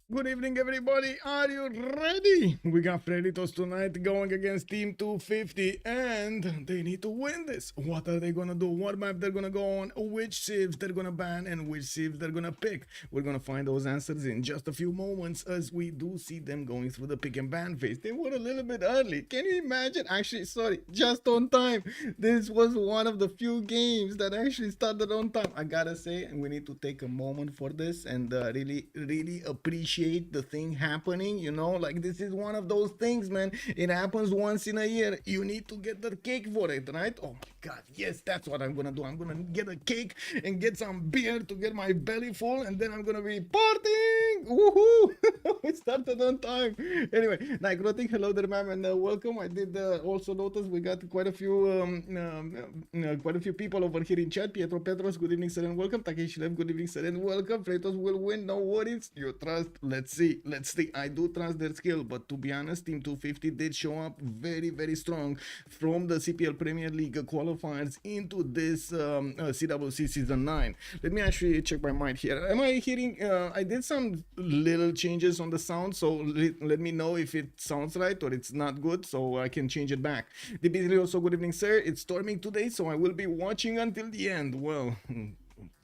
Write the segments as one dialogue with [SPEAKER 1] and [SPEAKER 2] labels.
[SPEAKER 1] Good evening, everybody. Are you ready? We got Freritos tonight going against Team 250, and they need to win this. What are they gonna do? What map they're gonna go on? Which civs they're gonna ban and which civs they're gonna pick? We're gonna find those answers in just a few moments, as we do see them going through the pick and ban phase. They were a little bit early. Can you imagine? Actually, sorry, just on time. This was one of the few games that actually started on time. I gotta say, and we need to take a moment for this and really appreciate the thing happening. Like, this is one of those things, man. It happens once in a year. You need to get the cake for it, right? Oh my god, yes, that's what I'm gonna do. I'm gonna get a cake and get some beer to get my belly full, and then I'm gonna be partying. Woohoo! We started on time. Anyway, Nigrotic, hello there, ma'am, and welcome. I did also notice we got quite a few people over here in chat. Pietro Petros, good evening, sir, and welcome. Takeshi Lev, good evening, sir, and welcome. Freritos will win, no worries. You trust? Let's see. I do trust their skill, but to be honest, Team 250 did show up very strong from the CPL Premier League qualifiers into this CWC Season 9. Let me actually check my mic here. Am I hearing? I did some little changes on the sound, so let me know if it sounds right or it's not good, so I can change it back. DB also, good evening, sir. It's storming today, so I will be watching until the end. Well,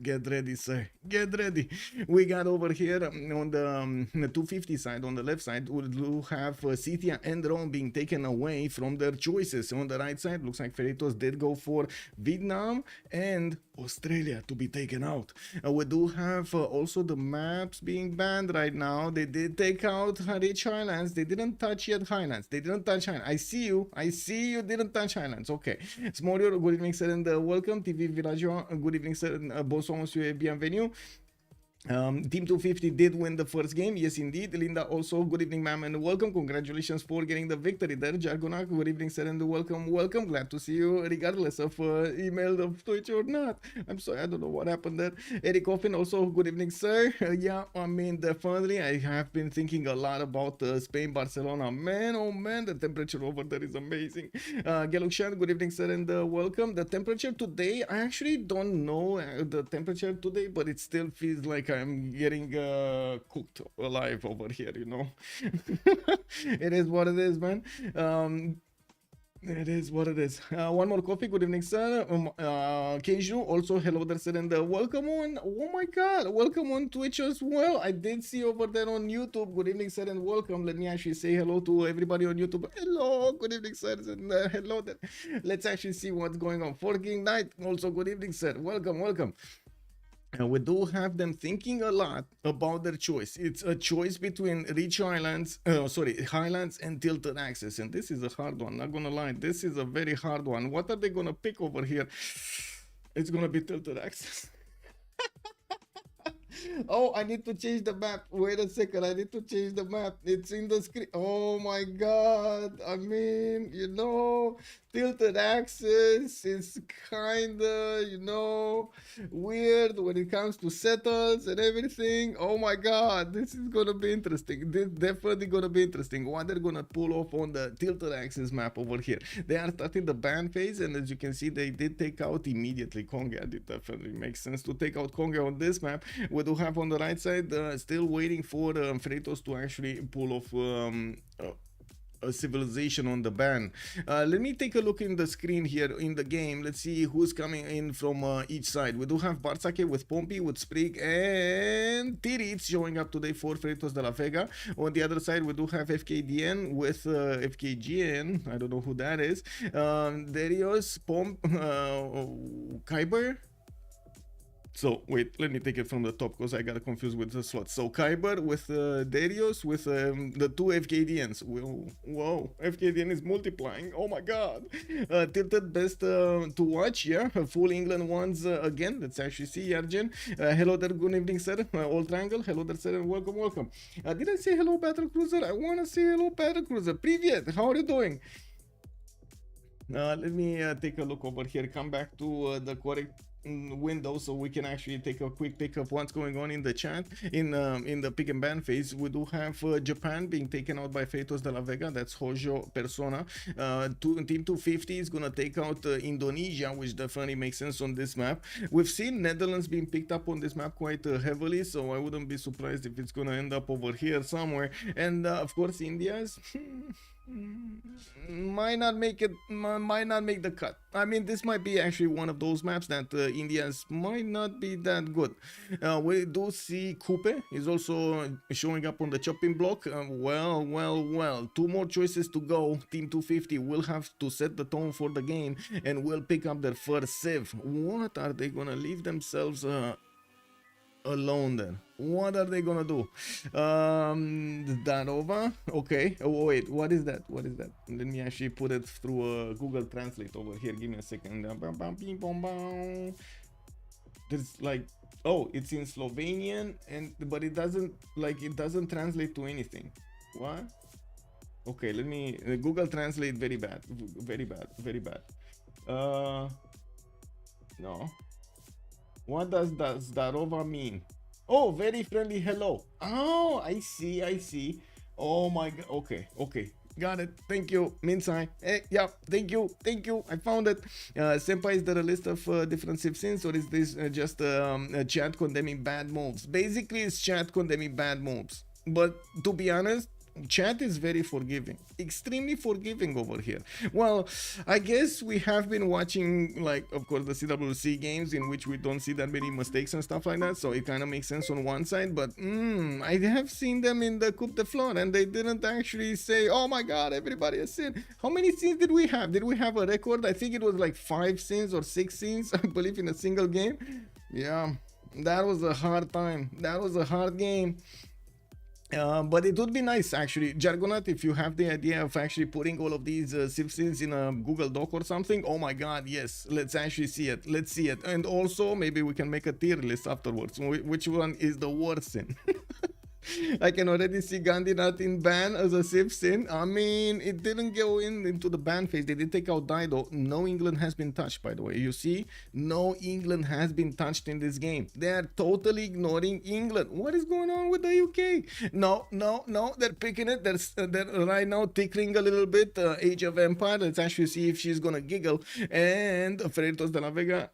[SPEAKER 1] get ready, sir. Get ready. We got over here on the 250 side, on the left side, we do have Scythia and Rome being taken away from their choices. On the right side, looks like Freritos did go for Vietnam and Australia to be taken out. We do have also the maps being banned right now. They did take out Rich Highlands. They didn't touch yet Highlands. They didn't touch Highlands. I see you didn't touch Highlands. Okay. Smorio, good evening, sir, and welcome. TV Villaggio, good evening, sir, and bonsoir, monsieur, et bienvenue. Team 250 did win the first game, yes indeed. Linda also, good evening, ma'am, and welcome. Congratulations for getting the victory there. Jargonak, good evening, sir, and welcome. Glad to see you regardless of email of Twitch or not. I'm sorry, I don't know what happened there. Eric Coffin also, good evening, sir. Yeah, I mean, definitely I have been thinking a lot about Spain, Barcelona. Man, oh man, the temperature over there is amazing. Gelukshan, good evening, sir, and welcome. The temperature today, I actually don't know the temperature today, but it still feels like I'm getting cooked alive over here, It is what it is, man. It is what it is. One more coffee. Good evening, sir. Keiju, also hello there, sir, and welcome on. Oh my god, welcome on Twitch as well. I did see over there on YouTube. Good evening, sir, and welcome. Let me actually say hello to everybody on YouTube. Hello, good evening, sir, and hello there. Let's actually see what's going on. Forking Night, also good evening, sir. Welcome. We do have them thinking a lot about their choice. It's a choice between Highlands and Tilted Axis, and this is a hard one, not gonna lie. This is a very hard one. What are they gonna pick over here? It's gonna be Tilted Axis. Oh, I need to change the map. Wait a second, I need to change the map. It's in the screen. Oh my god. I mean, Tilted Axis is kinda, weird when it comes to settles and everything. Oh my god, this is gonna be interesting. This definitely gonna be interesting. What they're gonna pull off on the Tilted Axis map over here. They are starting the ban phase, and as you can see, they did take out immediately Konga. It definitely makes sense to take out Konga on this map. We do have on the right side, still waiting for Freritos to actually pull off a civilization on the ban. Let me take a look in the screen here in the game. Let's see who's coming in from each side. We do have Bartsake with Pompy, with Spriggan, and Titiits showing up today for Freritos de la Vega. On the other side, we do have Fkdn with Fkgn. I don't know who that is. Darius, Kiber. So wait, let me take it from the top because I got confused with the slots. So Kiber with Darius with the two Fkdns. Whoa, Fkdn is multiplying. Oh my god. Tilted best to watch. Yeah, full England ones again. Let's actually see Yargen. Hello there, good evening, sir. Old Triangle. Hello there, sir, and welcome. Did I say hello, Battle Cruiser? I want to say hello, Battle Cruiser. Привет. How are you doing? Let me take a look over here. Come back to the correct window so we can actually take a quick pick of what's going on in the chat. In the pick and ban phase, we do have Japan being taken out by Freritos de la Vega. That's Hojo Persona. Team 250 is gonna take out Indonesia, which definitely makes sense on this map. We've seen Netherlands being picked up on this map quite heavily, so I wouldn't be surprised if it's gonna end up over here somewhere. And of course India's might not make the cut. I mean, this might be actually one of those maps that India's might not be that good. We do see Coupe is also showing up on the chopping block. Well, two more choices to go. Team 250 will have to set the tone for the game and will pick up their first Civ. What are they gonna leave themselves alone then? What are they gonna do? Darova. Okay. Oh wait, what is that? What is that? Let me actually put it through Google Translate over here. Give me a second. There's like, oh, it's in Slovenian, but it doesn't translate to anything. What? Okay, let me Google Translate. Very bad. No. What does Darova mean? Oh, very friendly hello. Oh, I see. Oh my god. Okay. Got it. Thank you, Minsai. Yeah, thank you. I found it. Senpai, is there a list of different Civ6, or is this just a chat condemning bad moves? Basically, it's chat condemning bad moves. But to be honest, chat is very forgiving, extremely forgiving over here. Well, I guess we have been watching, like, of course, the CWC games in which we don't see that many mistakes and stuff like that, so it kind of makes sense on one side. But I have seen them in the Coupe de Flore, and they didn't actually say, oh my god, everybody has sinned. How many sins did we have? Did we have a record? I think it was like 5 sins or 6 sins, I believe, in a single game. Yeah, that was a hard time. That was a hard game. But it would be nice, actually, Jargonat, if you have the idea of actually putting all of these Civ6 in a Google Doc or something. Oh my god, yes, let's actually see it. Let's see it. And also, maybe we can make a tier list afterwards. Which one is the worst sin? I can already see Gandhi not in ban as a Civ sin. I mean, it didn't go into the ban phase. They did take out Dido. No England has been touched, by the way. You see, no England has been touched in this game. They are totally ignoring England. What is going on with the UK? No, they're picking it. They're right now tickling a little bit. Age of Empire. Let's actually see if she's gonna giggle. And Freritos de la Vega,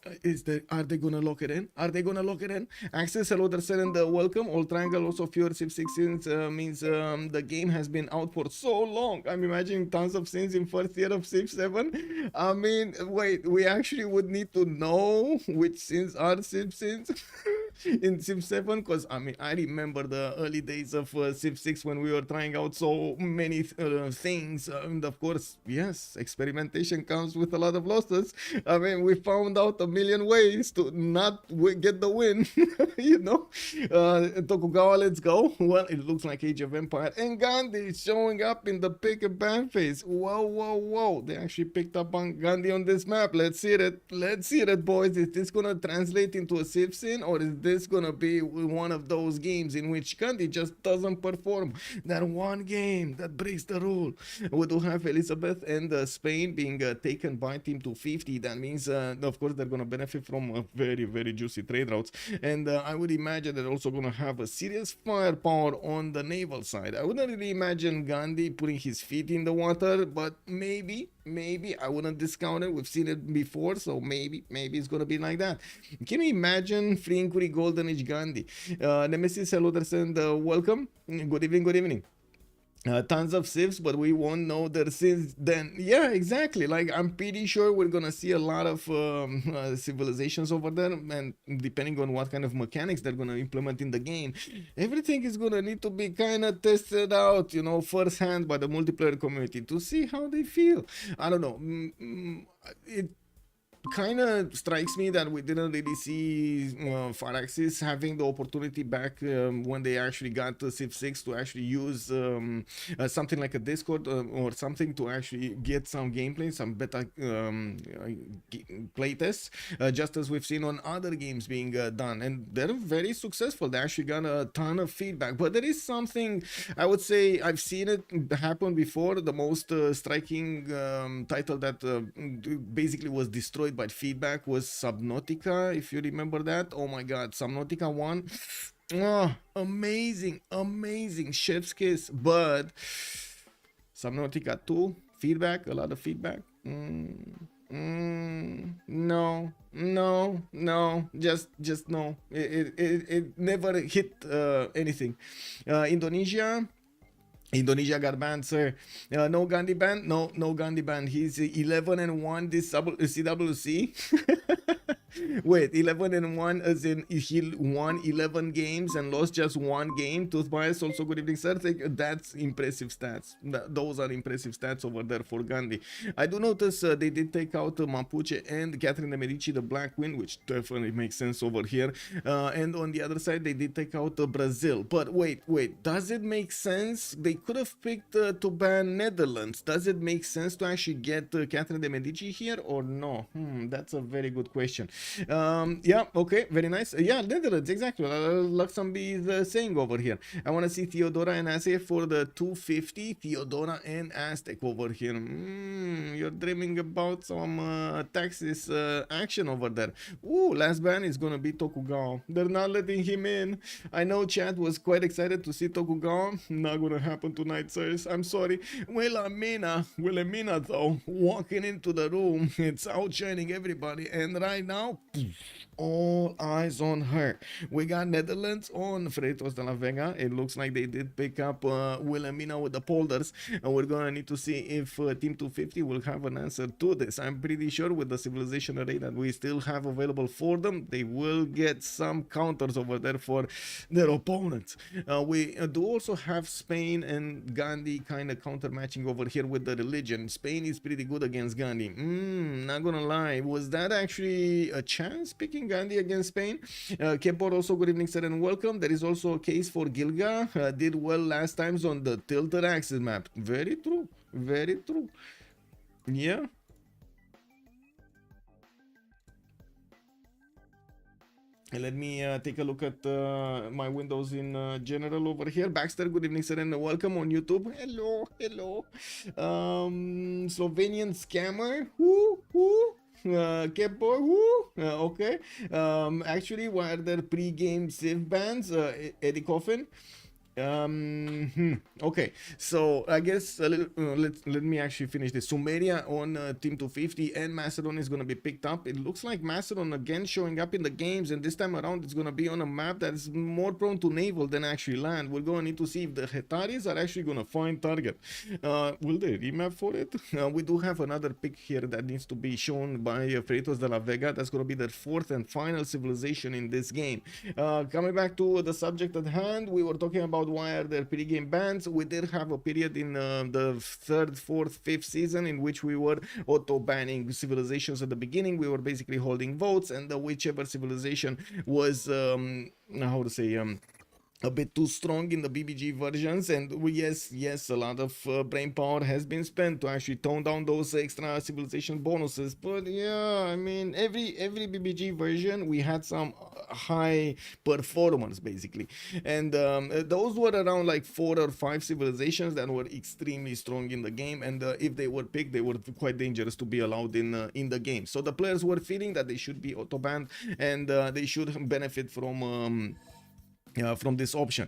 [SPEAKER 1] are they gonna lock it in? Access, hello, they're sending the welcome. All triangle, also fewer Civ6 means the game has been out for so long. I'm imagining tons of sins in first year of Civ7. I mean, wait, we actually would need to know which sins are Civ sins in Civ7, because I mean, I remember the early days of Civ6 when we were trying out so many things, and of course, yes, experimentation comes with a lot of losses. I mean, we found out a million ways to not get the win. You know, Tokugawa, let's go. Well, it looks like Age of Empire, and Gandhi is showing up in the pick and ban phase. Whoa, they actually picked up on Gandhi on this map. Let's see it, boys. Is this gonna translate into a Civ sin, or is this gonna be one of those games in which Gandhi just doesn't perform? That one game that breaks the rule. We do have Elizabeth and Spain being taken by Team 250. That means, of course, they're gonna benefit from a very, very juicy trade routes, and I would imagine they're also gonna have a serious firepower on the naval side. I wouldn't really imagine Gandhi putting his feet in the water, but maybe I wouldn't discount it. We've seen it before, so maybe it's gonna be like that. Can you imagine Free Inquiry Golden Age Gandhi? Nemesis, hello, welcome. Good evening. Tons of civs, but we won't know their sins then. Yeah, exactly. Like, I'm pretty sure we're gonna see a lot of civilizations over there, and depending on what kind of mechanics they're gonna implement in the game, everything is gonna need to be kind of tested out, you know, firsthand by the multiplayer community to see how they feel. I don't know. It kind of strikes me that we didn't really see Faraxis having the opportunity back when they actually got Civ6 to actually use something like a Discord or something to actually get some gameplay, some beta playtests, just as we've seen on other games being done, and they're very successful. They actually got a ton of feedback. But there is something, I would say, I've seen it happen before. The most striking title that basically was destroyed but feedback was Subnautica, if you remember that. Oh my god, Subnautica 1. Oh, amazing chef's kiss. But Subnautica 2, feedback, a lot of feedback. No, just no. It never hit anything. Indonesia got banned, sir. No Gandhi ban. No Gandhi ban. He's 11-1 this CWC. Wait, 11-1 as in he won 11 games and lost just one game. Tooth bias also, good evening, sir. That's impressive stats. Those are impressive stats over there for Gandhi. I do notice they did take out Mapuche and Catherine de Medici, the Black Queen, which definitely makes sense over here. And on the other side, they did take out Brazil. But wait, does it make sense? They could have picked to ban Netherlands. Does it make sense to actually get Catherine de Medici here or no? That's a very good question. Yeah, okay, very nice. Yeah, Netherlands, exactly. Luxembourg is saying over here. I want to see Theodora and Aztec for the 250. Theodora and Aztec over here. You're dreaming about some Texas action over there. Ooh, last ban is gonna be Tokugawa. They're not letting him in. I know chat was quite excited to see Tokugawa. Not gonna happen tonight, sirs. I'm sorry. Wilhelmina though, walking into the room, it's outshining everybody, and right now, all eyes on her. We got Netherlands on Freritos de la Vega. It looks like they did pick up Wilhelmina with the polders, and we're gonna need to see if Team 250 will have an answer to this. I'm pretty sure with the civilization array that we still have available for them, they will get some counters over there for their opponents. We do also have Spain and Gandhi kind of counter matching over here with the religion. Spain is pretty good against Gandhi. Not gonna lie, was that actually a chance picking Gandhi against Spain? Kiber also, good evening, sir, and welcome. There is also a case for Gilga. Did well last times on the tilted axis map. Very true, very true. Yeah. Let me take a look at my windows in general over here. Baxter, good evening, sir, and welcome on YouTube. Hello. Slovenian scammer. Who? Kepor, okay. Actually, were there pre-game Civ bans? Eddie Coffin. Okay, so I guess let me actually finish this. Sumeria on Team 250 and Macedon is going to be picked up. It looks like Macedon again showing up in the games, and this time around it's going to be on a map that is more prone to naval than actually land. We're going to need to see if the Hetaris are actually going to find target. Will they remap for it? We do have another pick here that needs to be shown by Freritos de la Vega. That's going to be their fourth and final civilization in this game. Coming back to the subject at hand, we were talking about why are there pre-game bans. We did have a period in the third, fourth, fifth season in which we were auto-banning civilizations at the beginning. We were basically holding votes, and whichever civilization was how to say a bit too strong in the BBG versions, and yes, a lot of brain power has been spent to actually tone down those extra civilization bonuses. But yeah, I mean, every BBG version we had some high performance basically, and those were around like 4 or 5 civilizations that were extremely strong in the game, and if they were picked, they were quite dangerous to be allowed in the game. So the players were feeling that they should be auto banned, and they should benefit from this option.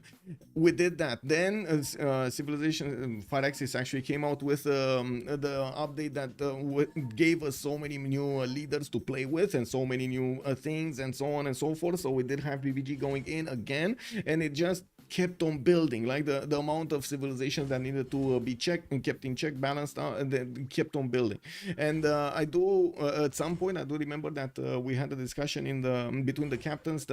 [SPEAKER 1] We did that. Then Civilization Firaxis actually came out with the update that gave us so many new leaders to play with and so many new things and so on and so forth. So we did have BBG going in again, and it just kept on building, like the amount of civilizations that needed to be checked and kept in check, balanced out, and then kept on building. And I do at some point I do remember that we had a discussion in between the captains,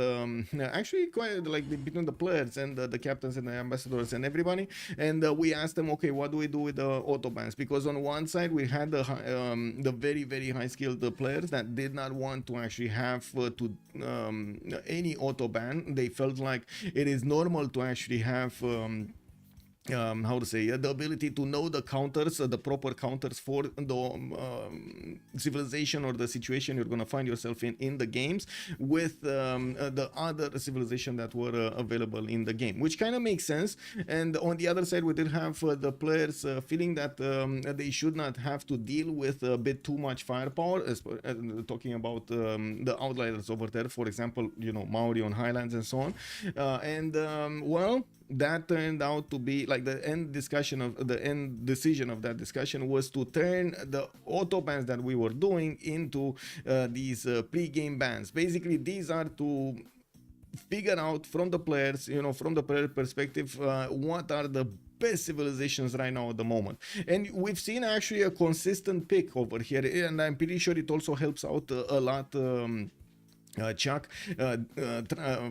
[SPEAKER 1] actually quite like between the players and the captains and the ambassadors and everybody, and we asked them, okay, what do we do with the auto bans? Because on one side we had the very high skilled players that did not want to actually have any auto ban. They felt like it is normal to actually have how to say, the ability to know the counters, the proper counters for the civilization or the situation you're going to find yourself in the games with the other civilization that were available in the game, which kind of makes sense. And on the other side, we did have the players feeling that they should not have to deal with a bit too much firepower, talking about the outliers over there, for example, you know, Maori on Highlands and so on. Well, that turned out to be like the end decision of that discussion was to turn the auto bans that we were doing into these pre-game bans. Basically, these are to figure out from the players, you know, from the player perspective, what are the best civilizations right now at the moment. And we've seen actually a consistent pick over here, and I'm pretty sure it also helps out a lot. Chuck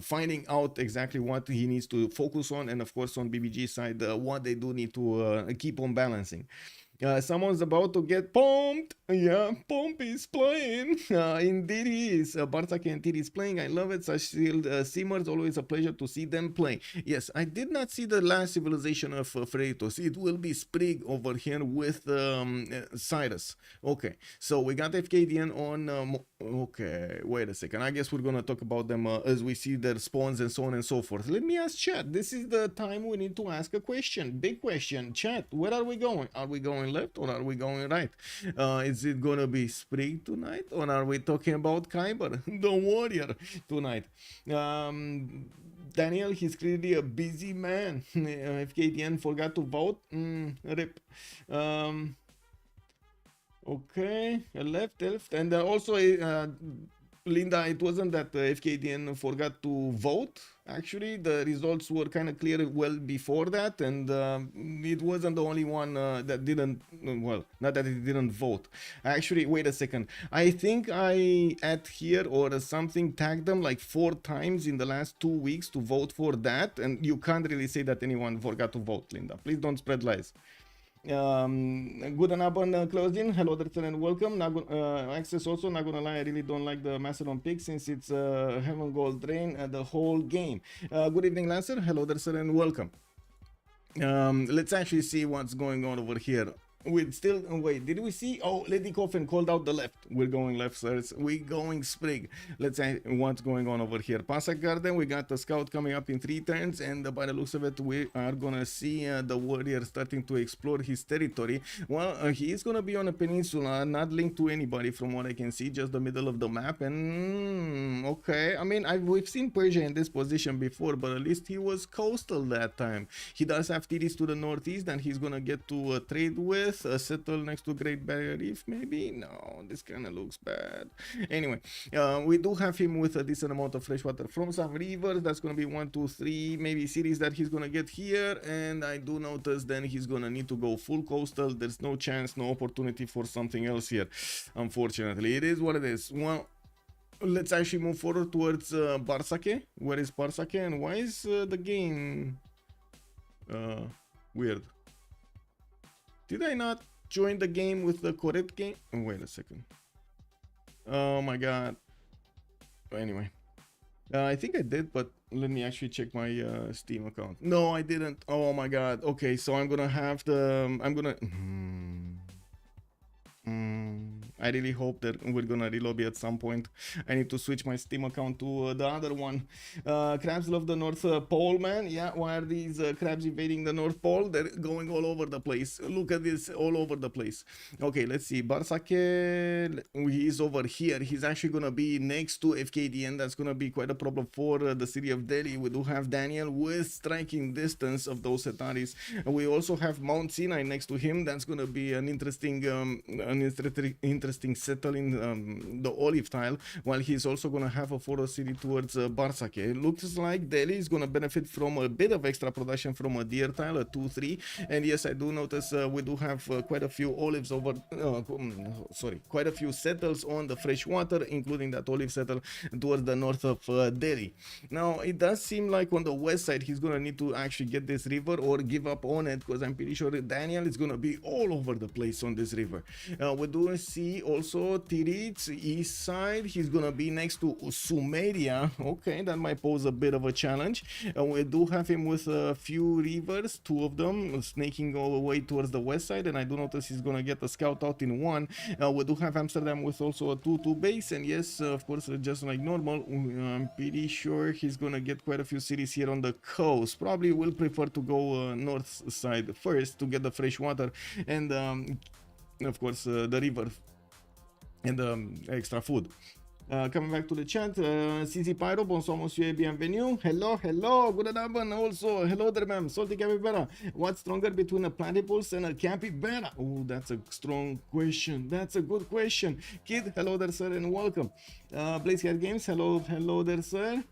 [SPEAKER 1] finding out exactly what he needs to focus on, and of course on BBG side what they do need to keep on balancing. Someone's about to get pumped. Yeah, Pomp is playing. Indeed he is. Bartsake and Titiits playing. I love it. Such skilled simmers. Always a pleasure to see them play. Yes, I did not see the last civilization of Freritos. It will be Sprig over here with Cyrus. Okay, so we got Fkdn on... okay, wait a second. I guess we're going to talk about them as we see their spawns and so on and so forth. Let me ask chat. This is the time we need to ask a question. Big question. Chat, where are we going? Are we going left or are we going right? Is it gonna be Sprig tonight or are we talking about Kiber, the warrior, tonight? Daniel, he's clearly a busy man. Fkdn forgot to vote. Rip. Okay, left, and also Linda, it wasn't that Fkdn forgot to vote. Actually, the results were kind of clear well before that, and it wasn't the only one that didn't, well, not that it didn't vote. Actually, wait a second. I think I at here or something tagged them like 4 times in the last 2 weeks to vote for that, and you can't really say that anyone forgot to vote, Linda. Please don't spread lies. Good and abon closing. Hello there and welcome. Access also, not gonna lie, I really don't like the Macedon pick since it's heaven gold drain the whole game. Good evening, Lancer. Hello there and welcome. Let's actually see what's going on over here. We're still, wait, did we see? Oh, Lady Coffin called out the left. We're going left, sirs. We're going Sprig. Let's see what's going on over here. Passac Garden, we got the scout coming up in 3 turns, and by the looks of it, we are gonna see the warrior starting to explore his territory. Well, he is gonna be on a peninsula, not linked to anybody from what I can see, just the middle of the map. And okay, I mean, we've seen Persia in this position before, but at least he was coastal that time. He does have Titiits to the northeast, and he's gonna get to trade with. Settle next to Great Barrier Reef, maybe? No, this kind of looks bad. Anyway, we do have him with a decent amount of fresh water from some rivers. That's going to be 1, 2, 3 maybe cities that he's going to get here, and I do notice then he's going to need to go full coastal. There's no chance, no opportunity for something else here, unfortunately. It is what it is. Well, let's actually move forward towards Bartsake. Where is Bartsake and why is the game weird? Did I not join the game with the correct game? Oh, wait a second. Oh my god. Anyway. I think I did, but let me actually check my Steam account. No, I didn't. Oh my god. Okay, so I'm gonna have the... I'm gonna... I really hope that we're gonna relobby at some point. I need to switch my Steam account to the other one. Crabs love the North Pole, man. Yeah, why are these crabs invading the North Pole? They're going all over the place. Look at this, all over the place. Okay, let's see. Bartsake, he is over here. He's actually gonna be next to Fkdn. That's gonna be quite a problem for the city of Delhi. We do have Daniel with striking distance of those Setaris. We also have Mount Sinai next to him. That's gonna be an interesting settle in the olive tile, while he's also going to have a photo city towards Bartsake. It looks like Delhi is going to benefit from a bit of extra production from a deer tile, a 2-3, and yes, I do notice we do have quite a few olives over, quite a few settles on the fresh water, including that olive settle towards the north of Delhi. Now, it does seem like on the west side, he's going to need to actually get this river or give up on it, because I'm pretty sure Daniel is going to be all over the place on this river. We do see see also Titiits east side. He's gonna be next to Sumeria. Okay, that might pose a bit of a challenge. We do have him with a few rivers, 2 of them snaking all the way towards the west side, and I do notice he's gonna get a scout out in 1. We do have Amsterdam with also a 2-2 base, and yes, of course, just like normal, I'm pretty sure he's gonna get quite a few cities here on the coast. Probably will prefer to go north side first to get the fresh water and of course the river and extra food. Coming back to the chat, CC Pyro, bonsoir monsieur, bienvenue. Hello, hello, good abend also. Hello there, ma'am. Salty capybara. What's stronger between a platypus and a capybara? Oh, that's a strong question. That's a good question. Kid, hello there, sir, and welcome. Blaze Cat Games, hello, hello there, sir.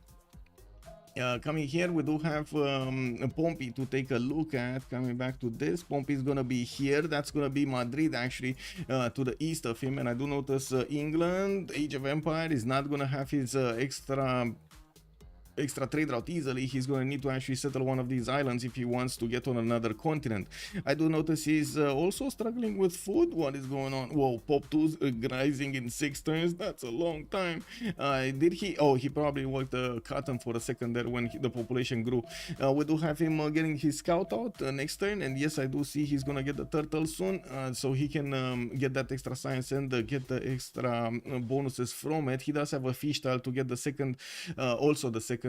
[SPEAKER 1] Coming here, we do have Pompey to take a look at. Coming back to this, Pompey is gonna be here. That's gonna be Madrid, actually, to the east of him. And I do notice England, Age of Empire, is not gonna have his extra trade route easily. He's going to need to actually settle one of these islands if he wants to get on another continent. I do notice he's also struggling with food. What is going on? Whoa, Pop 2's rising in 6 turns. That's a long time. Did he? Oh, he probably worked cotton for a second there when the population grew. We do have him getting his scout out next turn, and yes, I do see he's going to get the turtle soon, so he can get that extra science and get the extra bonuses from it. He does have a fish tile to get the second, also the second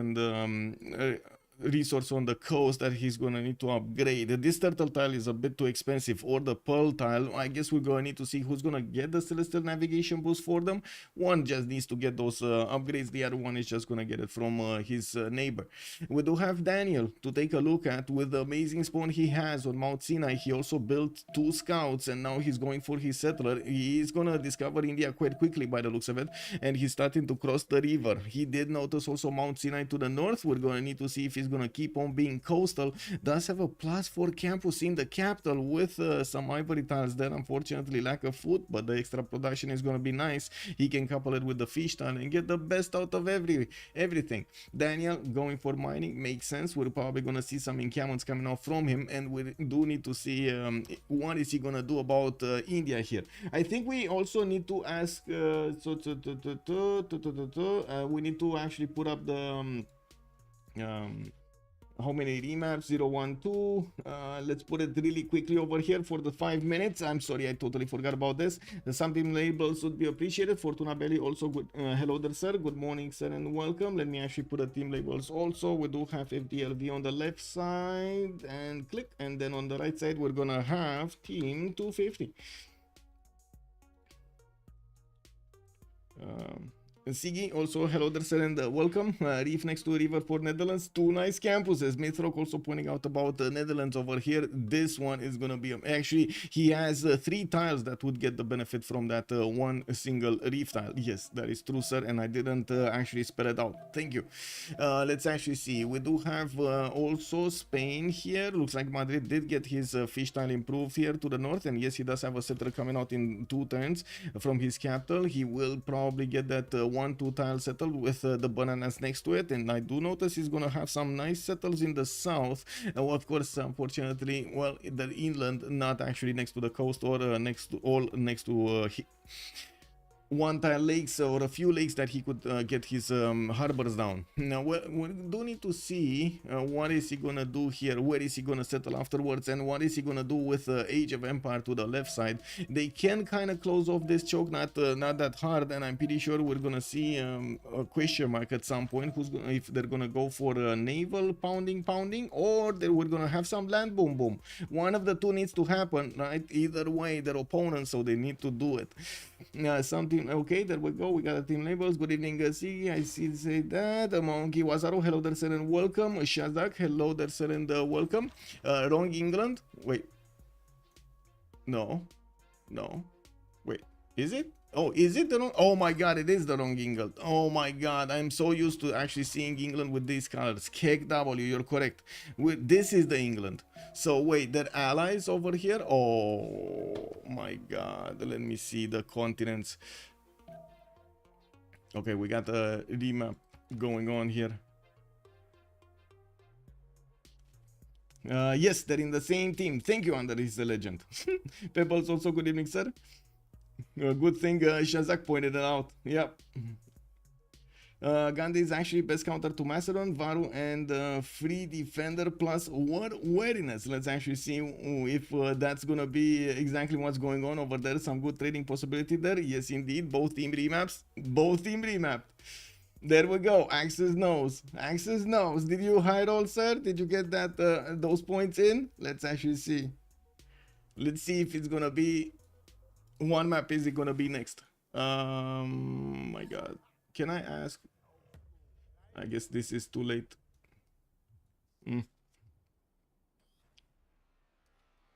[SPEAKER 1] resource on the coast that he's gonna need to upgrade. This turtle tile is a bit too expensive, or the pearl tile. I guess we're gonna need to see who's gonna get the celestial navigation boost for them. One just needs to get those upgrades, the other one is just gonna get it from his neighbor. We do have Daniel to take a look at with the amazing spawn he has on Mount Sinai. He also built 2 scouts, and now he's going for his settler. He is gonna discover India quite quickly by the looks of it, and he's starting to cross the river. He did notice also Mount Sinai to the north. We're gonna need to see if he's gonna keep on being coastal. Does have a +4 campus in the capital with some ivory tiles there. Unfortunately, lack of food, but the extra production is gonna be nice. He can couple it with the fish tile and get the best out of everything. Daniel going for mining makes sense. We're probably gonna see some encampments coming out from him, and we do need to see what is he gonna do about India here. I think we also need to ask we need to actually put up the how many remaps? 0, 1, 2. Let's put it really quickly over here for the 5 minutes. I'm sorry, I totally forgot about this. Some team labels would be appreciated. Fortuna Belly also good. Hello there, sir. Good morning, sir, and welcome. Let me actually put the team labels also. We do have FDLV on the left side, and click, and then on the right side we're gonna have team 250. Sigi also, hello there, sir, and welcome. Reef next to River for Netherlands, 2 nice campuses. Mythrock also pointing out about the Netherlands over here. This one is gonna be actually he has 3 tiles that would get the benefit from that one single reef tile. Yes, that is true, sir, and I didn't actually spell it out. Thank you. Let's actually see. We do have also Spain here. Looks like Madrid did get his fish tile improved here to the north, and yes, he does have a settler coming out in 2 turns from his capital. He will probably get that 1-2 tile settled with the bananas next to it, and I do notice he's gonna have some nice settles in the south. Of course, unfortunately, well, the inland, not actually next to the coast or next to one tile lakes or a few lakes that he could get his harbors down. Now we do need to see what is he gonna do here, where is he gonna settle afterwards, and what is he gonna do with Age of Empire to the left side. They can kind of close off this choke, not that hard, and I'm pretty sure we're gonna see a question mark at some point if they're gonna go for a naval pounding, or we're gonna have some land boom. One of the two needs to happen, right? Either way, their opponents, so they need to do it. Something. Okay, there we go. We got the team labels. Good evening, Ziggy. I see say that. Monkey Wazaru, hello there, sir, and welcome. Shazak, hello there, sir, and welcome. Wrong England. Wait. No. Wait. Is it? Oh, is it the wrong? Oh my god, it is the wrong England. Oh my god, I'm so used to actually seeing England with these colors. KW, you're correct. This is the England. So wait, they're allies over here? Oh my god, let me see the continents. Okay, we got a remap going on here. Yes, they're in the same team. Thank you, Under is the legend. Pebbles also, good evening, sir. A good thing Shazak pointed it out. Yep. Gandhi is actually best counter to Macedon, Varu, and free defender plus what wariness. Let's actually see if that's gonna be exactly what's going on over there. Some good trading possibility there. Yes, indeed. Both team remaps. Both team remapped. There we go. Axis knows. Axis knows. Did you high roll, sir? Did you get that those points in? Let's actually see. Let's see if it's gonna be one map. Is it gonna be next? My God. Can I ask? I guess this is too late.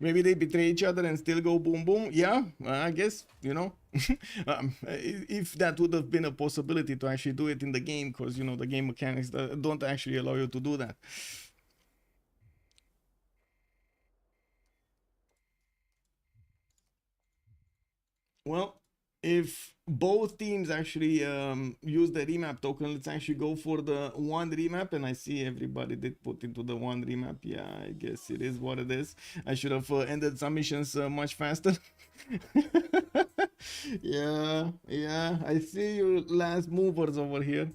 [SPEAKER 1] Maybe they betray each other and still go boom boom. Yeah, I guess, you know. If that would have been a possibility to actually do it in the game, because, you know, the game mechanics don't actually allow you to do that. Well, if both teams actually use the remap token, let's actually go for the one remap. And I see everybody did put into the one remap. Yeah, I guess it is what it is. I should have ended some missions much faster. Yeah, yeah, I see you last movers over here.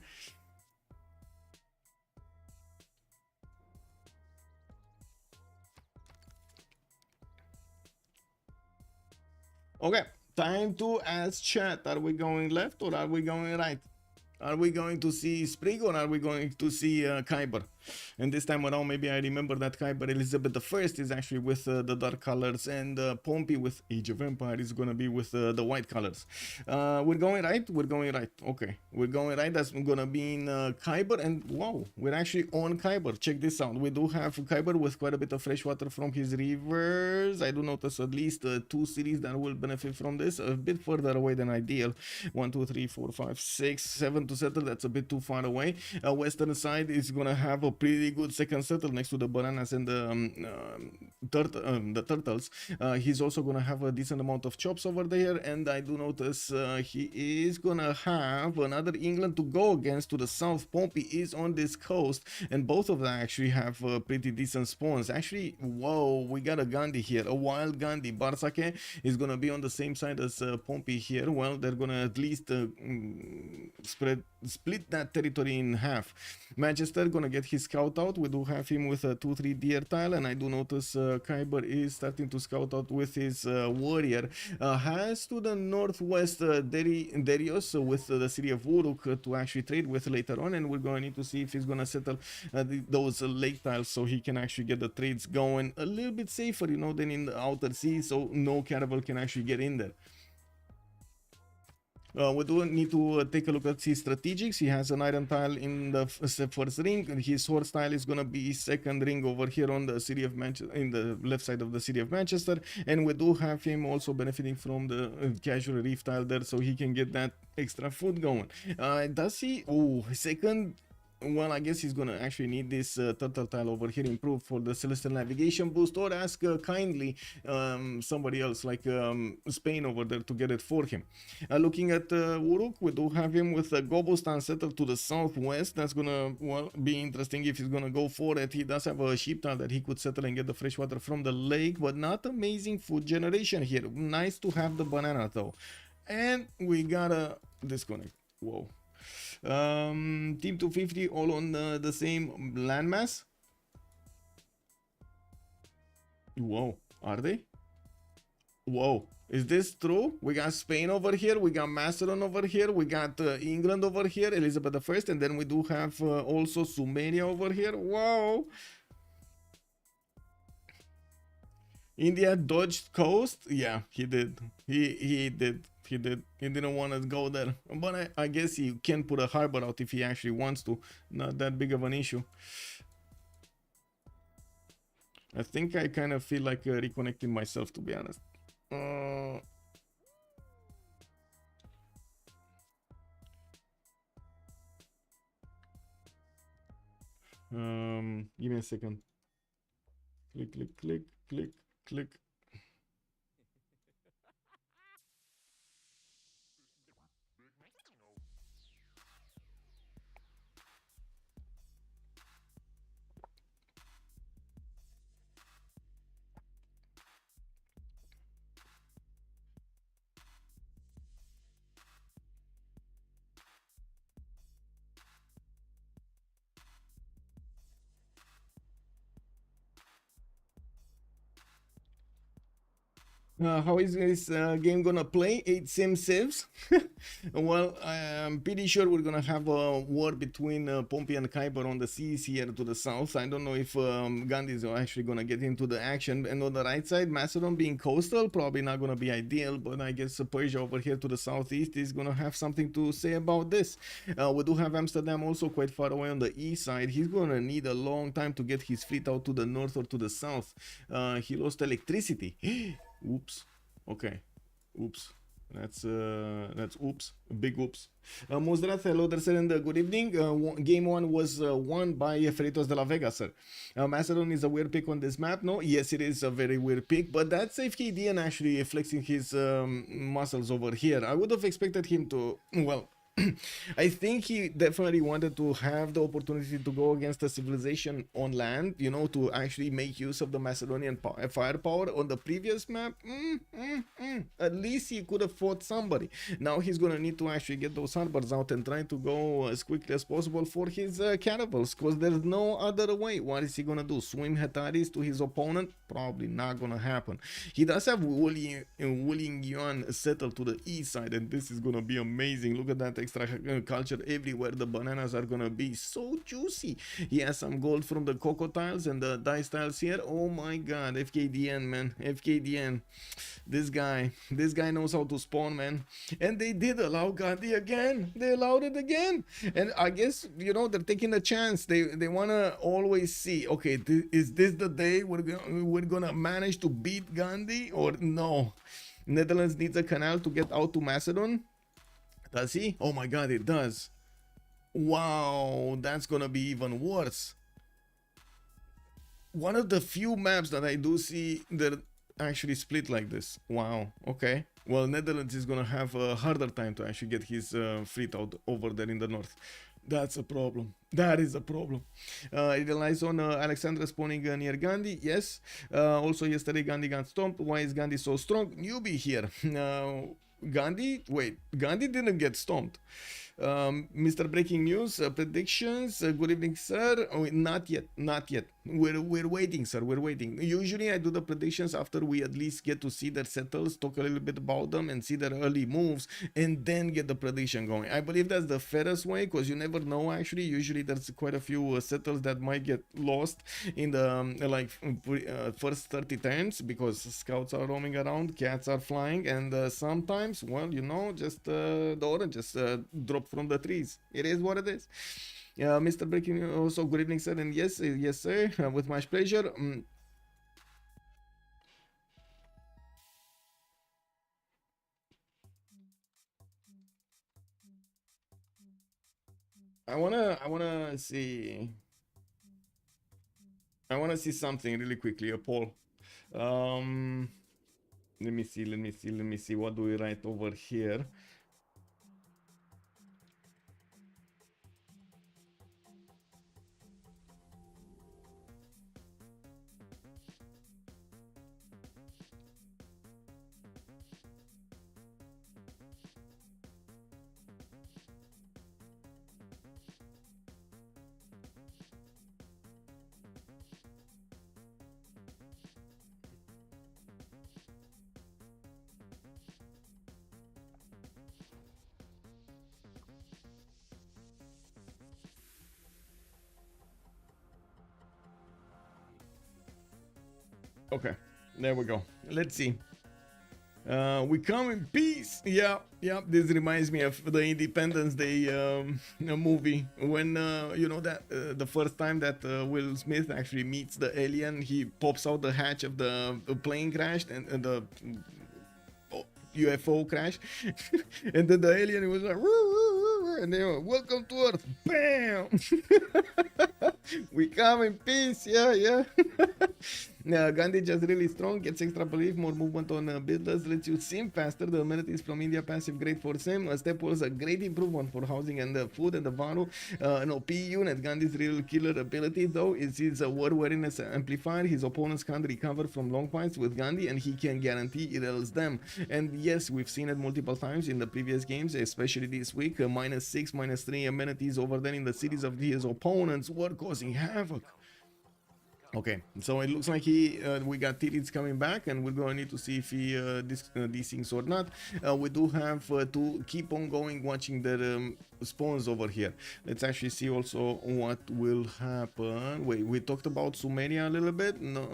[SPEAKER 1] Okay, time to ask chat. Are we going left or are we going right? Are we going to see Spriggan or are we going to see Kiber? And this time around, maybe I remember that Kiber Elizabeth I is actually with the dark colors, and Pompey with Age of Empire is gonna be with the white colors. We're going right? We're going right. Okay, we're going right. That's gonna be in Kiber, and wow, we're actually on Kiber. Check this out. We do have Kiber with quite a bit of fresh water from his rivers. I do notice at least 2 cities that will benefit from this, a bit further away than ideal. 1, 2, 3, 4, 5, 6, 7 to settle. That's a bit too far away. Western side is gonna have a pretty good second settle next to the bananas and the turtles. He's also gonna have a decent amount of chops over there, and I do notice he is gonna have another England to go against to the south. Pompey is on this coast, and both of them actually have pretty decent spawns. Actually, whoa, we got a Gandhi here, a wild Gandhi. Bartsake is gonna be on the same side as Pompey here. Well, they're gonna at least split that territory in half. Manchester gonna get his scout out. We do have him with a 2-3 deer tile, and I do notice Kiber is starting to scout out with his warrior. Has to the northwest Darius with the city of Uruk to actually trade with later on, and we're going to need to see if he's gonna settle those lake tiles so he can actually get the trades going a little bit safer, you know, than in the outer sea, so no caravel can actually get in there. We do need to take a look at his strategics. He has an iron tile in the first ring. His horse tile is gonna be second ring over here on the city of Manchester, in the left side of the city of Manchester. And we do have him also benefiting from the casual reef tile there, so he can get that extra food going. Does he? Oh, second. Well, I guess he's gonna actually need this turtle tile over here improved for the celestial navigation boost, or ask kindly somebody else like Spain over there to get it for him. Looking at Uruk, we do have him with a Gobostan settled to the southwest. That's gonna, well, be interesting if he's gonna go for it. He does have a sheep tile that he could settle and get the fresh water from the lake, but not amazing food generation here. Nice to have the banana though. And we gotta disconnect. Whoa. Team 250 all on the same landmass. Whoa, are they? Whoa, is this true? We got Spain over here, we got Macedon over here, we got England over here, Elizabeth I, and then we do have also Sumeria over here. Whoa. India dodged coast. Yeah, he did. He did. He did. He didn't want to go there, but I guess he can put a harbor out if he actually wants to. Not that big of an issue. I think I kind of feel like reconnecting myself, to be honest. Give me a second. Click, click, click, click, click. How is this game gonna play? It's Civ6. Well, I'm pretty sure we're gonna have a war between Pompey and Kiber on the seas here to the south. I don't know if Gandhi is actually gonna get into the action. And on the right side, Macedon being coastal, probably not gonna be ideal. But I guess Persia over here to the southeast is gonna have something to say about this. We do have Amsterdam also quite far away on the east side. He's gonna need a long time to get his fleet out to the north or to the south. He lost electricity. Oops. Okay. Oops. That's oops. Big oops. Muzrat, hello there, sir, and good evening. Game 1 was won by Freritos de la Vega, sir. Macedon is a weird pick on this map. No, yes, it is a very weird pick, but that's Fkdn actually flexing his muscles over here. I would have expected him to, well, I think he definitely wanted to have the opportunity to go against a civilization on land, you know, to actually make use of the Macedonian firepower on the previous map. At least he could have fought somebody. Now he's gonna need to actually get those harbors out and try to go as quickly as possible for his caravels, because there's no other way. What is he gonna do? Swim Hetaris to his opponent? Probably not gonna happen. He does have Wuling Yuan settled to the east side, and this is gonna be amazing. Look at that extra culture everywhere. The bananas are gonna be so juicy. He has some gold from the cocoa tiles and the dice tiles here. Oh my god, Fkdn, man. Fkdn. This guy knows how to spawn, man. And they did allow Gandhi again. They allowed it again. And I guess, you know, they're taking a chance. They wanna always see, okay, is this the day we're gonna manage to beat Gandhi or no? Netherlands needs a canal to get out to Macedon. Does he? Oh my god, it does. Wow, that's gonna be even worse. One of the few maps that I do see that actually split like this. Wow, okay. Well, Netherlands is gonna have a harder time to actually get his fleet out over there in the north. That's a problem. That is a problem. It relies on Alexandra spawning near Gandhi. Yes. Also, yesterday Gandhi got stomped. Why is Gandhi so strong? Newbie here. Gandhi? Wait. Gandhi didn't get stomped. Mr. Breaking News, predictions. Good evening, sir. Oh, not yet. Not yet. We're waiting, sir. We're waiting. Usually I do the predictions after we at least get to see their settles, talk a little bit about them and see their early moves, and then get the prediction going. I believe that's the fairest way, because you never know actually. Usually there's quite a few settles that might get lost in the first 30 turns, because scouts are roaming around, cats are flying, and sometimes, well, you know, just the oranges drop from the trees. It is what it is. Mr. Breaking, also good evening, sir, and yes, yes, sir, with much pleasure. I wanna see something really quickly, a poll. Let me see. What do we write over here? Okay, there we go. Let's see. We come in peace. Yeah. This reminds me of the Independence Day movie, when you know that the first time that Will Smith actually meets the alien, he pops out the hatch of the plane crashed and the UFO crash, and then the alien was like, and they were, welcome to Earth, bam. We come in peace. Yeah. Gandhi just really strong, gets extra belief, more movement on builders, lets you sim faster. The amenities from India passive great for sim. A step was a great improvement for housing and the food and the Vanu. An OP unit. Gandhi's real killer ability though is his war wariness amplifier. His opponents can't recover from long fights with Gandhi, and he can guarantee it else them. And yes, we've seen it multiple times in the previous games, especially this week. -6, -3 amenities over there in the cities of his opponents were causing havoc. Okay, so it looks like we got Titiits coming back, and we're going to need to see if he these things or not. We do have to keep on going, watching the spawns over here. Let's actually see also what will happen. Wait, we talked about Sumeria a little bit. No.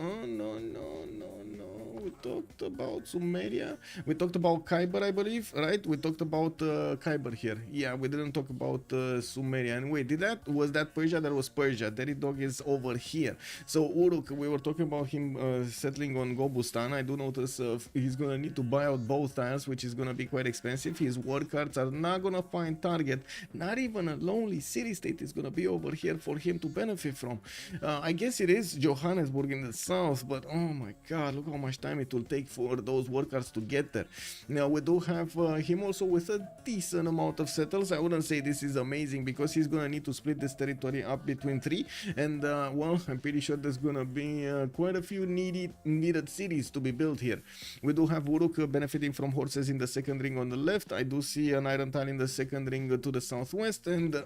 [SPEAKER 1] We talked about Sumeria. We talked about Kiber, I believe, right? We talked about Kiber here. Yeah, we didn't talk about Sumeria. And wait, was that Persia? That was Persia. Daddy Dog is over here. So Uruk, we were talking about him settling on Gobustan. I do notice he's gonna need to buy out both tiles, which is gonna be quite expensive. His war cards are not gonna find target. Not even a lonely city state is gonna be over here for him to benefit from. I guess it is Johannesburg in the south, but oh my god, look how much time it will take for those workers to get there. Now we do have him also with a decent amount of settles. I wouldn't say this is amazing because he's gonna need to split this territory up between 3, and well, I'm pretty sure there's gonna be quite a few needed cities to be built here. We do have Uruk benefiting from horses in the second ring on the left. I do see an iron tile in the second ring to the southwest, and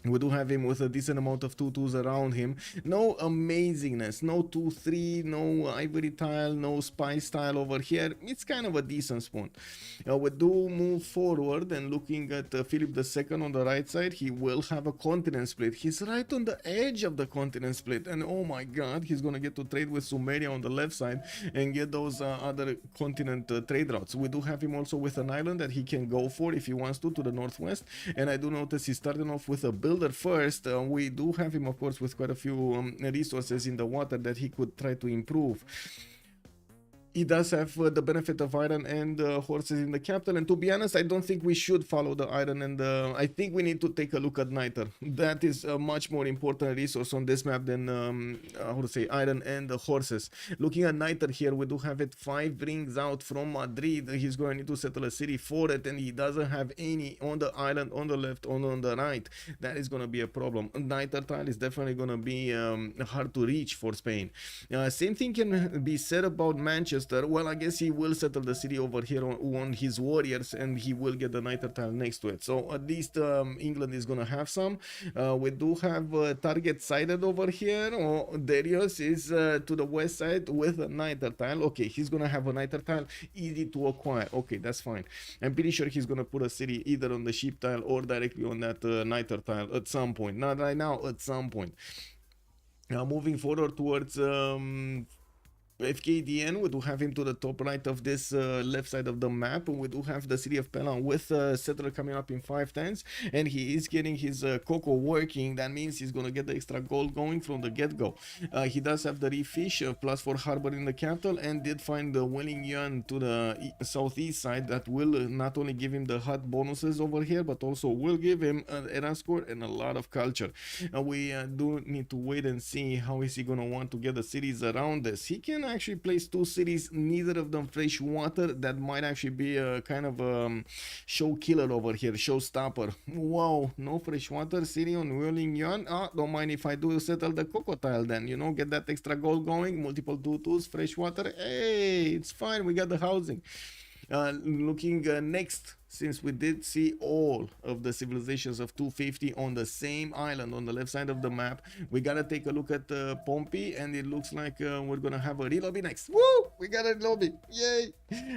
[SPEAKER 1] we do have him with a decent amount of 2-2s around him. No amazingness, no 2-3, no ivory tile, no spice tile over here. It's kind of a decent spawn. We do move forward, and looking at Philip II on the right side, he will have a continent split. He's right on the edge of the continent split, and oh my god, he's gonna get to trade with Sumeria on the left side and get those other continent trade routes. We do have him also with an island that he can go for if he wants to the northwest, and I do notice he's starting off with a builder first. We do have him, of course, with quite a few resources in the water that he could try to improve. He does have the benefit of iron and horses in the capital, and to be honest, I don't think we should follow the iron, and I think we need to take a look at niter. That is a much more important resource on this map than how to say, iron and the horses. Looking at niter here, we do have it 5 rings out from Madrid. He's going to need to settle a city for it, and he doesn't have any on the island, on the left, on the right. That is going to be a problem. Niter tile is definitely going to be hard to reach for Spain. Same thing can be said about Manchester. Well, I guess he will settle the city over here on his warriors, and he will get the niter tile next to it. So at least England is gonna have some. We do have target sided over here. Darius is to the west side with a niter tile. Okay, he's gonna have a niter tile, easy to acquire. Okay, that's fine. I'm pretty sure he's gonna put a city either on the sheep tile or directly on that niter tile at some point. Not right now, at some point. Now moving forward towards Fkdn, we do have him to the top right of this left side of the map. We do have the city of Pelan with settler coming up in 5/10s, and he is getting his cocoa working. That means he's gonna get the extra gold going from the get-go. He does have the reef fish plus for harbor in the capital, and did find the Welling Yuan to the southeast side that will not only give him the hut bonuses over here, but also will give him an era score and a lot of culture. We do need to wait and see how is he gonna want to get the cities around this. He can actually place 2 cities, neither of them fresh water. That might actually be a kind of show killer over here, showstopper. Wow, no fresh water city on Welling Yuan. Don't mind if I do settle the cocoa tile then, you know, get that extra gold going, multiple 2-2s, fresh water. Hey, it's fine, we got the housing. Looking next, since we did see all of the civilizations of 250 on the same island on the left side of the map, we gotta take a look at Pompey, and it looks like we're gonna have a re-lobby next. Woo! We got a lobby, yay!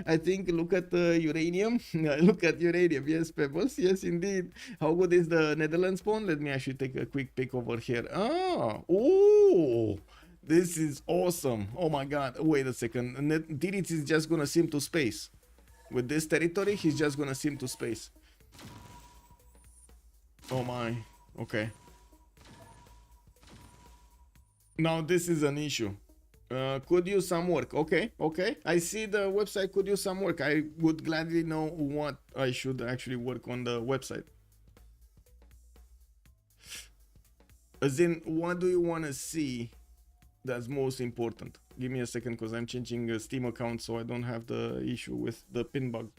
[SPEAKER 1] I think, look at uranium. Look at uranium, yes, Pebbles, yes indeed. How good is the Netherlands spawn? Let me actually take a quick pick over here. Oh, this is awesome. Oh my god, wait a second. Titiits is just gonna sim to space. With this territory, he's just gonna sim to space. Oh my, okay. Now this is an issue. Could use some work. Okay. I see the website could use some work. I would gladly know what I should actually work on the website. As in, what do you want to see that's most important? Give me a second, because I'm changing a Steam account, so I don't have the issue with the pin bug.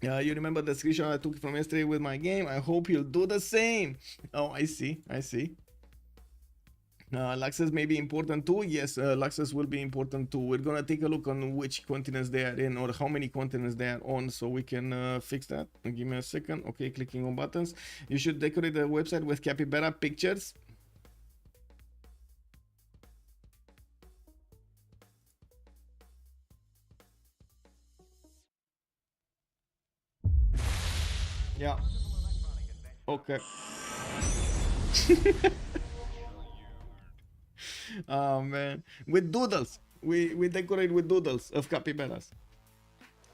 [SPEAKER 1] You remember the screenshot I took from yesterday with my game? I hope you'll do the same. Oh, I see. Luxus may be important too. Yes, Luxus will be important too. We're gonna take a look on which continents they are in, or how many continents they are on, so we can fix that. Give me a second. Okay, clicking on buttons. You should decorate the website with capybara pictures. Yeah. Okay. Oh man, with doodles. We decorate with doodles of capybaras.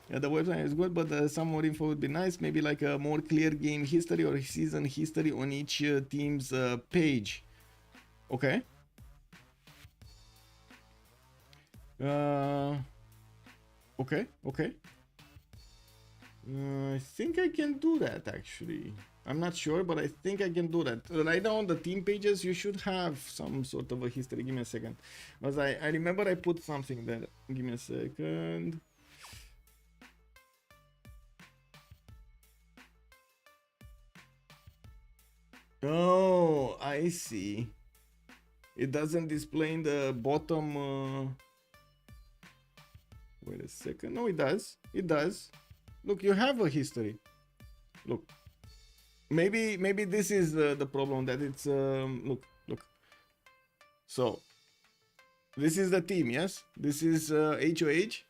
[SPEAKER 1] Yeah, the website is good, but some more info would be nice. Maybe like a more clear game history or season history on each team's page. Okay. Okay. Okay. I think I can do that actually. I'm not sure, but I think I can do that. Right now on the team pages, you should have some sort of a history. Give me a second. Because I remember I put something there. Give me a second. Oh, I see. It doesn't display in the bottom. Wait a second. No, it does. It does. Look, you have a history. Look. Maybe this is the problem, that it's look. So this is the team, yes? This is HOH.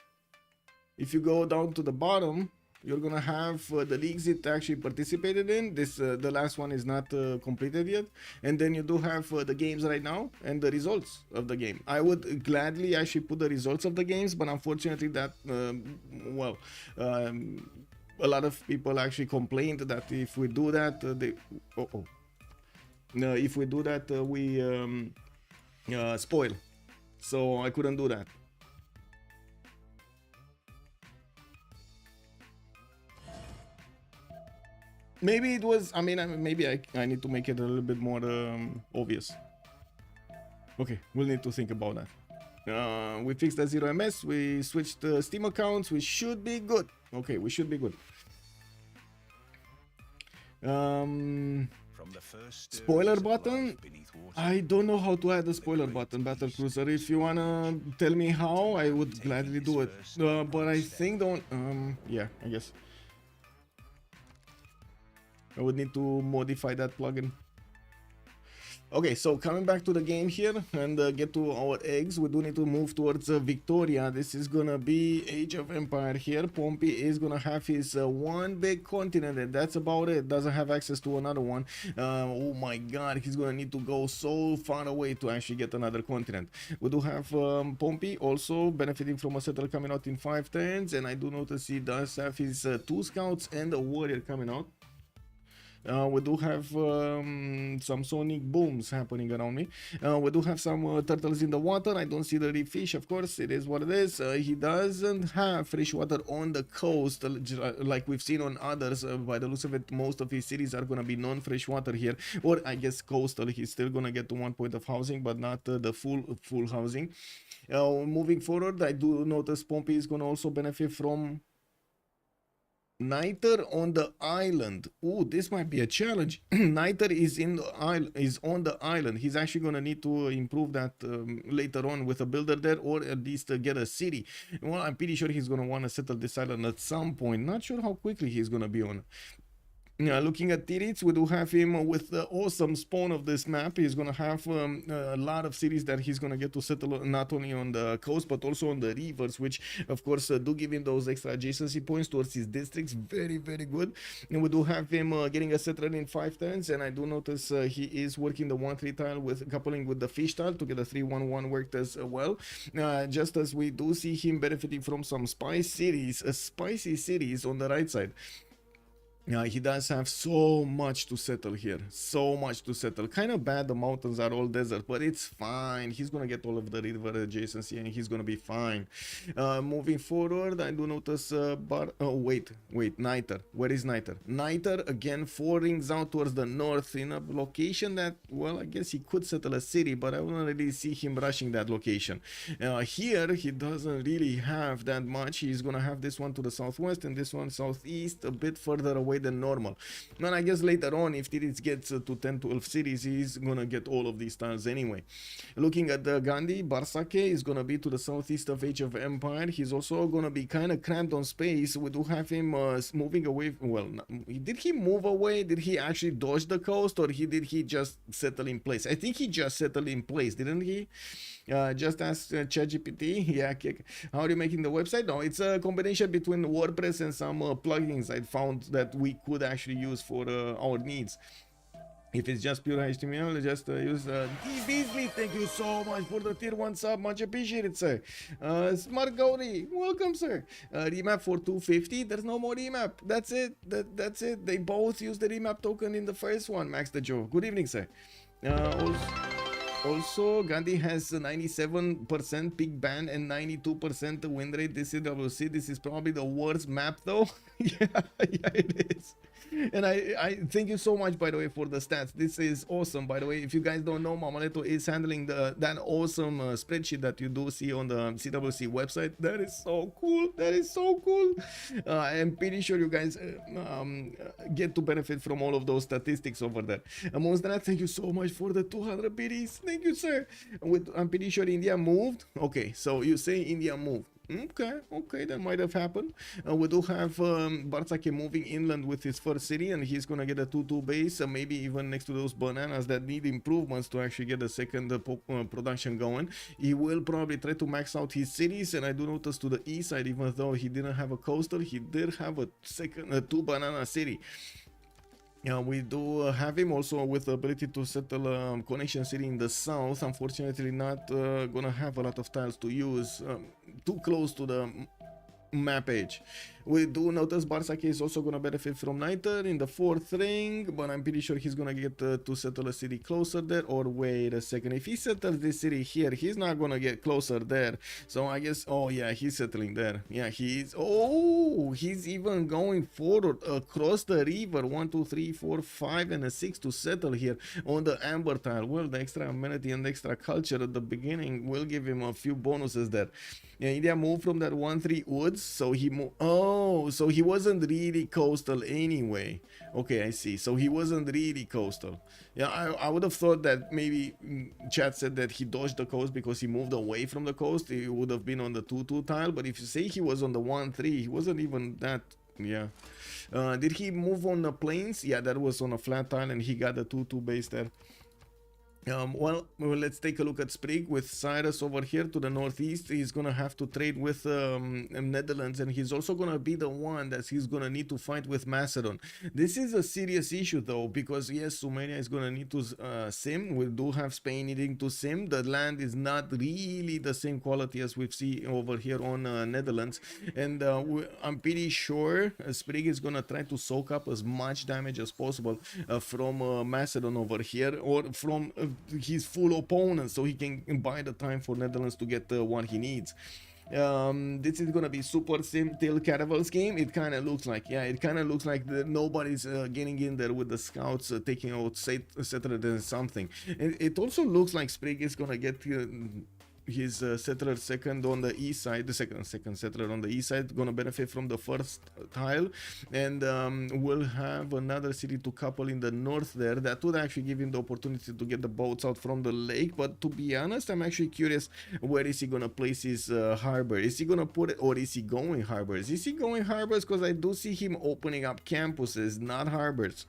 [SPEAKER 1] If you go down to the bottom, you're gonna have the leagues it actually participated in. This the last one is not completed yet, and then you do have the games right now and the results of the game. I would gladly actually put the results of the games, but unfortunately that well, a lot of people actually complained that if we do that, if we do that, we spoil. So I couldn't do that. Maybe it was, I mean, maybe I need to make it a little bit more obvious. Okay, we'll need to think about that. We fixed the 0ms, we switched the Steam accounts, we should be good. Okay, we should be good. Spoiler button? I don't know how to add a spoiler button, Battle Cruiser. If you wanna tell me how, I would gladly do it. But I think yeah, I guess I would need to modify that plugin. Okay, so coming back to the game here and get to our eggs, we do need to move towards Victoria. This is gonna be Age of Empire here. Pompey is gonna have his one big continent, and that's about it. Doesn't have access to another one. Oh my god, he's gonna need to go so far away to actually get another continent. We do have Pompey also benefiting from a settler coming out in 5 turns, and I do notice he does have his 2 scouts and a warrior coming out. We do have some sonic booms happening around me. We do have some turtles in the water. I don't see the reef fish, of course, it is what it is. He doesn't have fresh water on the coast like we've seen on others. By the looks of it, most of his cities are going to be non-fresh water here, or I guess coastal. He's still going to get to 1 point of housing, but not the full housing. Moving forward, I do notice Pompey is going to also benefit from Niter on the island. Ooh, this might be a challenge. Niter is on the island. He's actually gonna need to improve that later on with a builder there, or at least get a city. Well, I'm pretty sure he's gonna want to settle this island at some point. Not sure how quickly he's gonna be on. Looking at Titiits, we do have him with the awesome spawn of this map. He's going to have a lot of cities that he's going to get to settle not only on the coast but also on the rivers, which of course do give him those extra adjacency points towards his districts. Very, very good. And we do have him getting a settler in 5 turns, and I do notice he is working the 1-3 tile with coupling with the fish tile to get a 3-1-1 worked as well. Just as we do see him benefiting from some spicy cities on the right side. He does have so much to settle here. So much to settle. Kind of bad the mountains are all desert, but it's fine. He's going to get all of the river adjacency and he's going to be fine. Moving forward, I do notice wait, Niter. Where is Niter? Niter, again, 4 rings out towards the north in a location that, well, I guess he could settle a city, but I wouldn't really see him rushing that location. Here, he doesn't really have that much. He's going to have this one to the southwest and this one southeast, a bit further away than normal. And I guess later on, if Titiits gets to 10-12 cities, he's gonna get all of these tiles anyway. Looking at the Gandhi, Bartsake is gonna be to the southeast of Age of Empire. He's also gonna be kind of cramped on space. We do have him moving away. Well, did he move away? Did he actually dodge the coast, or did he just settle in place? I think he just settled in place, didn't he? Just ask ChatGPT. Yeah, how are you making the website? No, it's a combination between WordPress and some plugins I found that we could actually use for our needs. If it's just pure HTML, just use D Beasley. Thank you so much for the tier 1 sub. Much appreciated, sir. Smart Gauri, welcome, sir. Remap for 250. There's no more remap. That's it. That's it. They both use the remap token in the first one. Max the Joe. Good evening, sir. Also, Gandhi has 97% pick ban and 92% win rate. This is CWC. This is probably the worst map, though. Yeah, it is. And I thank you so much, by the way, for the stats. This is awesome, by the way. If you guys don't know, Mamaletto is handling that awesome spreadsheet that you do see on the CWC website. That is so cool. That is so cool. I'm pretty sure you guys get to benefit from all of those statistics over there. Amongst that, thank you so much for the 200 biddies. Thank you, sir. I'm pretty sure India moved. Okay, so you say India moved. Okay, that might have happened. We do have Bartsake moving inland with his first city, and he's gonna get a 2-2 base, maybe even next to those bananas that need improvements to actually get the second production going. He will probably try to max out his cities, and I do notice to the east side, even though he didn't have a coastal, he did have a second 2 banana city. We do have him also with the ability to settle connection city in the south. Unfortunately, not gonna have a lot of tiles to use, too close to the map edge. We do notice Bartsake is also gonna benefit from Niter in the 4th ring, but I'm pretty sure he's gonna get to settle a city closer there. Or wait a second, if he settles this city here, he's not gonna get closer there. So I guess, oh yeah, he's settling there. Yeah, he's, oh, he's even going forward across the river. 1, 2, 3, 4, 5, and a 6 to settle here on the amber tile. Well, the extra amenity and the extra culture at the beginning will give him a few bonuses there. Yeah, India moved from that 1-3 woods, so he moved. Oh, so he wasn't really coastal anyway. Okay, I see. So he wasn't really coastal. Yeah, I would have thought that maybe chat said that he dodged the coast because he moved away from the coast. He would have been on the 2-2 tile, but if you say he was on the 1-3, he wasn't even that. Yeah. Did he move on the plains? Yeah, that was on a flat tile, and he got the 2-2 base there. Well, let's take a look at Sprig with Cyrus over here to the northeast. He's gonna have to trade with Netherlands, and he's also gonna be the one that he's gonna need to fight with Macedon. This is a serious issue though, because yes, Sumania is gonna need to sim. We do have Spain needing to sim. The land is not really the same quality as we've seen over here on Netherlands, and I'm pretty sure Sprig is gonna try to soak up as much damage as possible from Macedon over here, or from his full opponent, so he can buy the time for Netherlands to get what he needs. This is gonna be super sim till Caravel's game. It kind of looks like, yeah, it kind of looks like nobody's getting in there with the scouts taking out settler than something. It also looks like Sprig is gonna get his settler second on the east side, the second settler on the east side, gonna benefit from the first tile, and we'll have another city to couple in the north there. That would actually give him the opportunity to get the boats out from the lake. But to be honest, I'm actually curious, where is he gonna place his harbor? Is he gonna put it, or is he going harbors? Is he going harbors? Because I do see him opening up campuses, not harbors.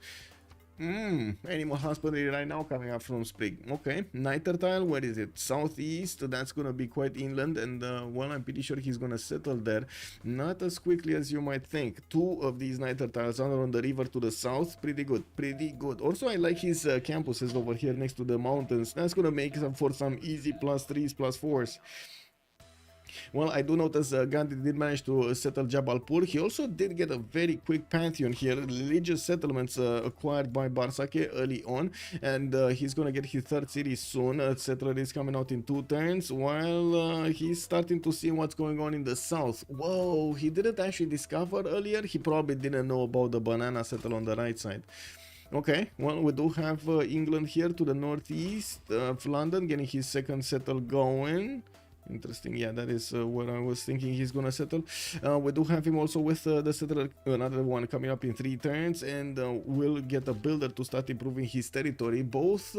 [SPEAKER 1] Animal husbandry right now coming up from Sprig. Okay, Niter tile, where is it? Southeast, that's gonna be quite inland, and well, I'm pretty sure he's gonna settle there. Not as quickly as you might think. 2 of these Niter tiles are on the river to the south. Pretty good, pretty good. Also, I like his campuses over here next to the mountains. That's gonna make for some easy +3s, +4s. Well, I do notice Gandhi did manage to settle Jabalpur. He also did get a very quick pantheon here, religious settlements acquired by Bartsake early on, and he's gonna get his 3rd city soon. Settler is coming out in 2 turns, while he's starting to see what's going on in the south. Whoa, he didn't actually discover earlier. He probably didn't know about the banana settle on the right side. Okay, well, we do have England here to the northeast of London, getting his 2nd settle going. Interesting, yeah, that is where I was thinking he's gonna settle. We do have him also with the settler, another one coming up in 3 turns, and we'll get a builder to start improving his territory. Both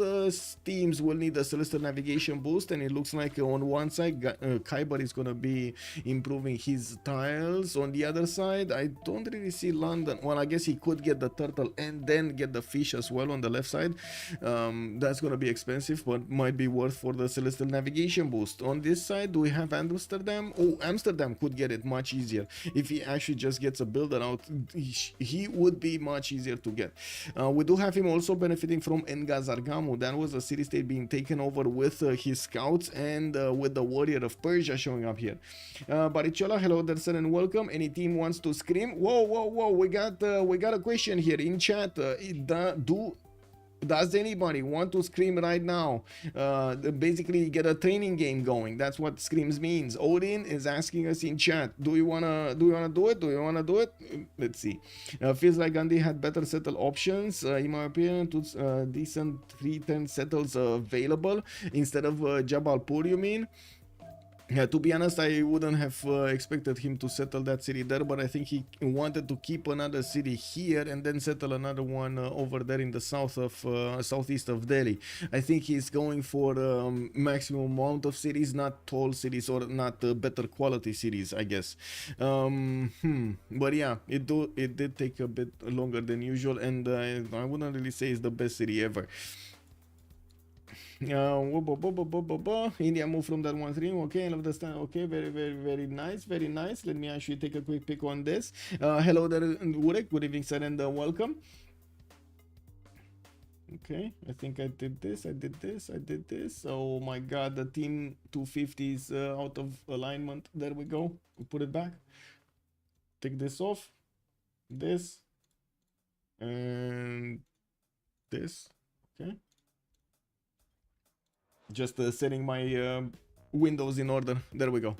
[SPEAKER 1] teams will need a celestial navigation boost, and it looks like on one side Kiber is gonna be improving his tiles. On the other side, I don't really see London. Well, I guess he could get the turtle and then get the fish as well on the left side. That's gonna be expensive, but might be worth for the celestial navigation boost. On this side, side, do we have Amsterdam? Oh, Amsterdam could get it much easier. If he actually just gets a builder out, he would be much easier to get. We do have him also benefiting from Engazargamu. That was a city-state being taken over with his scouts and with the warrior of Persia showing up here. Barichola, hello there, sir, and welcome. Any team wants to scream? Whoa, we got a question here in chat. Does anybody want to scream right now? Basically get a training game going. That's what screams means. Odin is asking us in chat, do you wanna do it? Let's see. Feels like Gandhi had better settle options, in my opinion. Decent 310 settles available instead of Jabalpur, you mean? Yeah, to be honest, I wouldn't have expected him to settle that city there, but I think he wanted to keep another city here and then settle another one over there in the southeast of Delhi. I think he's going for maximum amount of cities, not tall cities or not better quality cities, I guess. But yeah, it did take a bit longer than usual, and I wouldn't really say it's the best city ever. India moved from that one stream. Okay, I love the stand. Okay, very nice, very nice. Let me actually take a quick pick on this. Hello there, Urek. Good evening, sir, and welcome. Okay, I think I did this. Oh my god, the team 250 is out of alignment. There we go. We put it back. Take this off. This and this. Okay. Just setting my windows in order. There we go.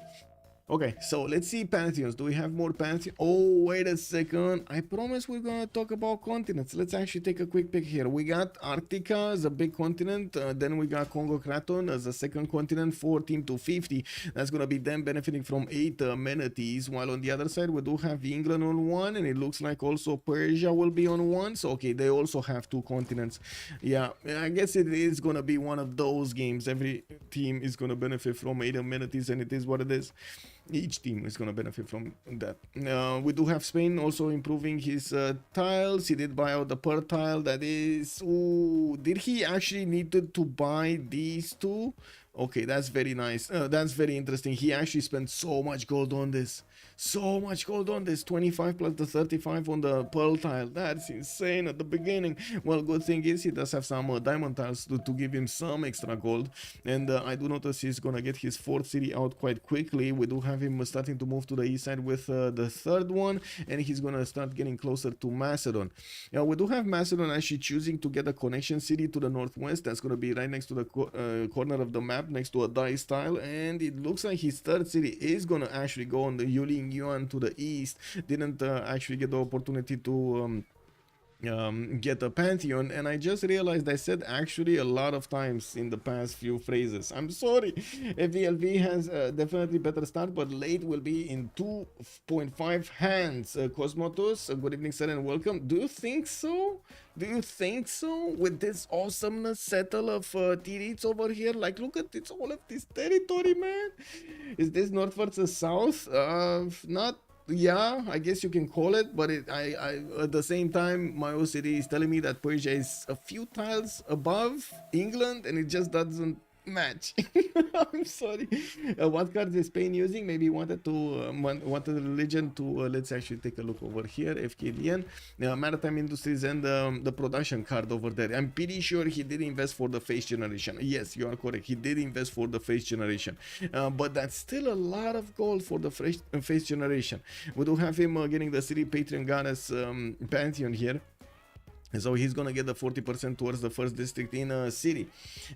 [SPEAKER 1] Okay, so let's see pantheons. Do we have more pantheons? Oh, wait a second. I promise we're gonna talk about continents. Let's actually take a quick pick here. We got Arctica as a big continent. Then we got Congo Kraton as a second continent for Team 250. That's gonna be them benefiting from 8 amenities. While on the other side, we do have England on 1. And it looks like also Persia will be on 1. So, okay, they also have 2 continents. Yeah, I guess it is gonna be one of those games. Every team is gonna benefit from 8 amenities, and it is what it is. Each team is going to benefit from that. We do have Spain also improving his tiles. He did buy out the Pearl tile. That is... Ooh, did he actually need to buy these 2? Okay, that's very nice. That's very interesting. He actually spent so much gold on this. 25 plus the 35 on the Pearl tile. That's insane at the beginning. Well, good thing is he does have some diamond tiles to give him some extra gold. And I do notice he's gonna get his 4th city out quite quickly. We do have him starting to move to the east side with the 3rd one. And he's gonna start getting closer to Macedon. Now, we do have Macedon actually choosing to get a connection city to the northwest. That's gonna be right next to the corner of the map, next to a dice tile. And it looks like his 3rd city is gonna actually go on the Yuling Yuan to the east. Didn't actually get the opportunity to get a pantheon, and I just realized I said actually a lot of times in the past few phrases. I'm sorry. FVLV has definitely better start, but late will be in 2.5 hands. Cosmotos, good evening, sir, and welcome. Do you think so? With this awesomeness settle of Titiits over here? Like, look at this, all of this territory, man. Is this north versus south? Not. Yeah, I guess you can call it, but I at the same time, my OCD is telling me that Persia is a few tiles above England, and it just doesn't match. I'm sorry. What cards is Spain using? Maybe he wanted the religion to let's actually take a look over here. Fkdn, maritime industries, and the production card over there. I'm pretty sure he did invest for the face generation. Yes, you are correct. He did invest for the face generation, but that's still a lot of gold for the face generation. We do have him getting the city patron goddess pantheon here. So he's gonna get the 40% towards the 1st district in a city.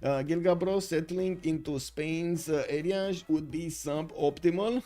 [SPEAKER 1] Gilgamesh settling into Spain's area would be suboptimal.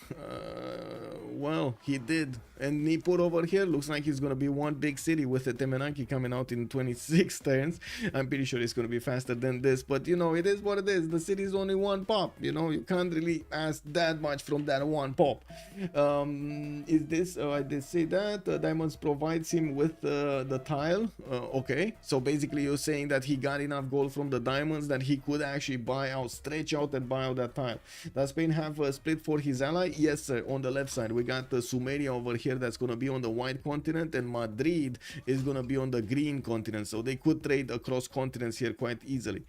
[SPEAKER 1] Well, he did. And Nippur over here looks like he's gonna be one big city with the Temenaki coming out in 26 turns. I'm pretty sure it's gonna be faster than this, but you know, it is what it is. The city's only one pop. You know, you can't really ask that much from that one pop. Is this? I did say that Diamonds provides him with the tile. Okay, so basically you're saying that he got enough gold from the diamonds that he could actually buy out, stretch out and buy out that tile. Does Spain have a split for his ally? Yes sir. On the left side we got Sumeria over here, that's gonna be on the white continent, and Madrid is gonna be on the green continent, so they could trade across continents here quite easily.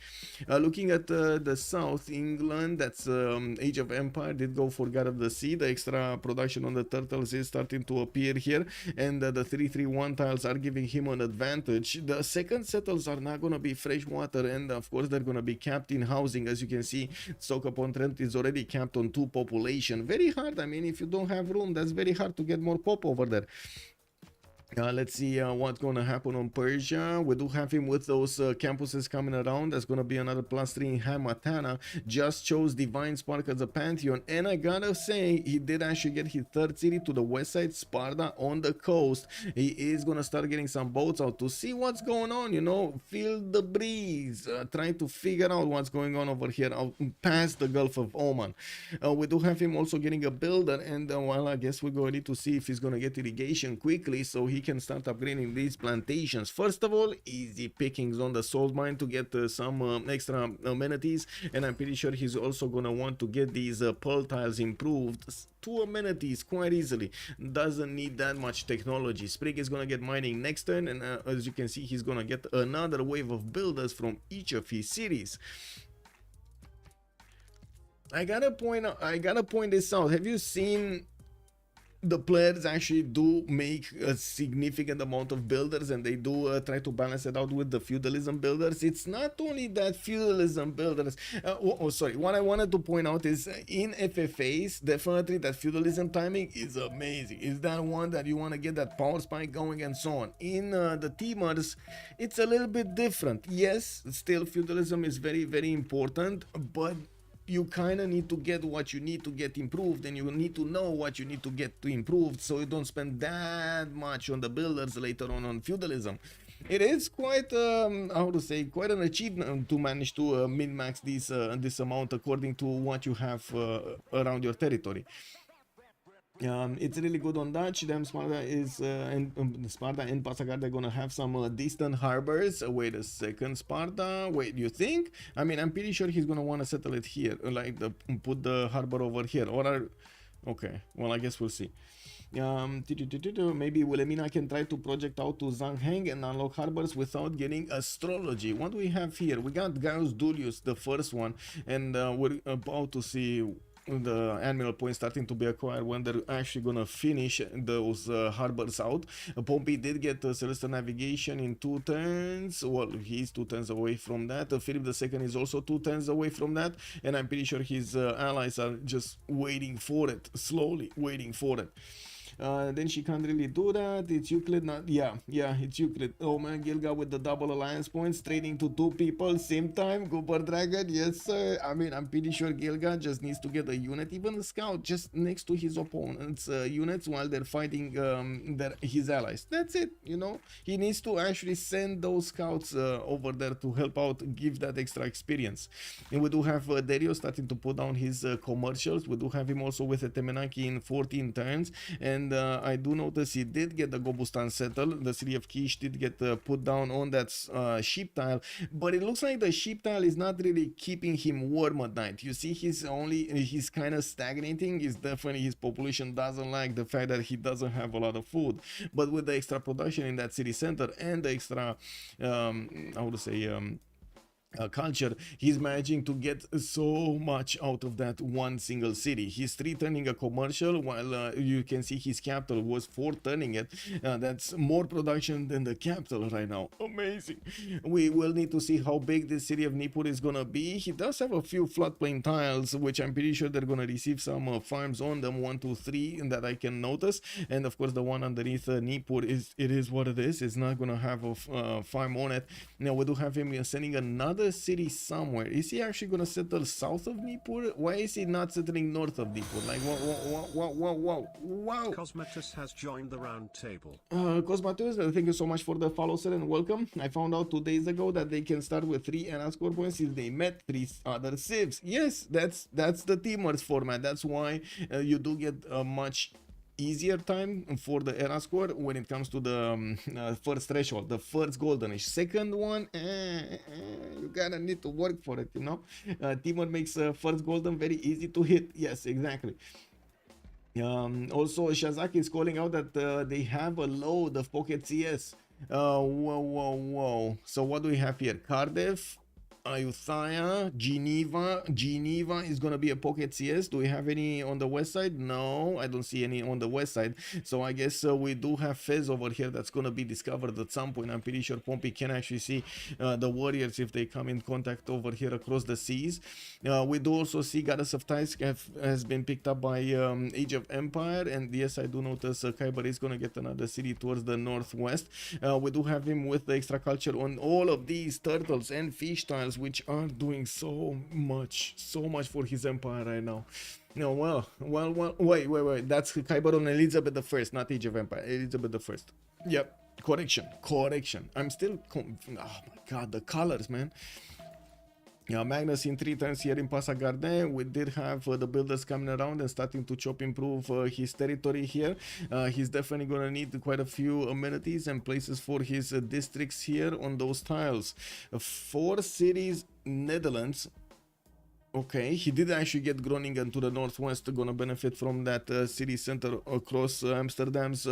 [SPEAKER 1] Looking at the south, England, that's Age of Empire, did go for God of the Sea. The extra production on the turtles is starting to appear here, and the 331 tiles are giving him an advantage. The second settles are not gonna be freshwater, and of course they're gonna be capped in housing. As you can see, stock upon Trent is already capped on 2 population. Very hard. I mean, if you don't have room, that's very hard to get more pop over there. Let's see what's gonna happen on Persia. We do have him with those campuses coming around. That's gonna be another +3 in Hamatana. Just chose Divine Spark as a Pantheon, and I gotta say he did actually get his third city to the west side, Sparta on the coast. He is gonna start getting some boats out to see what's going on, you know, feel the breeze, trying to figure out what's going on over here out past the Gulf of Oman. We do have him also getting a builder, and well, I guess we're going to need to see if he's gonna get irrigation quickly so he can start upgrading these plantations. First of all, easy pickings on the salt mine to get some extra amenities, and I'm pretty sure he's also gonna want to get these pearl tiles improved to amenities quite easily. Doesn't need that much technology. Sprig is gonna get mining next turn, and as you can see, he's gonna get another wave of builders from each of his cities. I gotta point this out. Have you seen the players actually do make a significant amount of builders, and they do try to balance it out with the feudalism builders? It's not only that feudalism builders, sorry, what I wanted to point out is in FFAs, definitely that feudalism timing is amazing. Is that one that you want to get that power spike going and so on. In the teamers, it's a little bit different. Yes, still feudalism is very, very important, but you kind of need to get what you need to get improved, and you need to know what you need to get to improve, so you don't spend that much on the builders later on feudalism. It is quite, how to say, quite an achievement to manage to min-max this amount according to what you have around your territory. It's really good on that. Them Sparta is and Sparta and Passagar, they're gonna have some distant harbors. Wait a second, Sparta. Wait, you think? I mean, I'm pretty sure he's gonna want to settle it here, like put the harbor over here. Or are okay? Well, I guess we'll see. Maybe Wilhelmina can try to project out to Zangheng and unlock harbors without getting astrology. What do we have here? We got Gaius Dulius, the first one, and we're about to see the annual points starting to be acquired when they're actually gonna finish those harbors out. Pompey did get Celestial Navigation in 2 turns. Well, he's 2 turns away from that. Philip II is also 2 turns away from that, and I'm pretty sure his allies are just waiting for it, slowly waiting for it. Then she can't really do that. It's Euclid, not it's Euclid. Oh man, Gilga with the double alliance points, trading to 2 people same time. Cooper Dragon, yes sir. I mean, I'm pretty sure Gilga just needs to get a unit, even a scout, just next to his opponents' units while they're fighting his allies. That's it, you know. He needs to actually send those scouts over there to help out, give that extra experience. And we do have Dario starting to put down his commercials. We do have him also with a Temenaki in 14 turns, and I do notice he did get the Gobustan settled. The city of Kish did get put down on that sheep tile, but it looks like the sheep tile is not really keeping him warm at night. You see, he's kind of stagnating. It's definitely, his population doesn't like the fact that he doesn't have a lot of food, but with the extra production in that city center and the extra how to say culture, he's managing to get so much out of that one single city. He's 3 turning a commercial, while you can see his capital was 4 turning it. That's more production than the capital right now. Amazing. We will need to see how big this city of Nippur is gonna be. He does have a few floodplain tiles, which I'm pretty sure they're gonna receive some farms on them, 1, 2, 3, that I can notice. And of course the one underneath Nippur is what it is. It's not gonna have a farm on it. Now we do have him sending another city somewhere. Is he actually gonna settle south of Nippur? Why is he not settling north of Nippur? Like, wow.
[SPEAKER 2] Cosmatus has joined the round table.
[SPEAKER 1] Cosmatus, thank you so much for the follow, sir, and welcome. I found out 2 days ago that they can start with 3 NR score points if they met 3 other civs. Yes, that's the teamers format. That's why you do get a much easier time for the era score when it comes to the first threshold, the first goldenish. Second one, you gotta need to work for it, you know. Timur makes first golden very easy to hit. Yes, exactly. Also, Shazaki is calling out that they have a load of Pocket CS. Whoa. So what do we have here? Cardiff, Ayutthaya, Geneva is gonna be a Pocket CS. Do we have any on the west side? No, I don't see any on the west side. So I guess we do have Fez over here that's gonna be discovered at some point. I'm pretty sure Pompey can actually see the warriors if they come in contact over here across the seas. We do also see Goddess of Ties has been picked up by Age of Empire, and yes, I do notice Kiber is gonna get another city towards the northwest. We do have him with the extra culture on all of these turtles and fish tiles, which are doing so much for his empire right now. No, well, wait. That's Kiber on Elizabeth I, not Age of Empire. Elizabeth I. Yep, correction. I'm still, oh my god, the colors, man. Yeah, Magnus in 3 turns here in Passa Garden. We did have the builders coming around and starting to improve his territory here. He's definitely gonna need quite a few amenities and places for his districts here on those tiles. 4 cities, Netherlands. Okay, he did actually get Groningen to the northwest, gonna benefit from that city center across Amsterdam's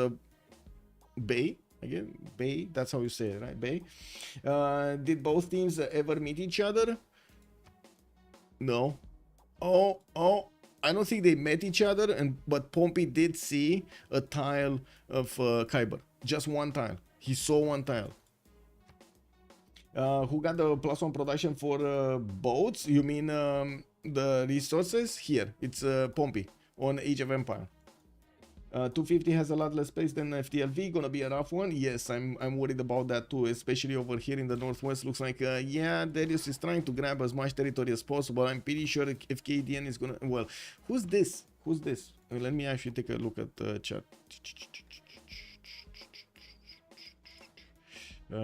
[SPEAKER 1] bay. Again, Bay, that's how you say it, right? Bay. Did both teams ever meet each other? No. Oh, I don't think they met each other, but Pompey did see a tile of Kiber. Just one tile. He saw one tile. Who got the +1 production for boats? You mean the resources? Here, it's Pompey on Age of Empire. 250 has a lot less space than FTLV, gonna be a rough one. Yes, I'm worried about that too, especially over here in the northwest. Looks like yeah, Darius is trying to grab as much territory as possible. I'm pretty sure Fkdn is gonna, well, who's this? Let me actually take a look at the chat.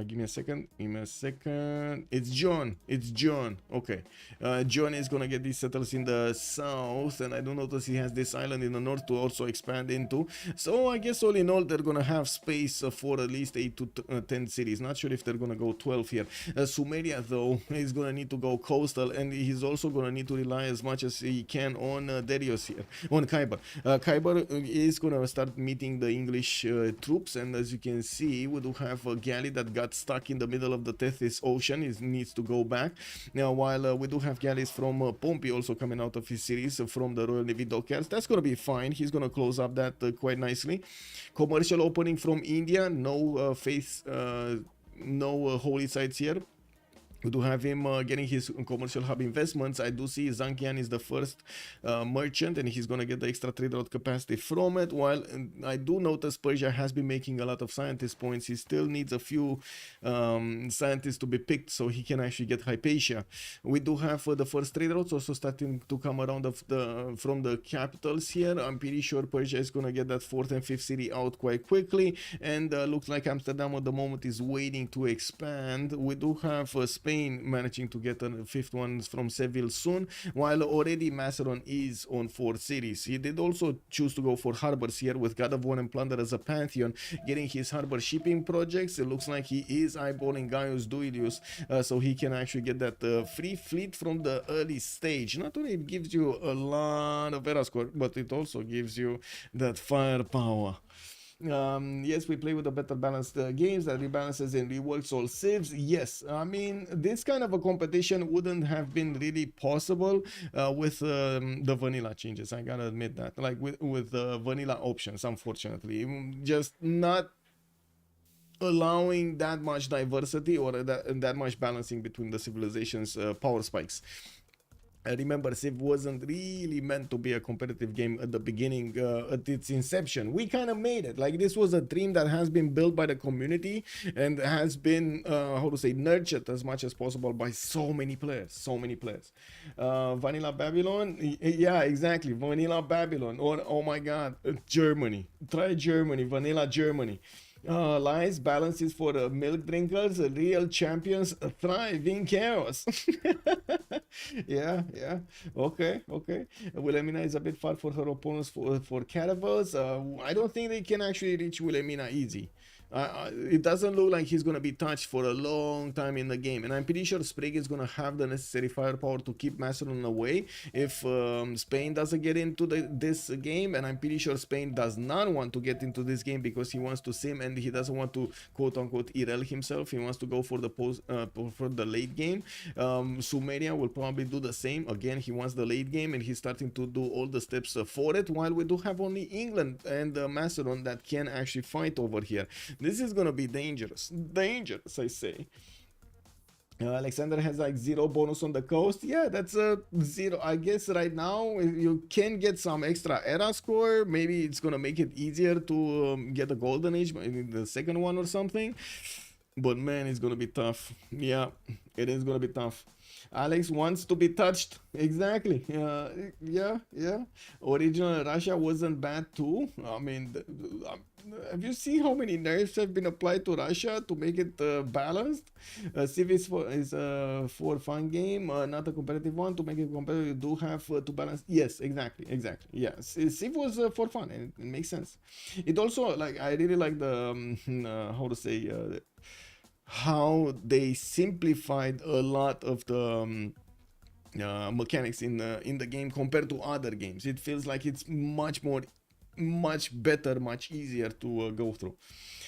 [SPEAKER 1] Give me a second. It's John. Okay. John is gonna get these settles in the south, and I do notice he has this island in the north to also expand into. So I guess all in all, they're gonna have space for at least 8 to 10 cities. Not sure if they're gonna go 12 here. Sumeria, though, is gonna need to go coastal, and he's also gonna need to rely as much as he can on Darius here, on Kiber. Kiber is gonna start meeting the English troops, and as you can see, we do have a galley that got stuck in the middle of the Tethys Ocean. It needs to go back. Now, while we do have galleys from Pompey also coming out of his series from the Royal Navy dockyards, that's going to be fine. He's going to close up that quite nicely. Commercial opening from India. No no holy sites here. We do have him getting his commercial hub investments. I do see Zankian is the first merchant, and he's going to get the extra trade route capacity from it. While I do notice Persia has been making a lot of scientist points, he still needs a few scientists to be picked so he can actually get Hypatia. We do have the first trade routes also starting to come around from the capitals here. I'm pretty sure Persia is going to get that 4th and 5th city out quite quickly, and looks like Amsterdam at the moment is waiting to expand. We do have Spain managing to get a 5th one from Seville soon, while already Macedon is on 4 cities. He did also choose to go for harbors here with God of War and Plunder as a pantheon, getting his harbor shipping projects. It looks like he is eyeballing Gaius Duilius, so he can actually get that free fleet from the early stage. Not only it gives you a lot of era score, but it also gives you that firepower. Yes, we play with a better balanced games that rebalances and reworks all civs. Yes, I mean, this kind of a competition wouldn't have been really possible with the vanilla changes. I gotta admit that, like with the vanilla options, unfortunately, just not allowing that much diversity or that much balancing between the civilizations' power spikes. Remember, Civ wasn't really meant to be a competitive game at the beginning, at its inception. We kind of made it. Like, this was a dream that has been built by the community and has been, nurtured as much as possible by so many players. Vanilla Babylon? Yeah, exactly. Vanilla Babylon. Or, oh my god, Germany. Try Germany. Vanilla Germany. Lies balances for milk drinkers, real champions thrive in chaos. Yeah. Okay. Wilhelmina is a bit far for her opponents for caravels. I don't think they can actually reach Wilhelmina easy. It doesn't look like he's gonna be touched for a long time in the game, and I'm pretty sure Spriggan is gonna have the necessary firepower to keep Macedon away if Spain doesn't get into this game, and I'm pretty sure Spain does not want to get into this game because he wants to sim and he doesn't want to quote unquote irrel himself. He wants to go for the for the late game. Sumeria will probably do the same. Again, he wants the late game and he's starting to do all the steps for it, while we do have only England and Macedon that can actually fight over here. This is gonna be dangerous, I say. Alexander has like 0 bonus on the coast. Yeah, that's a 0. I guess right now you can get some extra era score. Maybe it's gonna make it easier to get a golden age, maybe the second one or something. But man, it's gonna be tough. Yeah, it is gonna be tough. Alex wants to be touched. Exactly. Yeah. Original Russia wasn't bad too. I mean, have you seen how many nerfs have been applied to Russia to make it balanced? Civ is for fun game, not a competitive one. To make it competitive, you do have to balance. Yes, exactly. Yeah, Civ was for fun, and it makes sense. It also, like, I really like the how to say. How they simplified a lot of the mechanics in the game compared to other games. It feels like it's much better, much easier to go through.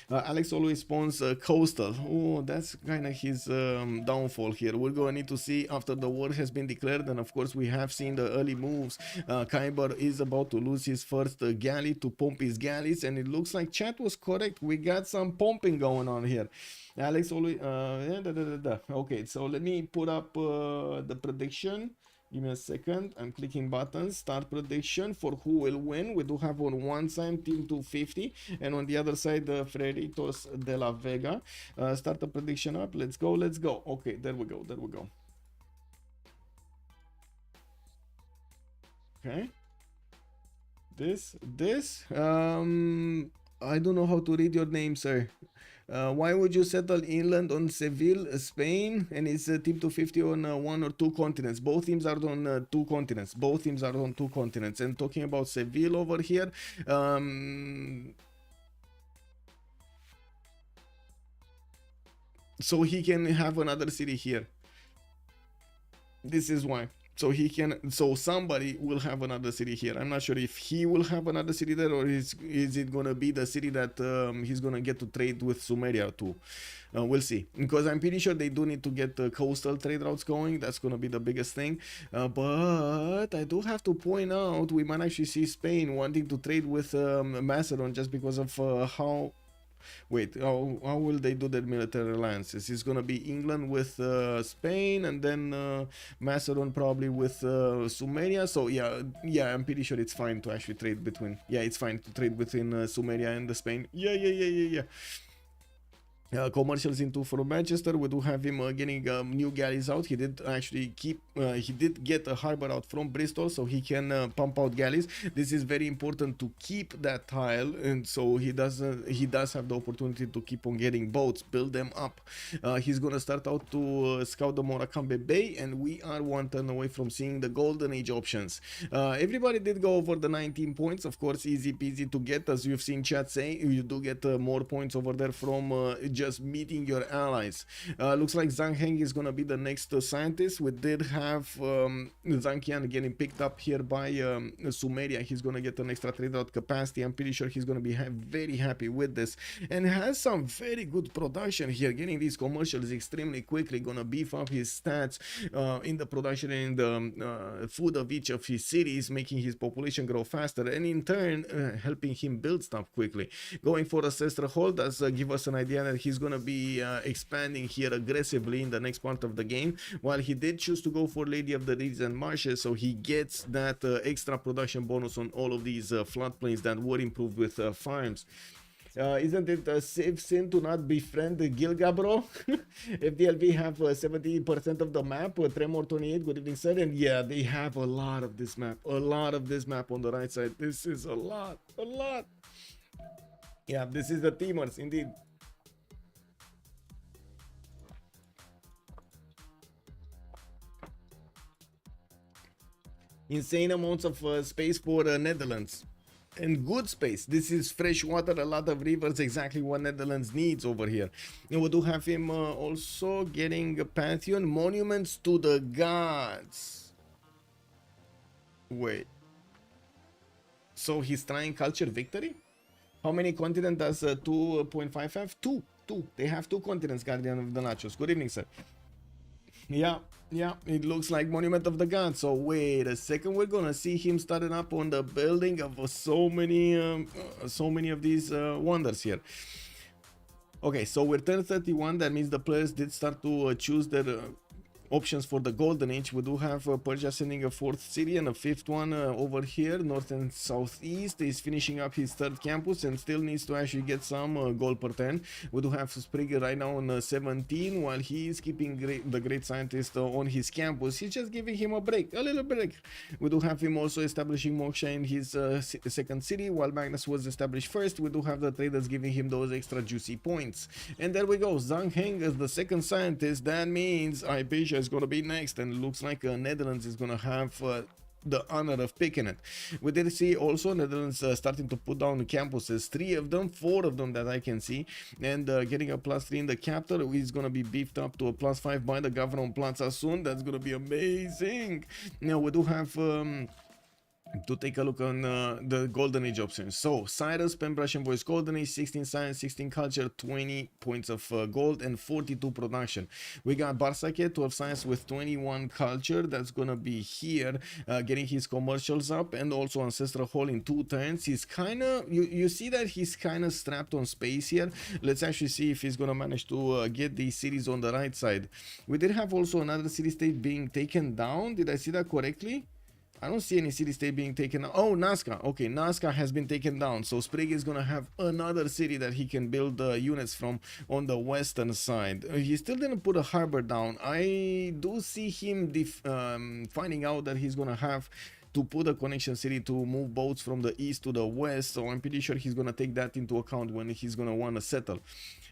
[SPEAKER 1] Alex always spawns coastal. Oh, that's kind of his downfall here. We're gonna need to see after the war has been declared, and of course we have seen the early moves. Kiber is about to lose his first galley to pump his galleys, and it looks like chat was correct. We got some pumping going on here. Alex always okay, so let me put up the prediction. Give me a second. I'm clicking buttons. Start prediction for who will win. We do have on one side Team 250 and on the other side Freritos de la Vega. Start the prediction up. Let's go. Okay, there we go. Okay. This. I don't know how to read your name, sir. Why would you settle inland on Seville, Spain, and it's Team 250 on 1 or 2 continents? Both teams are on 2 continents. And talking about Seville over here, so he can have another city here. This is why. So somebody will have another city here. I'm not sure if he will have another city there, or is it gonna be the city that he's gonna get to trade with Sumeria too. We'll see, because I'm pretty sure they do need to get coastal trade routes going. That's gonna be the biggest thing. But I do have to point out, we might actually see Spain wanting to trade with Macedon just because of how. Wait, how will they do their military alliances? It's gonna be England with Spain, and then Macedon probably with Sumeria. So yeah, I'm pretty sure it's fine to actually trade between. Yeah, it's fine to trade between Sumeria and Spain. Yeah. Commercials into from Manchester. We do have him getting new galleys out. He did actually get a harbor out from Bristol, so he can pump out galleys. This is very important to keep that tile, and so he does have the opportunity to keep on getting boats, build them up. He's gonna start out to scout the Morecambe Bay, and we are 1 turn away from seeing the Golden Age options. Everybody did go over the 19 points, of course, easy peasy to get. As you've seen chat say, you do get more points over there from just meeting your allies. Looks like Zhang Heng is gonna be the next scientist. We did have Zhang Qian getting picked up here by Sumeria. He's gonna get an extra trade route capacity. I'm pretty sure he's gonna be very happy with this, and has some very good production here. Getting these commercials extremely quickly, gonna beef up his stats in the production and the food of each of his cities, making his population grow faster, and in turn helping him build stuff quickly. Going for Ancestral Hold does give us an idea that he's gonna be expanding here aggressively in the next part of the game, while he did choose to go for Lady of the Reeds and Marshes, so he gets that extra production bonus on all of these floodplains that were improved with farms. Isn't it a safe sin to not befriend Gilgamesh, bro? FDLV have 70% of the map. Tremor 28, good evening, sir. And yeah, they have a lot of this map. On the right side. This is a lot. Yeah, this is the teamers indeed. Insane amounts of space for Netherlands. And good space. This is fresh water, a lot of rivers, exactly what Netherlands needs over here. And we do have him also getting a pantheon, monuments to the gods. Wait. So he's trying culture victory? How many continents does 2.5 have? Two. They have two continents, Guardian of the Nachos. Good evening, sir. Yeah, it looks like Monument of the Gods. So wait a second, we're gonna see him starting up on the building of so many of these wonders here. Okay, so we're turn 31. That means the players did start to choose their options for the golden age. We do have Persia sending a fourth city and a fifth one over here, north and southeast. He's finishing up his third campus and still needs to actually get some gold per turn. We do have Spriggan right now on 17, while he is keeping the great scientist on his campus. He's just giving him a little break. We do have him also establishing Moksha in his second city, while Magnus was established first. We do have the traders giving him those extra juicy points. And there we go, Zhang Heng as the second scientist. That means Hypatia is going to be next, and it looks like Netherlands is going to have the honor of picking it. We did see also Netherlands starting to put down campuses, 3 of them, 4 of them that I can see, and getting a +3 in the capital is going to be beefed up to a +5 by the Governor Plaza soon. That's going to be amazing. Now we do have to take a look on the golden age options. So Cyrus, pen brush and voice golden age, 16 science, 16 culture, 20 points of gold and 42 production. We got Bartsake, 12 science with 21 culture. That's gonna be here getting his commercials up, and also ancestral hall in 2 turns. He's kind of, you see that he's kind of strapped on space here. Let's actually see if he's gonna manage to get these cities on the right side. We did have also another city state being taken down. Did I see that correctly? I don't see any city-state being taken down. Oh, Nazca. Okay, Nazca has been taken down. So Spriggan is going to have another city that he can build units from on the western side. He still didn't put a harbor down. I do see him finding out that he's going to have to put a connection city to move boats from the east to the west. So I'm pretty sure he's going to take that into account when he's going to want to settle.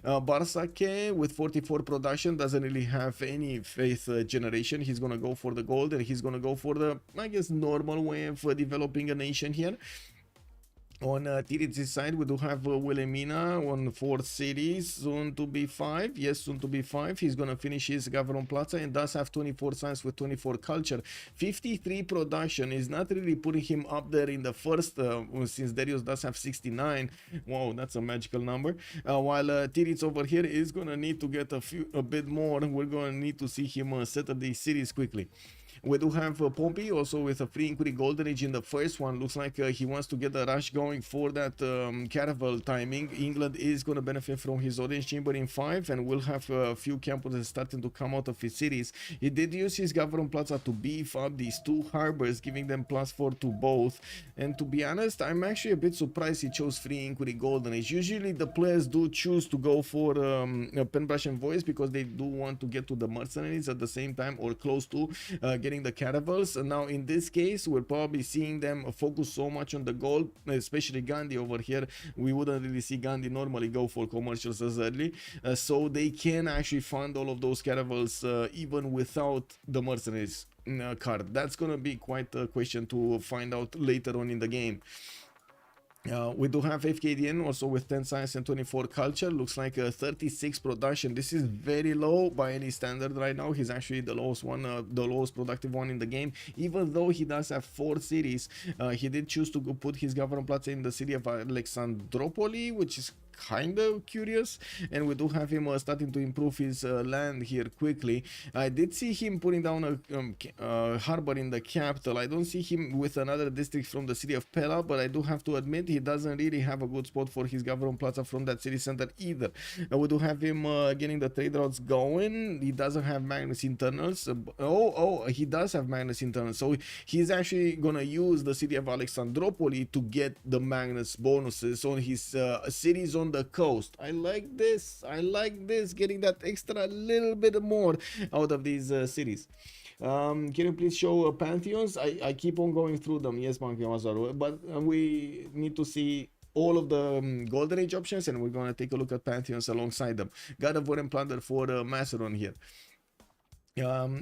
[SPEAKER 1] Bartsake with 44 production doesn't really have any faith generation. He's gonna go for the gold, and he's gonna go for the, I guess, normal way of developing a nation here. On Titiits' side, we do have Wilhelmina on 4 cities, soon to be 5. Yes, soon to be 5. He's gonna finish his Gavron Plaza and does have 24 science with 24 culture. 53 production is not really putting him up there in the first, since Darius does have 69. Wow, that's a magical number. While Titiits over here is gonna need to get a bit more. We're gonna need to see him settle these cities quickly. We do have Pompey also with a free inquiry golden age in the first one. Looks like he wants to get the rush going for that caravel timing. England is going to benefit from his audience chamber in 5, and we'll have a few campuses starting to come out of his cities. He did use his Governor Plaza to beef up these 2 harbors, giving them +4 to both. And to be honest, I'm actually a bit surprised he chose free inquiry golden age. Usually the players do choose to go for pen brush and voice because they do want to get to the mercenaries at the same time, or close to getting the caravels. And now in this case, we're probably seeing them focus so much on the gold, especially Gandhi over here. We wouldn't really see Gandhi normally go for commercials as early, so they can actually fund all of those caravels even without the mercenaries card. That's gonna be quite a question to find out later on in the game. We do have Fkdn also with 10 science and 24 culture. Looks like a 36 production. This is very low by any standard right now. He's actually the lowest one, the lowest productive one in the game. Even though he does have 4 cities, he did choose to go put his Governor Plaza in the city of Alexandropoli, which is kind of curious. And we do have him starting to improve his land here quickly. I did see him putting down a harbor in the capital. I don't see him with another district from the city of Pella, but I do have to admit he doesn't really have a good spot for his Governor Plaza from that city center either. We do have him getting the trade routes going. He doesn't have Magnus internals. He does have Magnus internals, so he's actually gonna use the city of Alexandropoli to get the Magnus bonuses on his cities on the coast. I like this. Getting that extra little bit more out of these cities. Can you please show pantheons? I keep on going through them. Yes, Pantheon Mazaru, but we need to see all of the Golden Age options, and we're gonna take a look at Pantheons alongside them. God of War and Plunder for Macedon here.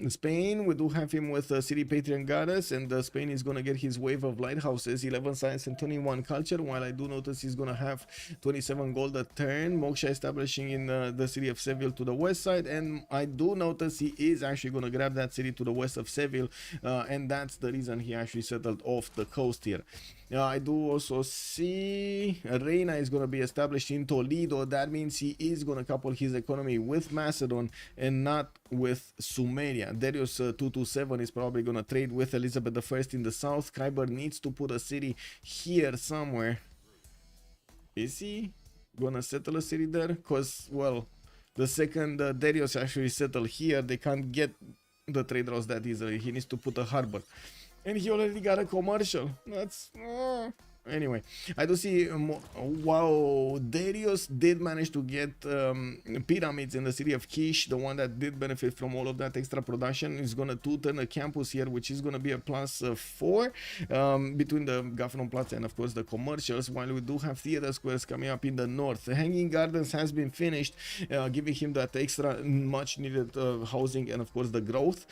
[SPEAKER 1] Spain, we do have him with City Patriot Goddess, and Spain is gonna get his wave of lighthouses, 11 science and 21 culture, while I do notice he's gonna have 27 gold a turn. Moksha establishing in the city of Seville to the west side, and I do notice he is actually gonna grab that city to the west of Seville, and that's the reason he actually settled off the coast here. I do also see Reina is going to be established in Toledo. That means he is going to couple his economy with Macedon and not with Sumeria. Darius 227 is probably going to trade with Elizabeth I in the south. Kiber needs to put a city here somewhere. Is he going to settle a city there? Because, well, the second Darius actually settle here, they can't get the trade routes that easily. He needs to put a harbor. And he already got a commercial. That's... Anyway, I do see... wow, Darius did manage to get pyramids in the city of Kish. The one that did benefit from all of that extra production is going to two-turn a campus here, which is going to be a +4 between the Gafron Plaza and, of course, the commercials. While we do have theater squares coming up in the north. The Hanging Gardens has been finished, giving him that extra much-needed housing and, of course, the growth.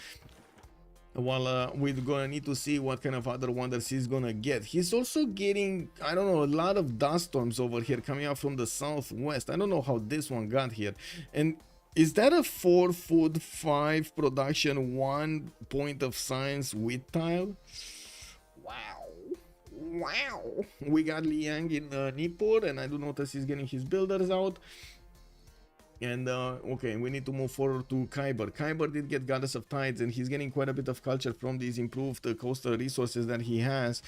[SPEAKER 1] While we're gonna need to see what kind of other wonders he's gonna get. He's also getting, I don't know, a lot of dust storms over here coming out from the southwest. I don't know how this one got here. And is that a 4 food 5 production 1 point of science wheat tile? Wow. We got Liang in Nippur, and I do notice he's getting his builders out. And okay, we need to move forward to Kiber. Kiber did get Goddess of Tides, and he's getting quite a bit of culture from these improved coastal resources that he has.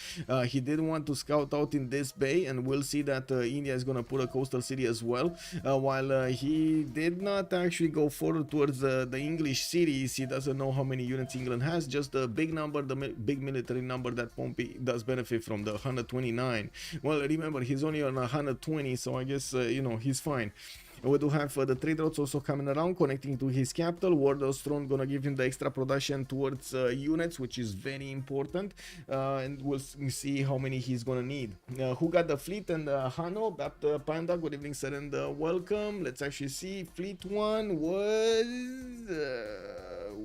[SPEAKER 1] He did want to scout out in this bay, and we'll see that India is going to put a coastal city as well. While he did not actually go forward towards the English cities, he doesn't know how many units England has, just the big number, the big military number that Pompey does benefit from, the 129. Well, remember, he's only on 120, so I guess, you know, he's fine. We do have the trade routes also coming around, connecting to his capital. Warlord's Throne gonna give him the extra production towards units, which is very important. And we'll see how many he's gonna need. Who got the fleet? And Hano, that Panda, good evening, sir, and welcome. Let's actually see. Fleet 1 was...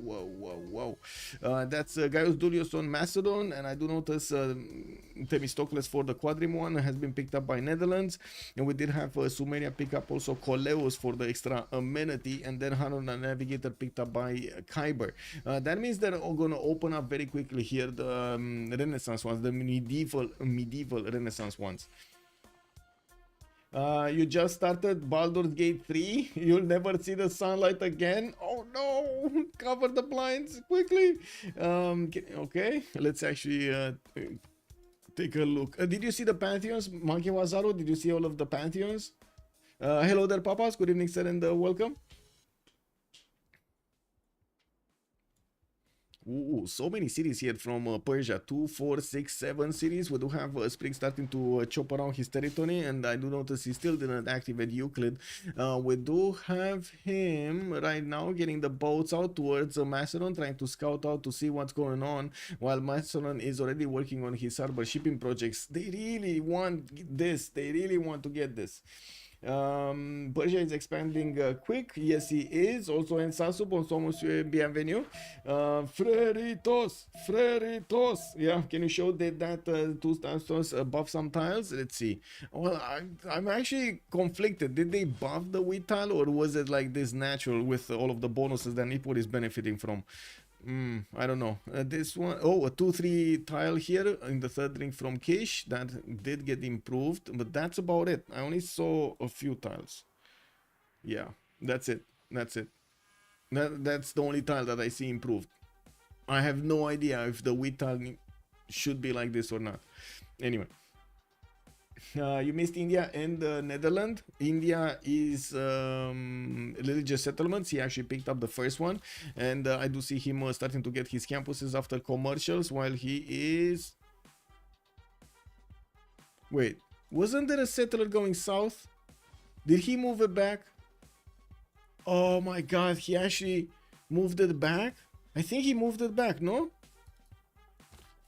[SPEAKER 1] whoa. That's Gaius Dulius on Macedon, and I do notice Themistocles for the Quadrim one has been picked up by Netherlands, and we did have Sumeria pick up also Coleus for the extra amenity, and then Hanon and Navigator picked up by Kiber. That means they're all gonna open up very quickly here the Renaissance ones, the medieval Renaissance ones. You just started Baldur's Gate 3. You'll never see the sunlight again. Oh no! Cover the blinds quickly. Okay, let's actually take a look. Did you see the Pantheons, Monkey Wazaru? Did you see all of the Pantheons? Hello there, Papas. Good evening, sir, and welcome. Ooh, so many cities here from Persia. 2, 4, 6, 7 cities. We do have Sprig starting to chop around his territory, and I do notice he still didn't activate Euclid. We do have him right now getting the boats out towards Macedon, trying to scout out to see what's going on, while Macedon is already working on his harbor shipping projects. They really want this. They really want to get this. Persia is expanding quick. Yes, he is. Also in Sasu, bonsoir, monsieur, bienvenue. Freritos. Yeah, can you show that 2 tiles buff some tiles? Let's see. Well, I'm actually conflicted. Did they buff the wheat tile, or was it like this natural with all of the bonuses that Nippur is benefiting from? I don't know. This one, oh, a 2-3 tile here in the third ring from Kish that did get improved, but that's about it. I only saw a few tiles. Yeah, that's it. That's the only tile that I see improved. I have no idea if the wheat tile should be like this or not. Anyway. You missed India and Netherlands. India is religious settlements. He actually picked up the first one, and I do see him starting to get his campuses after commercials, while he is... Wait, wasn't there a settler going south? Did he move it back? Oh my god, he actually moved it back? I think he moved it back, no?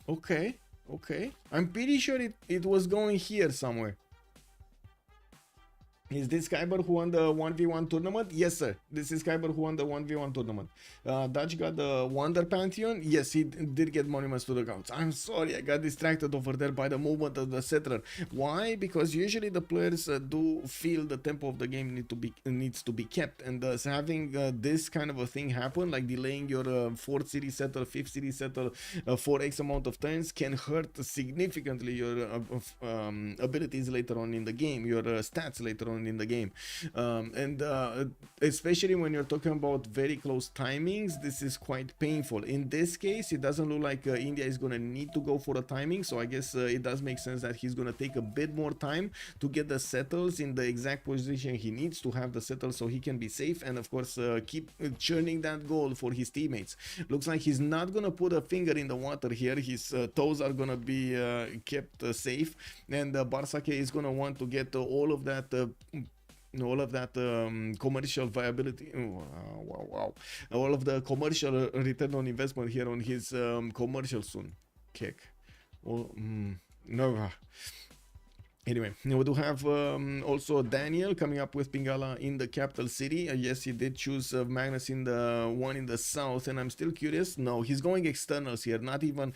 [SPEAKER 1] Okay. I'm pretty sure it was going here somewhere. Is this Kiber who won the 1v1 tournament? Yes, sir. This is Kiber who won the 1v1 tournament. Dutch got the Wonder Pantheon. Yes, he did get monuments to the gods. I'm sorry, I got distracted over there by the movement of the settler. Why? Because usually the players do feel the tempo of the game needs to be kept, and thus having this kind of a thing happen, like delaying your 4th city settle, 5th city settle for X amount of turns, can hurt significantly your abilities later on in the game, your stats later on in the game, and especially when you're talking about very close timings, this is quite painful. In this case, it doesn't look like India is gonna need to go for a timing, so I guess it does make sense that he's gonna take a bit more time to get the settles in the exact position he needs to have the settles, so he can be safe, and of course keep churning that gold for his teammates. Looks like he's not gonna put a finger in the water here. His toes are gonna be kept safe, and Bartsake is gonna want to get all of that commercial viability. Wow. All of the commercial return on investment here on his commercial soon. Kick. No. Anyway, we do have also Daniel coming up with Pingala in the capital city. Yes, he did choose Magnus in the one in the south, and I'm still curious. No, he's going externals here, not even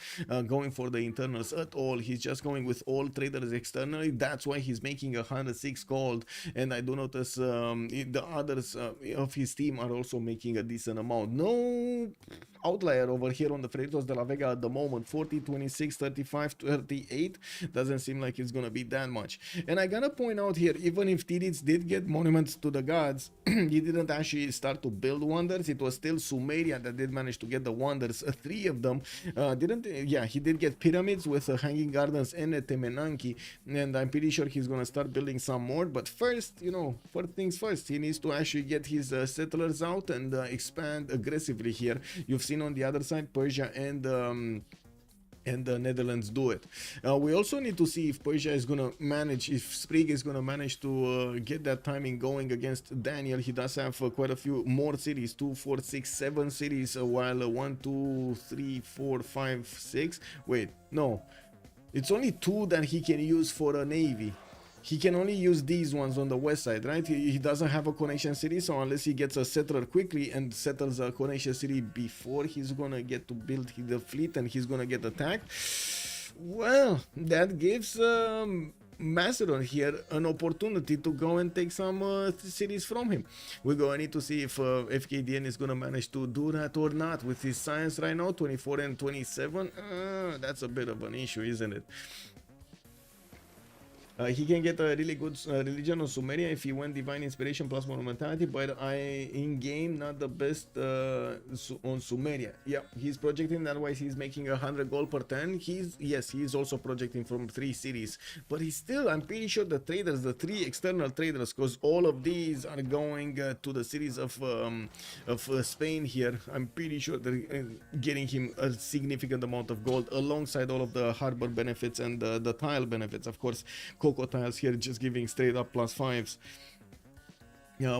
[SPEAKER 1] going for the internals at all. He's just going with all traders externally. That's why he's making 106 gold, and I do notice the others of his team are also making a decent amount. No outlier over here on the Freritos de la Vega at the moment. 40, 26, 35, 38. Doesn't seem like it's gonna be that much. And I gotta point out here, even if Titiits did get monuments to the gods, he didn't actually start to build wonders. It was still Sumeria that did manage to get the wonders. 3 of them he did get pyramids with hanging gardens and a Temenanki, and I'm pretty sure he's gonna start building some more. But first, first things first, he needs to actually get his settlers out and expand aggressively here. You've seen on the other side Persia and the Netherlands do it. We also need to see if Persia is gonna manage, if Spriggan is gonna manage to get that timing going against Daniel. He does have quite a few more cities, 2, 4, 6, 7 cities, while 1, 2, 3, 4, 5, 6. Wait, no, it's only 2 that he can use for a navy. He can only use these ones on the west side, right? He doesn't have a connection city, so unless he gets a settler quickly and settles a connection city before he's gonna get to build the fleet and he's gonna get attacked, well, that gives Macedon here an opportunity to go and take some cities from him. We're going to need to see if Fkdn is going to manage to do that or not with his science right now, 24 and 27. That's a bit of an issue, isn't it? He can get a really good religion on Sumeria if he went divine inspiration plus monumentality, but in game not the best on Sumeria. Yeah, he's projecting that way. He's making 100 gold per turn. He's also projecting from 3 cities, but he's still, I'm pretty sure the traders, the 3 external traders, because all of these are going to the cities of Spain here. I'm pretty sure they're getting him a significant amount of gold alongside all of the harbor benefits and the tile benefits, of course. Cocoa tiles here just giving straight up +5s.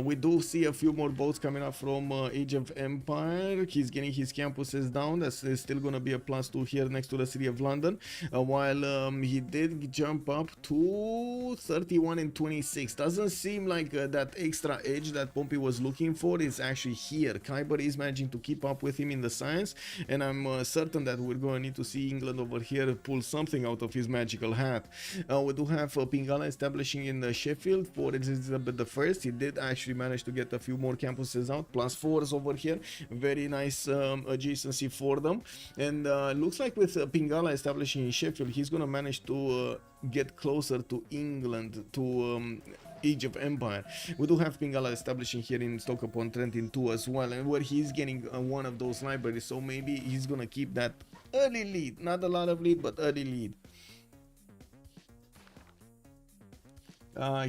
[SPEAKER 1] We do see a few more boats coming up from Age of Empire. He's getting his campuses down. That's still going to be a +2 here next to the city of London. While he did jump up to 31 and 26. Doesn't seem like that extra edge that Pompey was looking for is actually here. Kiber is managing to keep up with him in the science, and I'm certain that we're going to need to see England over here pull something out of his magical hat. We do have Pingala establishing in Sheffield for Elizabeth I. He did actually managed to get a few more campuses out, +4s over here. Very nice adjacency for them, and looks like with Pingala establishing in Sheffield, he's gonna manage to get closer to England, to Age of Empire. We do have Pingala establishing here in Stoke-upon-Trent in 2 as well, and where he's getting one of those libraries, so maybe he's gonna keep that early lead, not a lot of lead, but early lead.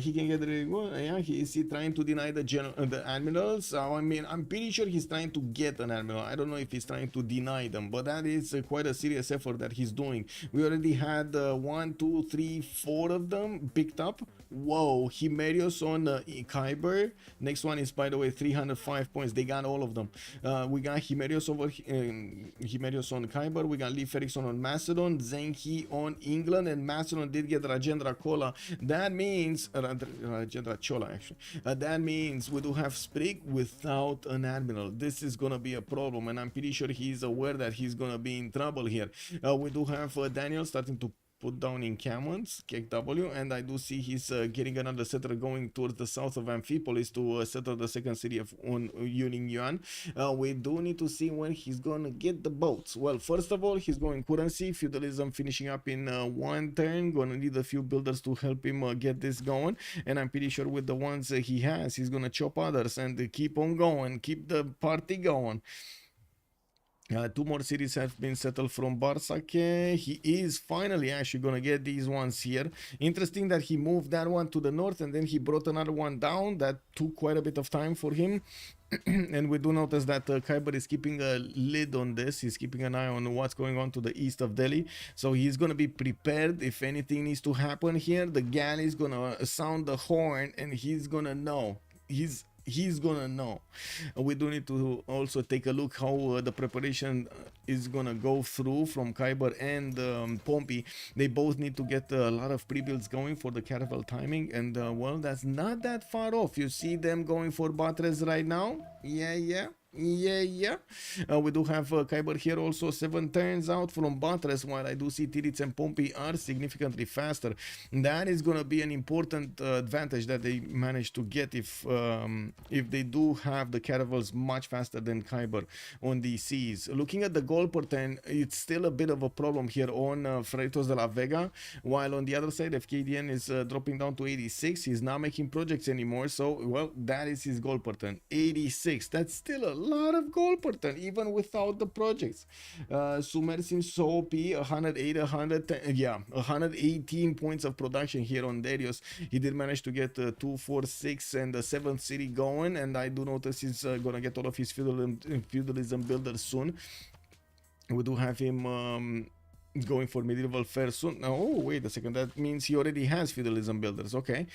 [SPEAKER 1] He can get really good. Yeah, is he trying to deny the admirals? I mean, I'm pretty sure he's trying to get an admiral. I don't know if he's trying to deny them, but that is quite a serious effort that he's doing. We already had 1, 2, 3, 4 of them picked up. Whoa, Himerios on Kiber. Next one is, by the way, 305 points. They got all of them. We got Himerios over Himerios on Kiber. We got Lee Ferrickson on Macedon, Zenki on England, and Macedon did get Rajendra Kola. That means means Rajendra Chola actually. That means we do have Sprig without an admiral. This is gonna be a problem, and I'm pretty sure he's aware that he's gonna be in trouble here. We do have Daniel starting to put down encampments, KW, and I do see he's getting another settler going towards the south of Amphipolis to settle the second city of Yuning Yuan. We do need to see when he's gonna get the boats. Well, first of all, he's going currency, feudalism finishing up in one turn, gonna need a few builders to help him get this going, and I'm pretty sure with the ones he has, he's gonna chop others and keep on going, keep the party going. 2 more cities have been settled from Bartsake. He is finally actually gonna get these ones here. Interesting that he moved that one to the north and then he brought another one down. That took quite a bit of time for him. And we do notice that Kiber is keeping a lid on this. He's keeping an eye on what's going on to the east of Delhi. So he's going to be prepared if anything needs to happen here. The galley is going to sound the horn and he's going to know. He's gonna know. We do need to also take a look how the preparation is gonna go through from Kiber and Pompey. They both need to get a lot of pre-builds going for the caravel timing, and well, that's not that far off. You see them going for Batres right now. Yeah. We do have Kiber here also 7 turns out from Batres, while I do see Titiits and Pompey are significantly faster. That is going to be an important advantage that they manage to get if they do have the caravels much faster than Kiber on these seas. Looking at the goal per turn, it's still a bit of a problem here on Freritos de la Vega, while on the other side Fkdn is dropping down to 86. He's not making projects anymore, so well, that is his goal per turn, 86. That's still a lot of gold per turn even without the projects. Sumer seems so OP, 108, 110, yeah, 118 points of production here on Darius. He did manage to get 2, 4, 6 and the 7th city going, and I do notice he's gonna get all of his feudalism builders soon. We do have him going for medieval fair soon. Oh, wait a second, that means he already has feudalism builders. Okay,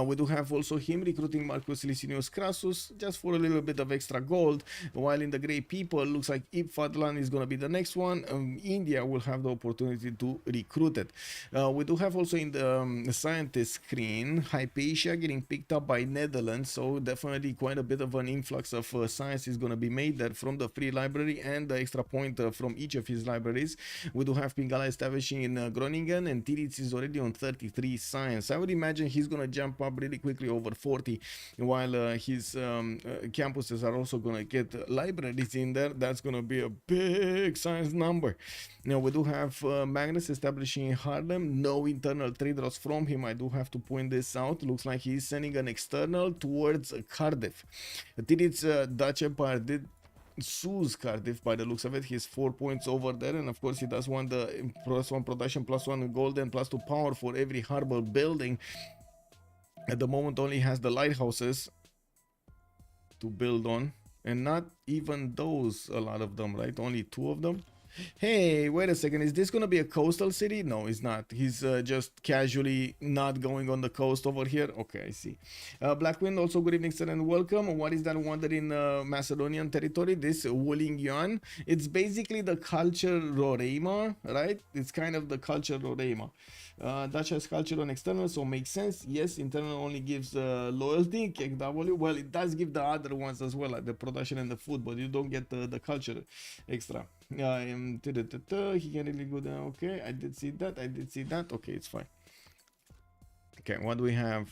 [SPEAKER 1] we do have also him recruiting Marcus Licinius Crassus just for a little bit of extra gold, while in the Grey People looks like Fkdn is going to be the next one. India will have the opportunity to recruit it. We do have also in the scientist screen Hypatia getting picked up by Netherlands, so definitely quite a bit of an influx of science is going to be made there from the free library and the extra point from each of his libraries. We do have Pingala establishing in Groningen, and Titiits is already on 33 science. I would imagine he's gonna jump up really quickly over 40, while his campuses are also gonna get libraries in there. That's gonna be a big science number. Now we do have Magnus establishing in Haarlem. No internal trade routes from him. I do have to point this out. Looks like he's sending an external towards Cardiff. Titiits Dutch Empire did Sue's Cardiff by the looks of it. He's 4 points over there, and of course he does want the +1 production, +1 gold, and +2 power for every harbor building. At the moment only has the lighthouses to build on, and not even those, a lot of them, right? Only 2 of them. Hey, wait a second, is this gonna be a coastal city? No, it's not. He's just casually not going on the coast over here. Okay, I see. Blackwind, also good evening, sir, and welcome. What is that wonder in Macedonian territory? This Wuling Yuan. It's basically the culture Roraima, right? It's kind of the culture Roraima. Dutch has culture on external, so makes sense. Yes, internal only gives loyalty, KW. Well, it does give the other ones as well, like the production and the food, but you don't get the culture extra. He can really go down. Okay, I did see that. Okay, it's fine. Okay, what do we have?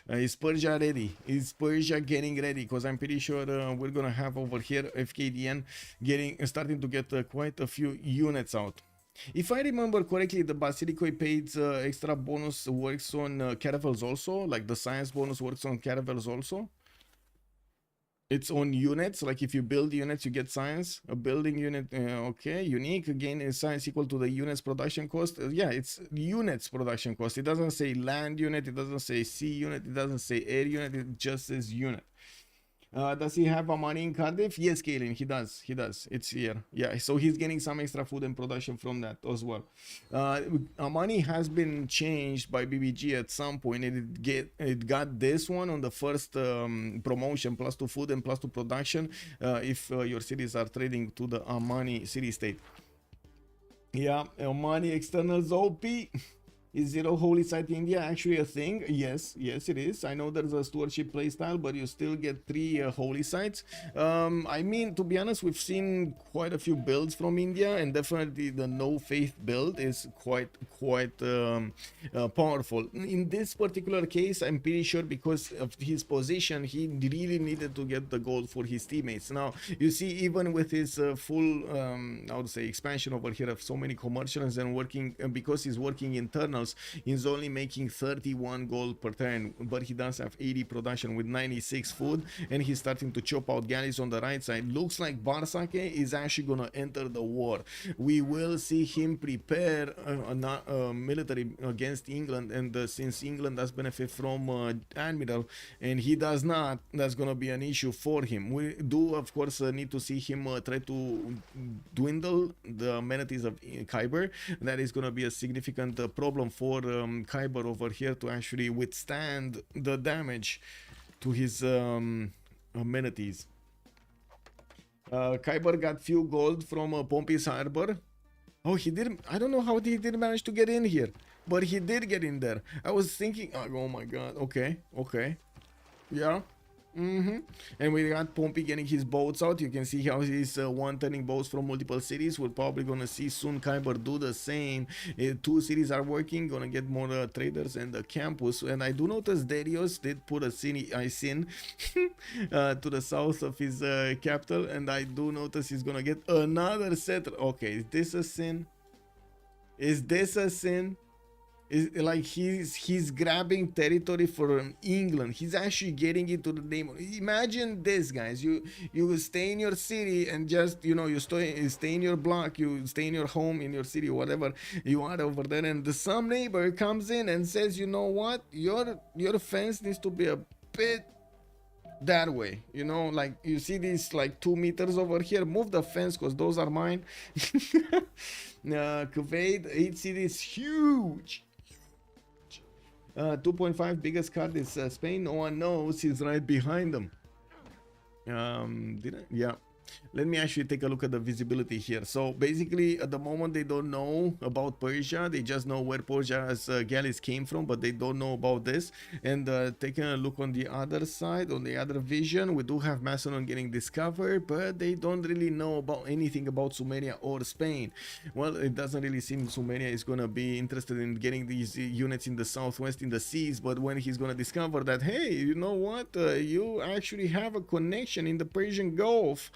[SPEAKER 1] Is Persia ready? Is Persia getting ready? Because I'm pretty sure we're gonna have over here Fkdn starting to get quite a few units out. If I remember correctly, the Basilicoi paid extra bonus works on caravels also, like the science bonus works on caravels also. It's on units, like if you build units you get science. A building unit, okay, unique, again is science equal to the units production cost. Yeah, it's units production cost. It doesn't say land unit, it doesn't say sea unit, it doesn't say air unit, it just says unit. Does he have money in Cardiff? Yes, Kaelin, he does. It's here. Yeah, so he's getting some extra food and production from that as well. Money has been changed by BBG at some point. It got this one on the first promotion, +2 food and +2 production if your cities are trading to the Amani city state. Yeah, Amani externals OP. Is Zero Holy Site India actually a thing? Yes, yes it is. I know there's a stewardship playstyle, but you still get 3 holy sites. I mean, to be honest, we've seen quite a few builds from India, and definitely the no faith build is quite powerful. In this particular case, I'm pretty sure because of his position, he really needed to get the gold for his teammates. Now, you see, even with his full, I would say, expansion over here of so many commercials and working, because he's working internals, he's only making 31 gold per turn, but he does have 80 production with 96 food, and he's starting to chop out galleys on the right side. Looks like Bartsake is actually gonna enter the war. We will see him prepare a military against England, and since England does benefit from Admiral and he does not, that's gonna be an issue for him. We do of course need to see him try to dwindle the amenities of Kiber. That is gonna be a significant problem for Kiber over here to actually withstand the damage to his amenities. Kiber got few gold from Pompey's harbor. Oh, he did. I don't know how he did manage to get in here, but he did get in there. I was thinking, oh my god. Okay, okay, yeah. And we got Pompey getting his boats out. You can see how he's one-turning boats from multiple cities. We're probably gonna see soon Kiber do the same. 2 cities are working, gonna get more traders and the campus. And I do notice Darius did put a sin to the south of his capital, and I do notice he's gonna get another settler. Okay, is this a sin? Is this a sin? Is like he's grabbing territory from England. He's actually getting into the name. Imagine this, guys. You stay in your city and just, you know, you stay in your block, you stay in your home, in your city, whatever you are over there, and some neighbor comes in and says, you know what, your fence needs to be a bit that way, you know, like you see these like 2 meters over here, move the fence because those are mine. Kuwait, 8 cities, huge. 2.5 biggest card is Spain. No one knows, he's right behind them. Yeah, let me actually take a look at the visibility here. So basically at the moment they don't know about Persia. They just know where Persia's galleys came from, but they don't know about this. And taking a look on the other side, on the other vision, we do have Macedon getting discovered, but they don't really know about anything about Sumeria or Spain. Well, it doesn't really seem Sumeria is gonna be interested in getting these units in the southwest in the seas. But when he's gonna discover that, hey, you know what, you actually have a connection in the Persian Gulf,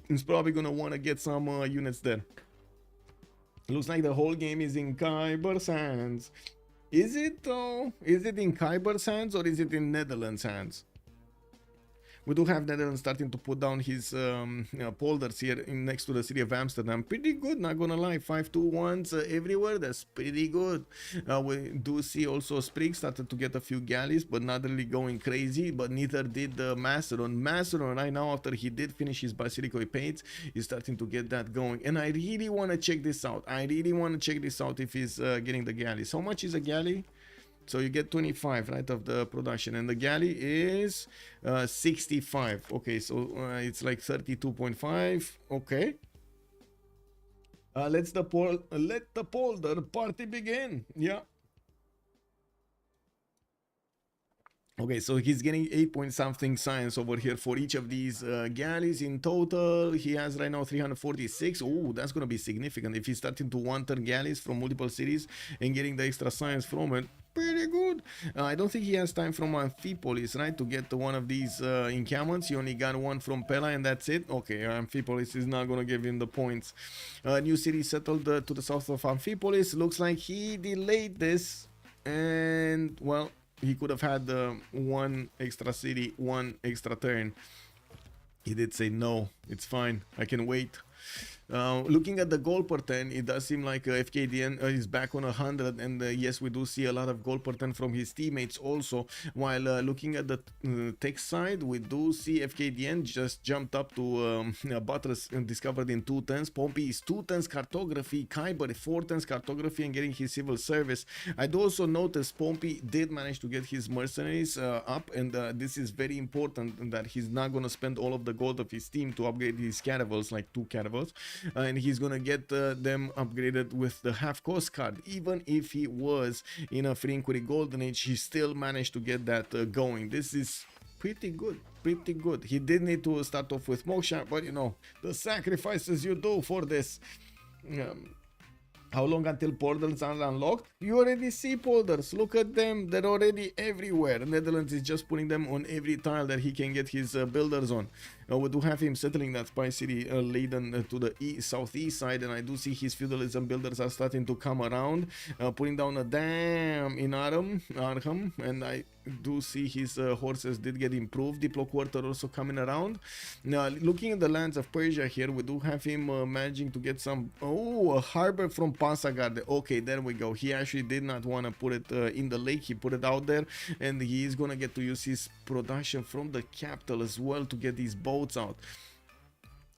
[SPEAKER 1] he's probably gonna want to get some units there. Looks like the whole game is in Kiber's hands. Is it though? Is it in Kiber's hands or is it in Netherlands' hands? We do have Netherlands starting to put down his polders here next to the city of Amsterdam. Pretty good, not gonna lie. 5-2-1s everywhere. That's pretty good. We do see also Spriggan started to get a few galleys, but not really going crazy. But neither did Macedon. Macedon right now, after he did finish his Basilico Paints, is starting to get that going. And I really want to check this out. I really want to check this out if he's getting the galleys. How much is a galley? So you get 25 right of the production, and the galley is 65. Okay, so it's like 32.5. Okay, let the polder party begin. Yeah. Okay, so he's getting 8 point something science over here for each of these galleys. In total, he has right now 346. Oh, that's going to be significant if he's starting to one-turn galleys from multiple cities and getting the extra science from it. Pretty good. I don't think he has time from Amphipolis, right, to get one of these encampments. He only got one from Pella and that's it. Okay, Amphipolis is not going to give him the points. New city settled to the south of Amphipolis. Looks like he delayed this, and well, he could have had one extra city, one extra turn. He did say no, it's fine, I can wait. Looking at the goal per turn, it does seem like Fkdn is back on 100, and yes, we do see a lot of goal per turn from his teammates also. While looking at the tech side, we do see Fkdn just jumped up to Butters discovered in 2 turns. Pompey is 2 turns cartography, Kiber 4 turns cartography and getting his civil service. I do also notice Pompey did manage to get his mercenaries up, and this is very important that he's not going to spend all of the gold of his team to upgrade his caravels, like 2 caravels. and he's gonna get them upgraded with the half coast card. Even if he was in a free inquiry golden age, he still managed to get that going. This is pretty good, pretty good. He did need to start off with moksha, but you know, the sacrifices you do for this. How long until portals are unlocked? You already see portals. Look at them. They're already everywhere. Netherlands is just putting them on every tile that he can get his builders on. We do have him settling that spy city Leiden to the southeast side, and I do see his feudalism builders are starting to come around, putting down a dam in Arnhem, and I do see his horses did get improved. Diplo quarter also coming around. Now, looking at the lands of Persia here, we do have him managing to get some, a harbor from Passagarde. Okay, there we go. He actually did not want to put it in the lake. He put it out there, and he is gonna get to use his production from the capital as well to get these boats out.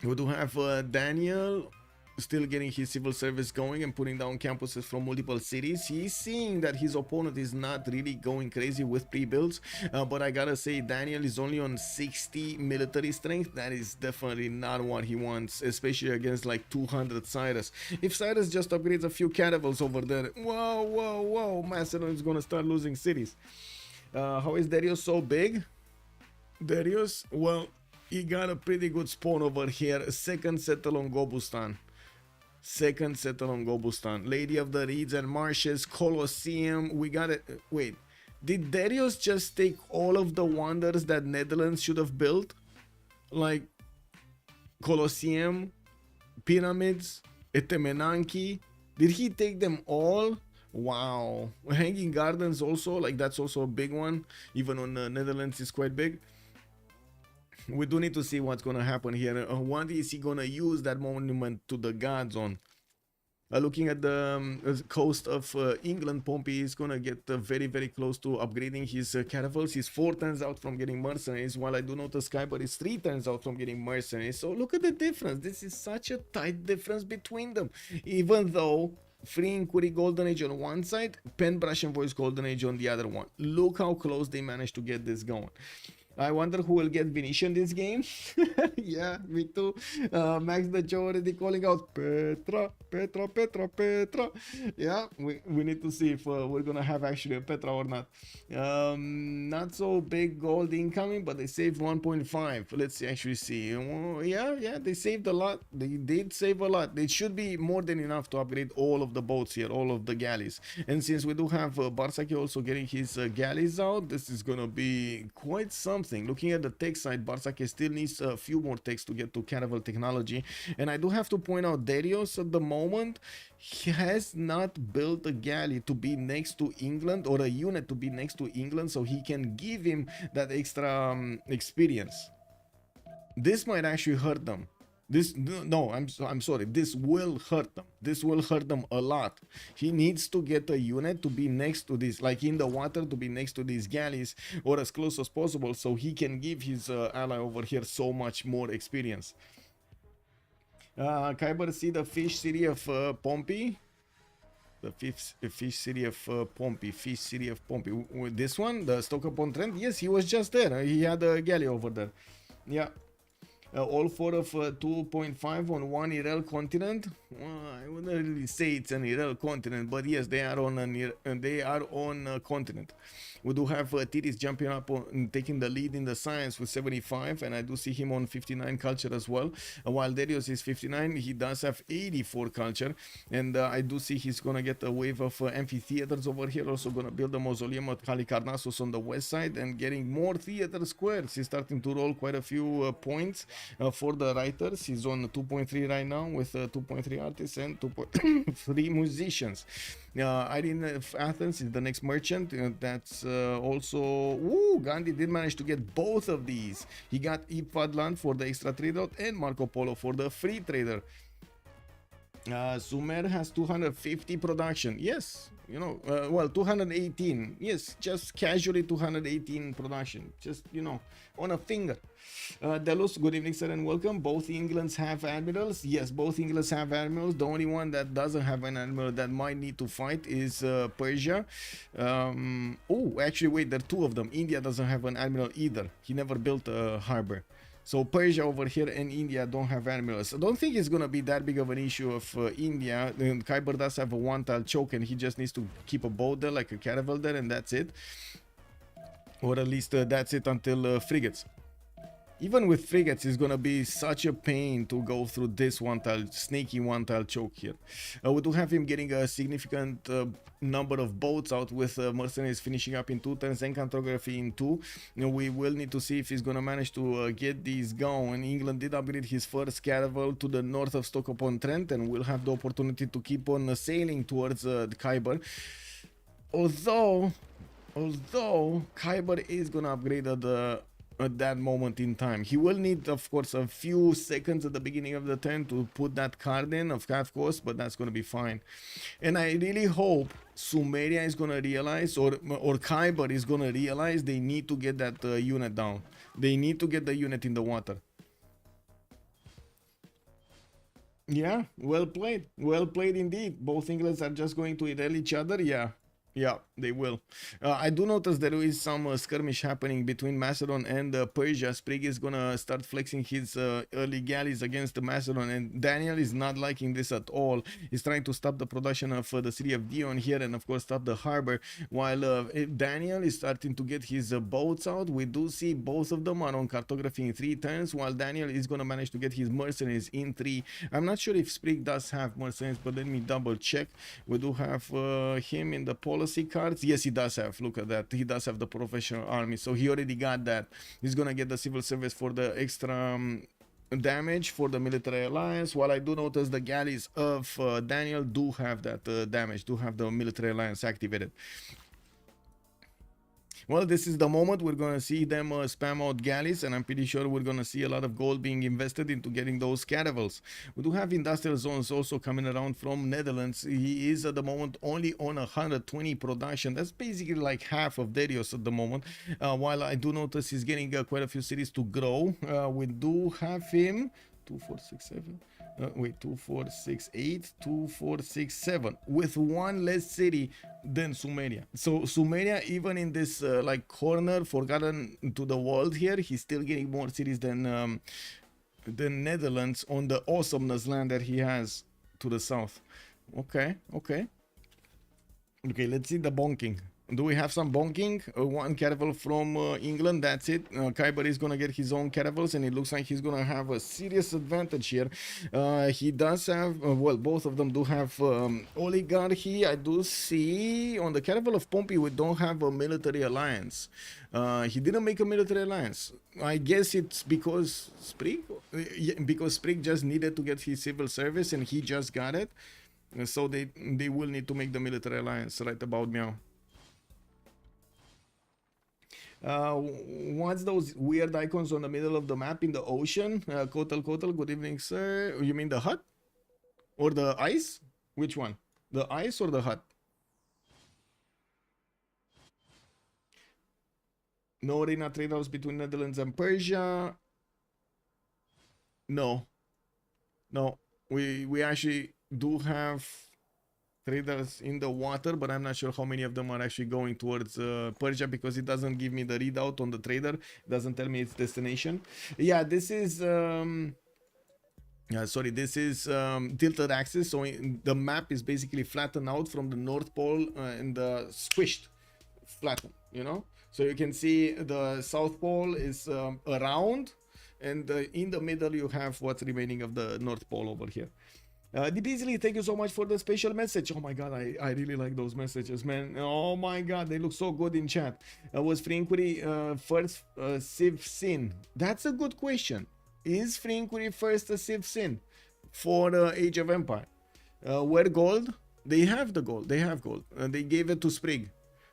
[SPEAKER 1] We do have Daniel still getting his civil service going and putting down campuses from multiple cities. He's seeing that his opponent is not really going crazy with pre-builds, but I gotta say, Daniel is only on 60 military strength. That is definitely not what he wants, especially against like 200 Cyrus. If Cyrus just upgrades a few caravels over there, whoa, Macedon is gonna start losing cities. How is Darius so big? Darius, well, he got a pretty good spawn over here. Second settle on Gobustan. Second settle on Gobustan. Lady of the Reeds and Marshes, Colosseum. We got it. Wait, did Darius just take all of the wonders that Netherlands should have built? Like Colosseum, pyramids, Etemenanki. Did he take them all? Wow. Hanging Gardens also, like that's also a big one. Even on the Netherlands is quite big. We do need to see what's gonna happen here. What is he gonna use that monument to the gods on? Looking at the coast of England, Pompey is gonna get very close to upgrading his caravels. He's 4 turns out from getting mercenaries, while I do notice Kiber is 3 turns out from getting mercenaries. So look at the difference. This is such a tight difference between them. Even though Free Inquiry Golden Age on one side, Pen Brush and Voice Golden Age on the other one. Look how close they managed to get this going. I wonder who will get Venetian this game. Yeah, me too. Max the Joe already calling out Petra. Yeah, we need to see if we're gonna have actually a Petra or not. Not so big gold incoming, but they saved 1.5. Let's actually see. Yeah, they saved a lot. They did save a lot. They should be more than enough to upgrade all of the boats here, all of the galleys. And since we do have Bartsake also getting his galleys out, this is gonna be quite something. Looking at the tech side, Bartsake still needs a few more techs to get to caravel technology, and I do have to point out Darius at the moment, he has not built a galley to be next to England, or a unit to be next to England, so he can give him that extra experience. This might actually hurt them. I'm sorry, this will hurt them. This will hurt them a lot. He needs to get a unit to be next to this, like in the water, to be next to these galleys or as close as possible, so he can give his ally over here so much more experience. Kiber see the fish city of Pompey. The fish city of Pompey. Fish city of Pompey. This one, the Stoke-upon-Trent. Yes, he was just there. He had a galley over there. Yeah. All 4 of 2.5 on one Irel continent. I wouldn't really say it's an Irel continent, but yes, they are on a continent. We do have Titiits jumping up and taking the lead in the science with 75, and I do see him on 59 culture as well. While Darius is 59, he does have 84 culture, and I do see he's gonna get a wave of amphitheaters over here. Also gonna build a mausoleum at Halicarnassus on the west side and getting more theater squares. He's starting to roll quite a few points for the writers. He's on 2.3 right now with 2.3 artists and 2.3 musicians. Irene of Athens is the next merchant. That's also... Ooh, Gandhi did manage to get both of these. He got Ifadland for the extra trade route and Marco Polo for the free trader. Sumer has 250 production. Yes, you know, well, 218. Yes, just casually 218 production. Just, you know, on a finger. Delos, good evening, sir, and welcome. Both Englands have admirals. Yes, both Englands have admirals. The only one that doesn't have an admiral that might need to fight is Persia. Oh, actually, wait, there are 2 of them. India doesn't have an admiral either. He never built a harbor. So Persia over here and India don't have admirals. I don't think it's gonna be that big of an issue of India. And Kiber does have a one-tile choke, and he just needs to keep a boat there, like a caravel there, and that's it. Or at least that's it until frigates. Even with frigates, it's gonna be such a pain to go through this one-tile, sneaky one-tile choke here. We do have him getting a significant number of boats out, with mercenaries finishing up in 2 turns and cartography in 2. We will need to see if he's gonna manage to get these going. England did upgrade his first caravel to the north of Stoke-upon-Trent, and will have the opportunity to keep on sailing towards the Kiber. Although Kiber is gonna upgrade at that moment in time. He will need, of course, a few seconds at the beginning of the turn to put that card in, of course, but that's gonna be fine. And I really hope Sumeria is gonna realize, or Kiber is gonna realize, they need to get that unit down. They need to get the unit in the water. Yeah, well played indeed. Both Englands are just going to eat each other. Yeah, they will. I do notice there is some skirmish happening between Macedon and Persia. Spriggan is gonna start flexing his early galleys against the Macedon, and Daniel is not liking this at all. He's trying to stop the production of the city of Dion here, and of course stop the harbor, while Daniel is starting to get his boats out. We do see both of them are on cartography in 3 turns, while Daniel is gonna manage to get his mercenaries in 3. I'm not sure if Sprig does have mercenaries, but let me double check. We do have him in the policy cards. Yes, he does have. Look at that. He does have the professional army, so he already got that. He's gonna get the civil service for the extra damage for the military alliance, while I do notice the galleys of Daniel do have that damage, do have the military alliance activated. Well, this is the moment we're going to see them spam out galleys, and I'm pretty sure we're going to see a lot of gold being invested into getting those caravels. We do have industrial zones also coming around from Netherlands. He is at the moment only on 120 production. That's basically like half of Darius at the moment, while I do notice he's getting quite a few cities to grow. We do have him 2, 4, 6, 7. Wait, 2, 4, 6, 8, 2, 4, 6, 7, with 1 less city than Sumeria. So Sumeria, even in this like corner forgotten to the world here, he's still getting more cities than Netherlands on the awesomeness land that he has to the south. Okay, let's see the bonking. Do we have some bonking? 1 caravel from England, that's it. Kiber is gonna get his own caravels, and it looks like he's gonna have a serious advantage here. He does have, well, both of them do have oligarchy. I do see on the caravel of Pompey we don't have a military alliance. He didn't make a military alliance. I guess it's because Sprig? Because Sprig just needed to get his civil service, and he just got it. So they will need to make the military alliance right about now. What's those weird icons on the middle of the map in the ocean? Kotal, good evening, sir. You mean the hut? Or the ice? Which one? The ice or the hut? No arena trade-offs between Netherlands and Persia. No. We actually do have traders in the water, but I'm not sure how many of them are actually going towards Persia, because it doesn't give me the readout on the trader. It doesn't tell me its destination. Yeah, this is this is tilted axis, so the map is basically flattened out from the North Pole and squished, flattened, you know. So you can see the South Pole is around, and in the middle you have what's remaining of the North Pole over here. Beasley, thank you so much for the special message. Oh my god, I really like those messages, man. Oh my god, they look so good in chat. Was free inquiry first Civ6? That's a good question. Is free inquiry first a Civ6 for Age of Empire? Where gold? They have the gold. They have gold. They gave it to Sprig.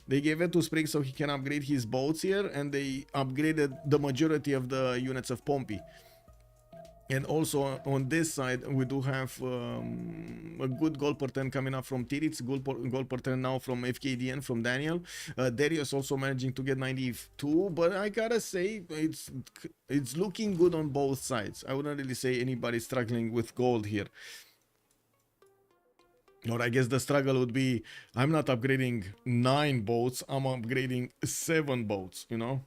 [SPEAKER 1] They gave it to Sprig so he can upgrade his boats here, and they upgraded the majority of the units of Pompey. And also on this side we do have a good goal per turn coming up from Titiits, goal per turn now from Fkdn, from Daniel. Darius also managing to get 92, but I gotta say it's looking good on both sides. I wouldn't really say anybody struggling with gold here. Or I guess the struggle would be, I'm not upgrading 9 boats, I'm upgrading 7 boats, you know?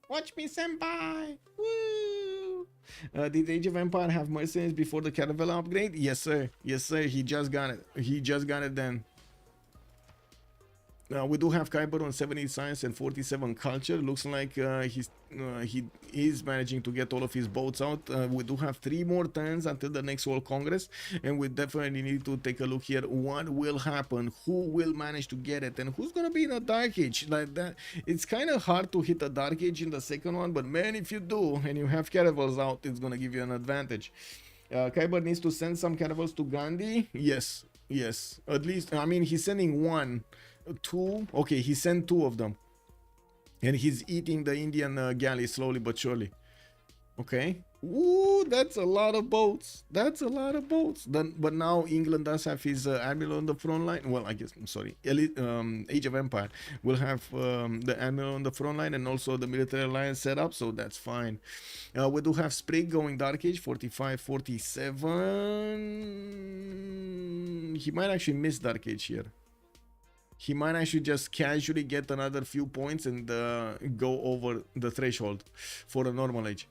[SPEAKER 1] Watch me, senpai! Woo! Did Age of Empire have mercenaries before the caravel upgrade? Yes, sir. Yes, sir. He just got it. He just got it then. We do have Kiber on 70 science and 47 culture. Looks like he is managing to get all of his boats out. We do have 3 more turns until the next World Congress, and we definitely need to take a look here. What will happen? Who will manage to get it? And who's gonna be in a Dark Age like that? It's kind of hard to hit a Dark Age in the second one, but man, if you do and you have caravels out, it's gonna give you an advantage. Kiber needs to send some caravels to Gandhi. Yes, yes. At least, I mean, he's sending 1. 2. Okay, he sent 2 of them, and he's eating the Indian galley slowly but surely. Okay. Ooh, that's a lot of boats. That's a lot of boats. Then, but now England does have his admiral on the front line. Well, I guess, I'm sorry, Age of Empire will have the admiral on the front line and also the military alliance set up, so that's fine. We do have Spriggan going Dark Age 45, 47. He might actually miss Dark Age here. He might actually just casually get another few points and go over the threshold for a normal age.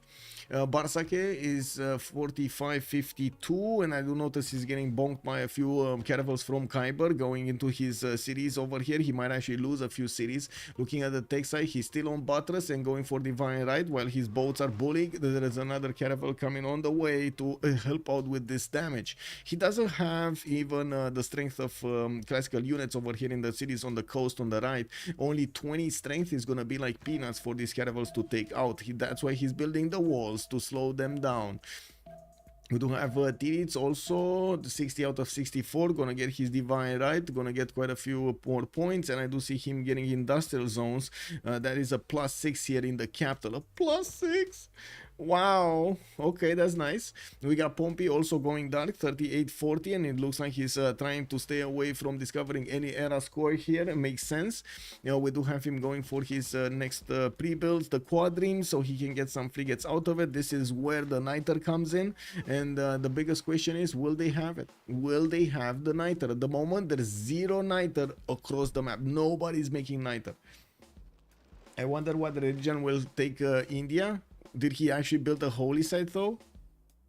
[SPEAKER 1] Bartsake is 45-52, and I do notice he's getting bonked by a few caravels from Kiber going into his cities over here. He might actually lose a few cities. Looking at the tech side, he's still on Buttress and going for Divine Right while his boats are bullying. There is another caravel coming on the way to help out with this damage. He doesn't have even the strength of classical units over here in the cities on the coast on the right. Only 20 strength is gonna be like peanuts for these caravels to take out. That's why he's building the walls to slow them down. We do have Titiits also, 60 out of 64, gonna get his Divine Right, gonna get quite a few more points, and I do see him getting industrial zones. That is a +6 here in the capital, a +6. Wow, okay, that's nice. We got Pompey also going dark, 38-40, and it looks like he's trying to stay away from discovering any era score here. It makes sense. You know, we do have him going for his next pre-builds, the Quadrim, so he can get some frigates out of it. This is where the Niter comes in, and the biggest question is, will they have it? Will they have the Niter? At the moment, there's 0 Niter across the map. Nobody's making Niter. I wonder what religion will take India. Did he actually build a holy site though?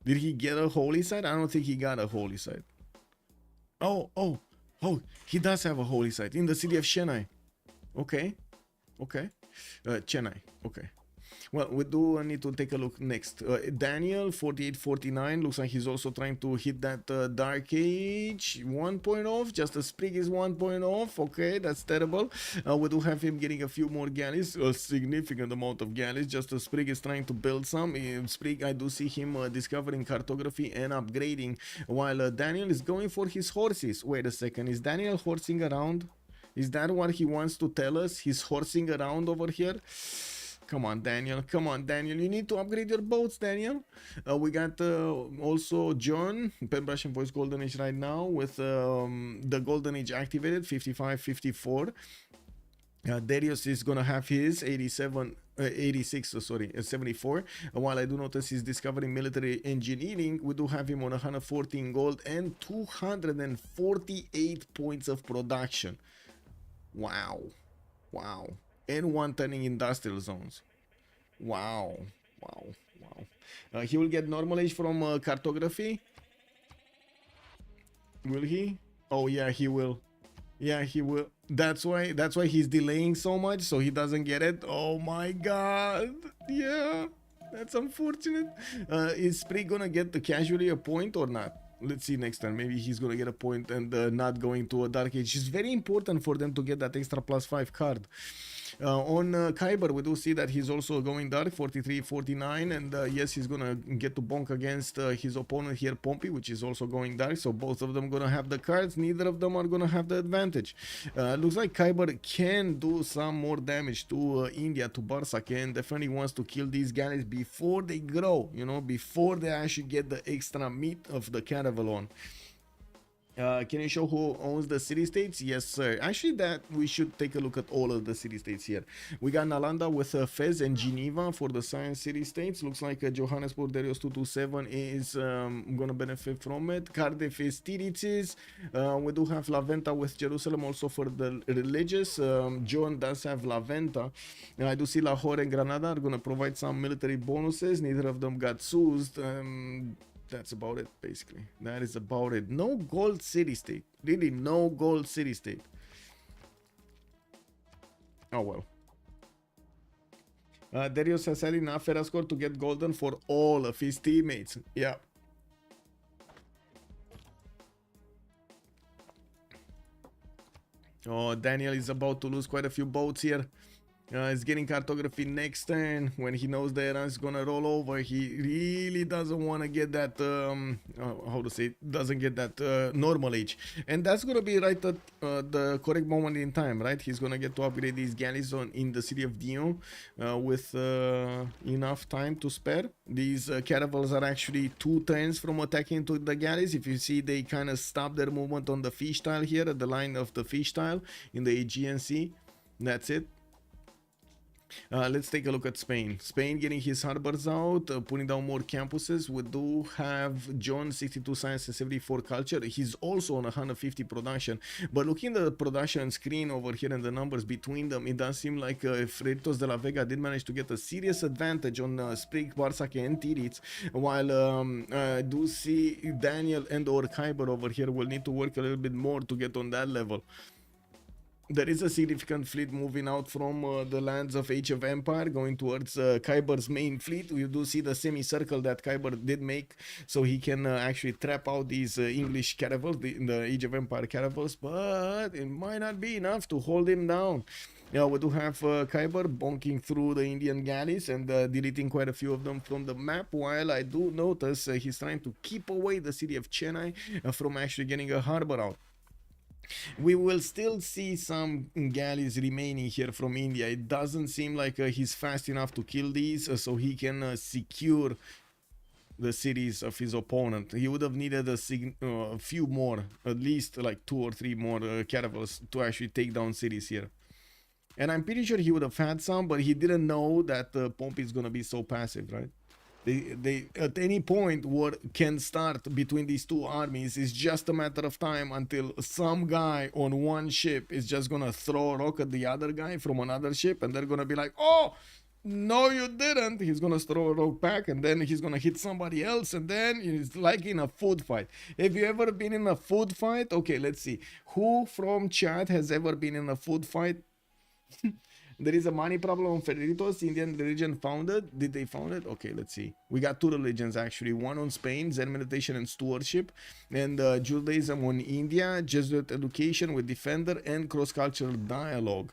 [SPEAKER 1] Did he get a holy site? I don't think he got a holy site. Oh, he does have a holy site in the city of Chennai. Okay. Chennai. Okay. Well, we do need to take a look next. Daniel, 48-49. Looks like he's also trying to hit that Dark Age. 1 point off. Just a Sprig is 1 point off. Okay, that's terrible. We do have him getting a few more galleys. A significant amount of galleys. Just a Sprig is trying to build some. Sprig, I do see him discovering cartography and upgrading. While Daniel is going for his horses. Wait a second. Is Daniel horsing around? Is that what he wants to tell us? He's horsing around over here? Come on, Daniel. Come on, Daniel. You need to upgrade your boats, Daniel. We got also John, Pen-Brush and Voice Golden Age right now with the Golden Age activated, 55-54. Darius is going to have his 74. While I do notice he's discovering military engineering, we do have him on 114 gold and 248 points of production. Wow. Wow. And 1 turning industrial zones. Wow. He will get normal age from cartography. Will he? Oh yeah, he will. Yeah, he will. That's why he's delaying so much, so he doesn't get it. Oh my god. Yeah, that's unfortunate. Is Sprig gonna get the casually a point or not? Let's see next time. Maybe he's gonna get a point and not going to a Dark Age. It's very important for them to get that extra +5 card. On Kiber, we do see that he's also going dark, 43-49, and yes, he's gonna get to bonk against his opponent here, Pompey, which is also going dark, so both of them gonna have the cards. Neither of them are gonna have the advantage. Looks like Kiber can do some more damage to India, to Bartsake, and definitely wants to kill these galleys before they grow, you know, before they actually get the extra meat of the caravel on. Can you show who owns the city-states? Yes, sir. Actually, that we should take a look at all of the city-states here. We got Nalanda with Fez and Geneva for the science city-states. Looks like Johannesburg Darius 227 is going to benefit from it. Cardiff is Titiits. We do have La Venta with Jerusalem also for the religious. John does have La Venta. I do see Lahore and Granada are going to provide some military bonuses. Neither of them got seized. That's about it, basically. That is about it. No gold city-state. Really, no gold city-state. Oh, well. Darius has had enough Era score to get golden for all of his teammates. Yeah. Oh, Daniel is about to lose quite a few boats here. He's getting cartography next turn. When he knows the era is gonna roll over, he really doesn't want to get that how to say it, doesn't get that normal age, and that's gonna be right at the correct moment in time, right? He's gonna get to upgrade these galleys in the city of Dion with enough time to spare. These caravels are actually 2 turns from attacking to the galleys. If you see, they kind of stop their movement on the fish tile here at the line of the fish tile in the Aegean Sea. That's it. Let's take a look at Spain. Spain getting his harbors out, putting down more campuses. We do have John 62 science and 74 culture. He's also on 150 production. But looking at the production screen over here and the numbers between them, it does seem like Freritos de la Vega did manage to get a serious advantage on Spriggan, Bartsake and Titiits, while I do see Daniel and or Kiber over here will need to work a little bit more to get on that level. There is a significant fleet moving out from the lands of Age of Empire, going towards Kiber's main fleet. You do see the semicircle that Kiber did make, so he can actually trap out these English caravels, the Age of Empire caravels, but it might not be enough to hold him down. Yeah, we do have Kiber bonking through the Indian galleys and deleting quite a few of them from the map, while I do notice he's trying to keep away the city of Chennai from actually getting a harbor out. We will still see some galleys remaining here from India. It doesn't seem like he's fast enough to kill these, so he can secure the cities of his opponent. He would have needed a few more, at least like 2 or 3 more caravels to actually take down cities here. And I'm pretty sure he would have had some, but he didn't know that Pompey is going to be so passive, right? They at any point what can start between these two armies is just a matter of time until some guy on one ship is just gonna throw a rock at the other guy from another ship, and they're gonna be like, oh no you didn't. He's gonna throw a rock back, and then he's gonna hit somebody else, and then it's like in a food fight. Have you ever been in a food fight? Okay, let's see who from chat has ever been in a food fight. There is a money problem on Freritos. Indian religion founded. Did they found it? Okay, let's see. We got 2 religions actually. One on Spain, Zen meditation and stewardship, and Judaism on India, Jesuit education with Defender, and cross-cultural dialogue.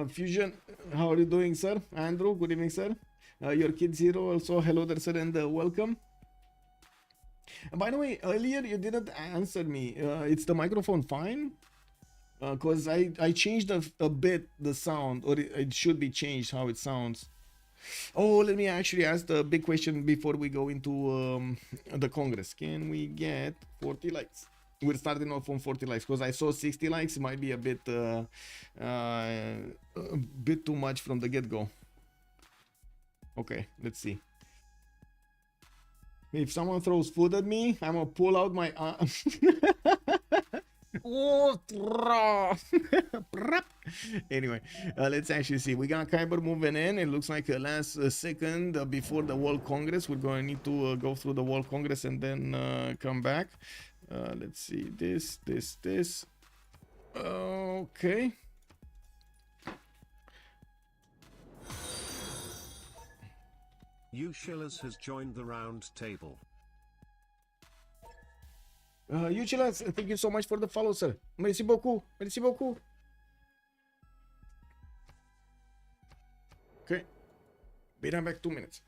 [SPEAKER 1] Fusion, how are you doing, sir? Andrew, good evening, sir. Your kids hero also, hello there, sir, and welcome. By the way, earlier you didn't answer me. It's the microphone fine? Because I changed a bit the sound, or it should be changed how it sounds. Oh, let me actually ask the big question before we go into the Congress. Can we get 40 likes? We're starting off on 40 likes because I saw 60 likes. Might be a bit too much from the get-go. Okay, let's see. If someone throws food at me, I'm gonna pull out my anyway, let's actually see. We got Kiber moving in. It looks like last second before the World Congress. We're going to need to go through the World Congress and then come back. Let's see. This. Okay.
[SPEAKER 2] Uchillas has joined the round table.
[SPEAKER 1] Uchillas, thank you so much for the follow, sir. Merci beaucoup. Merci beaucoup. Okay. Be right back 2 minutes.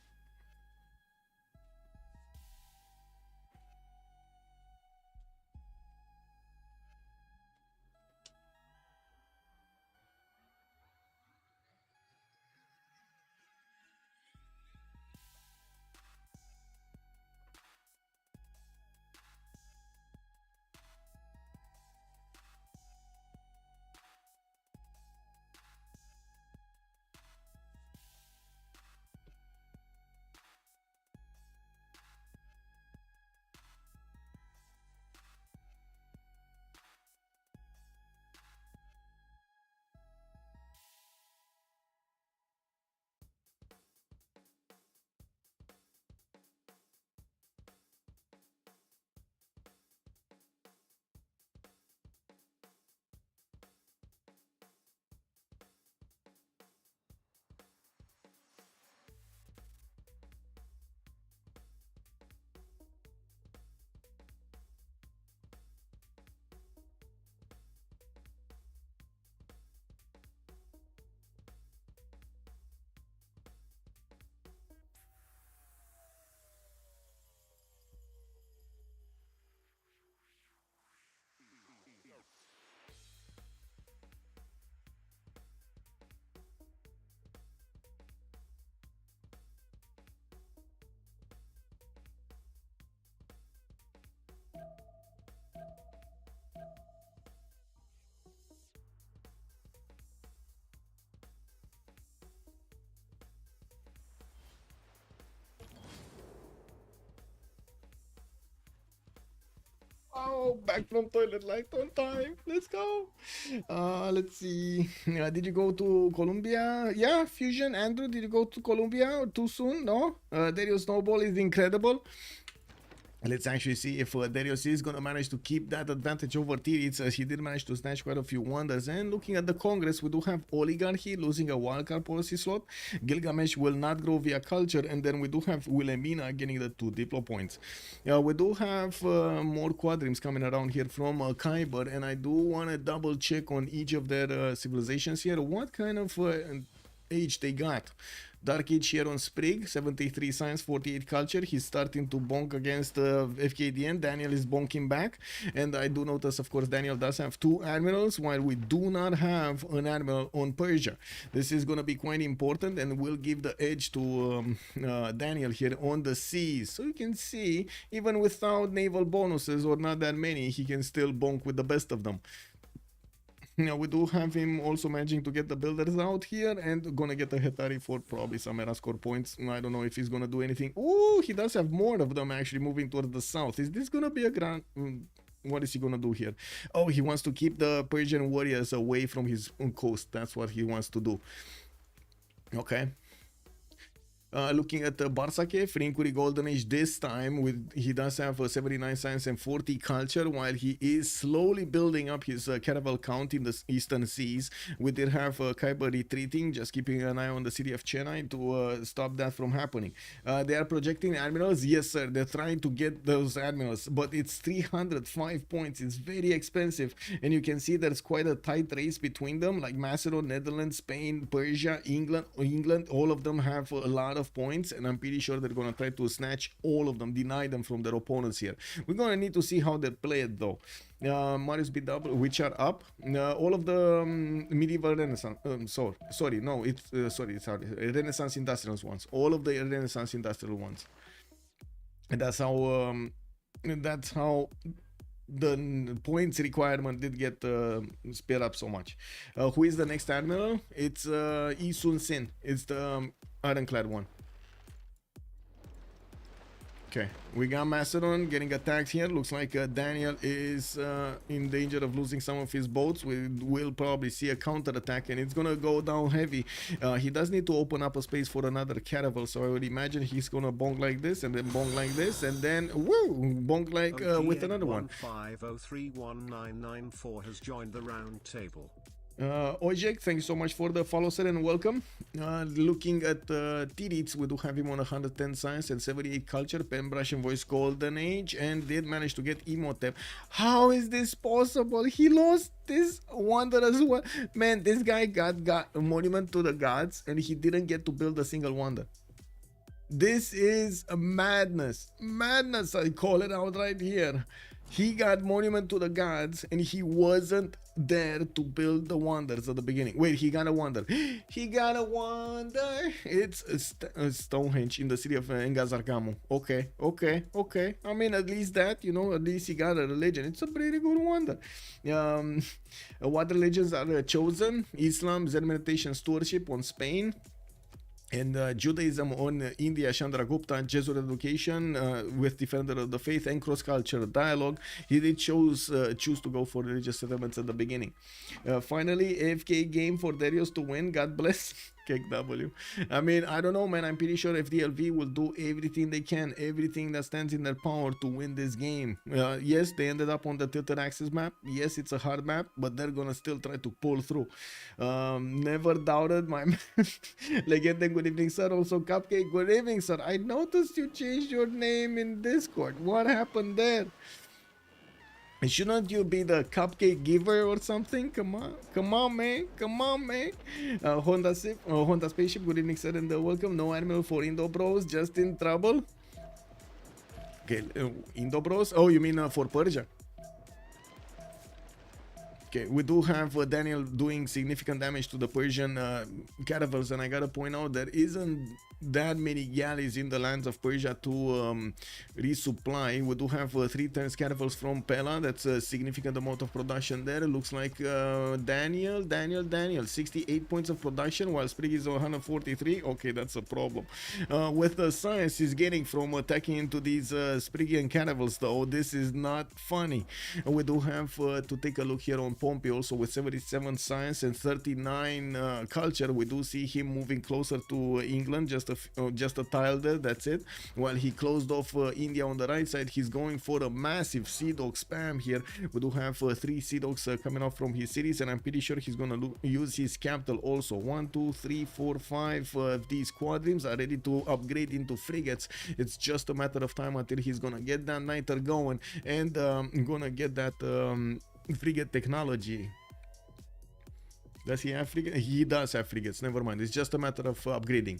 [SPEAKER 1] go. Back from toilet light on time. Let's go. Let's see. Did you go to Colombia? Yeah, Fusion. Andrew, did you go to Colombia too soon? No? Darius Snowball is incredible. Let's actually see if Darius is going to manage to keep that advantage over Titiits. He did manage to snatch quite a few wonders. And looking at the Congress, we do have Oligarchy losing a wildcard policy slot. Gilgamesh will not grow via culture. And then we do have Wilhelmina getting the 2 Diplo points. We do have more quadrims coming around here from Kiber. And I do want to double check on each of their civilizations here. What kind of age they got. Dark Age here on Sprig, 73 science, 48 culture. He's starting to bonk against Fkdn. Daniel is bonking back. And I do notice, of course, Daniel does have 2 admirals, while we do not have an admiral on Persia. This is going to be quite important and will give the edge to Daniel here on the seas. So you can see, even without naval bonuses or not that many, he can still bonk with the best of them. Now we do have him also managing to get the builders out here and gonna get the Hetari for probably some era score points. I don't know if he's gonna do anything. Ooh, he does have more of them actually moving towards the south. Is this gonna be a grand... what is he gonna do here? Oh, he wants to keep the Persian warriors away from his own coast. That's what he wants to do. Okay. Looking at Bartsake, Frinkuri Golden Age this time, he does have 79 science and 40 culture, while he is slowly building up his caravel count in the eastern seas. We did have Kiber retreating, just keeping an eye on the city of Chennai to stop that from happening. They are projecting admirals. Yes, sir, they're trying to get those admirals, but it's 305 points. It's very expensive, and you can see there's quite a tight race between them, like Macedon, Netherlands, Spain, Persia, England, all of them have a lot of points, and I'm pretty sure they're gonna try to snatch all of them, deny them from their opponents here. We're gonna need to see how they play it though. Marius BW, which are up. All of the medieval Renaissance, Renaissance industrial ones. All of the Renaissance industrial ones. And that's how the points requirement did get sped up so much. Who is the next admiral? It's Isun Sin. It's the ironclad one. Okay, we got Macedon getting attacked here. Looks like Daniel is in danger of losing some of his boats. We will probably see a counter attack, and it's gonna go down heavy. He does need to open up a space for another caravel, so I would imagine he's gonna bonk like this, and then bonk like this, and then woo, bonk like with another one.
[SPEAKER 2] 150319994 has joined the round table.
[SPEAKER 1] Ojek, thank you so much for the follow, sir, and welcome. Looking at Titiits, we do have him on 110 science and 78 culture, pen, brush, and voice golden age, and did manage to get Emotep. How is this possible? He lost this wonder as well. Man, this guy got a monument to the gods, and he didn't get to build a single wonder. This is a madness. Madness, I call it out right here. He got monument to the gods, and he wasn't there to build the wonders at the beginning. Wait, he got a wonder. He got a wonder. It's a Stonehenge in the city of Engazargamu. Okay. I mean, at least that, you know, at least he got a religion. It's a pretty good wonder. What religions are chosen? Islam, Zen meditation, stewardship on Spain. And Judaism on India, Chandragupta, Jesuit education with Defender of the Faith and cross-cultural dialogue. He did choose to go for religious settlements at the beginning. Finally, AFK game for Darius to win. God bless. KW. I mean, I don't know, man. I'm pretty sure FDLV will do everything they can, everything that stands in their power to win this game. Yes, they ended up on the tilted axis map. Yes, it's a hard map, but they're gonna still try to pull through. Never doubted my man. Legend, good evening, sir. Also, Cupcake, good evening, sir. I noticed you changed your name in Discord. What happened there? Shouldn't you be the cupcake giver or something? Come on, man. Honda Spaceship, good evening, sir, and welcome. No animal for Indo Bros, just in trouble. Okay, Indo Bros. Oh, you mean for Persia? Okay, we do have Daniel doing significant damage to the Persian caravels, and I gotta point out there isn't that many galleys in the lands of Persia to resupply. We do have 3 turns caravels from Pella. That's a significant amount of production there. It looks like Daniel, 68 points of production, while Spriggan is 143. Okay, that's a problem. With the science he's getting from attacking into these Spriggan caravels, though, this is not funny. We do have to take a look here on Pompey also with 77 science and 39 culture. We do see him moving closer to England, just a tile there, that's it. While he closed off India on the right side, he's going for a massive Sea Dog spam here. We do have 3 Sea Dogs coming off from his cities, and I'm pretty sure he's gonna use his capital also. 1, 2, 3, 4, 5 of these quadrims are ready to upgrade into frigates. It's just a matter of time until he's gonna get that niter going and gonna get that frigate technology. Does he have frigates? He does have frigates, never mind. It's just a matter of upgrading.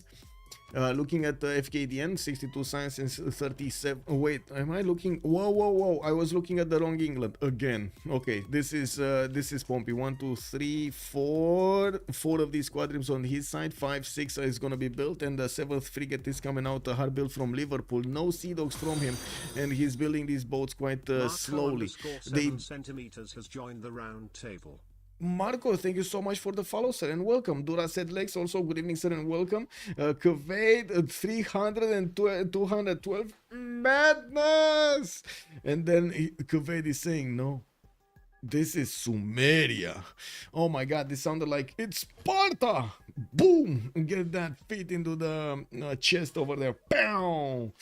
[SPEAKER 1] Looking at Fkdn, 62 science and 37. Wait, am I looking? Whoa! I was looking at the wrong England again. Okay, this is Pompey. 1, 2, 3, 4. 4 of these quadrims on his side. 5, 6 is gonna be built, and the 7th frigate is coming out. A hard build from Liverpool. No Sea Dogs from him, and he's building these boats quite slowly.
[SPEAKER 2] 7 centimeters has joined the round table.
[SPEAKER 1] Marco, thank you so much for the follow, sir, and welcome. Dura said Lex, also good evening, sir, and welcome. Kuwait, 300 and 212. Madness! And then Kuwait is saying, no, this is Sumeria. Oh my god, this sounded like it's Sparta. Boom! Get that feet into the chest over there. Pow!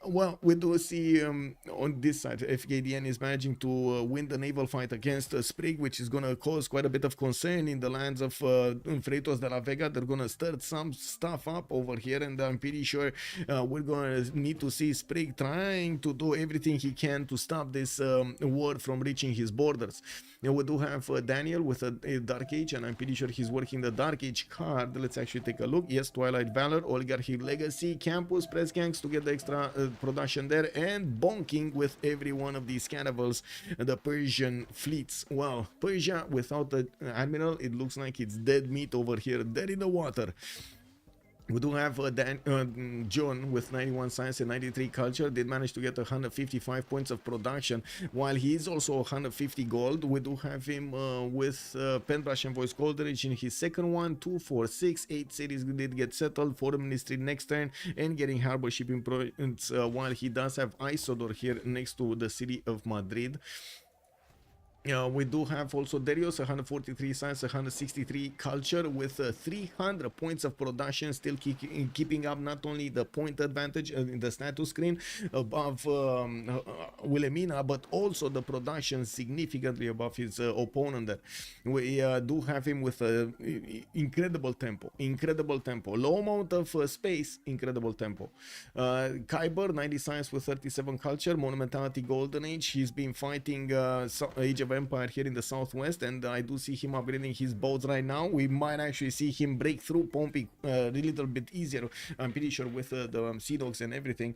[SPEAKER 1] Well, we do see on this side, Fkdn is managing to win the naval fight against Sprig, which is going to cause quite a bit of concern in the lands of Freritos de la Vega. They're going to stir some stuff up over here, and I'm pretty sure we're going to need to see Sprig trying to do everything he can to stop this war from reaching his borders. Now, we do have Daniel with a Dark Age, and I'm pretty sure he's working the Dark Age card. Let's actually take a look. Yes, Twilight Valor, Oligarchy Legacy, Campus, Press Gangs to get the extra production there, and bonking with every one of these caravels the Persian fleets. Well, Persia without the admiral, it looks like it's dead meat over here, dead in the water. We do have John with 91 science and 93 culture. Did manage to get 155 points of production, while he is also 150 gold. We do have him with Penbrush and Voice Coldridge in his second one. 2, 4, 6, 8 cities did get settled. Foreign Ministry next turn, and getting harbor shipping points, while he does have Isodor here next to the city of Madrid. We do have also Darius, 143 science, 163 culture, with 300 points of production, still keeping up not only the point advantage in the status screen above Wilhelmina, but also the production significantly above his opponent there. We do have him with incredible tempo, low amount of space, incredible tempo. Kiber, 90 science with 37 culture, Monumentality Golden Age. He's been fighting Age of Empire here in the southwest, and I do see him upgrading his boats right now. We might actually see him break through Pompey a little bit easier, I'm pretty sure, with the Sea Dogs and everything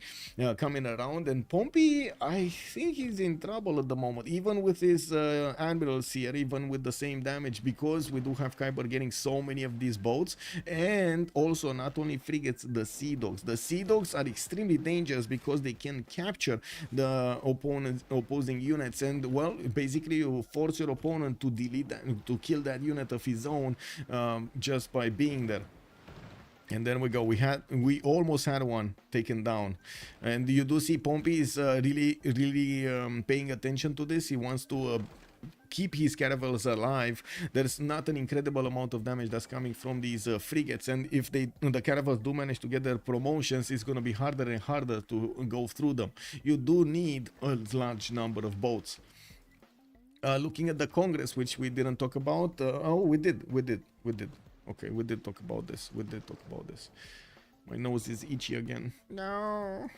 [SPEAKER 1] coming around. And Pompey, I think he's in trouble at the moment, even with his admirals here, even with the same damage, because we do have Kiber getting so many of these boats, and also not only frigates, the Sea Dogs. The Sea Dogs are extremely dangerous because they can capture the opposing units, and well, basically you force your opponent to delete that, to kill that unit of his own, just by being there. And then we go, we almost had one taken down, and you do see Pompey is really paying attention to this. He wants to keep his caravels alive. There's not an incredible amount of damage that's coming from these frigates, and if the caravels do manage to get their promotions, it's going to be harder and harder to go through them. You do need a large number of boats. Looking at the Congress, which we didn't talk about. Oh, we did. Okay, we did talk about this. My nose is itchy again. No.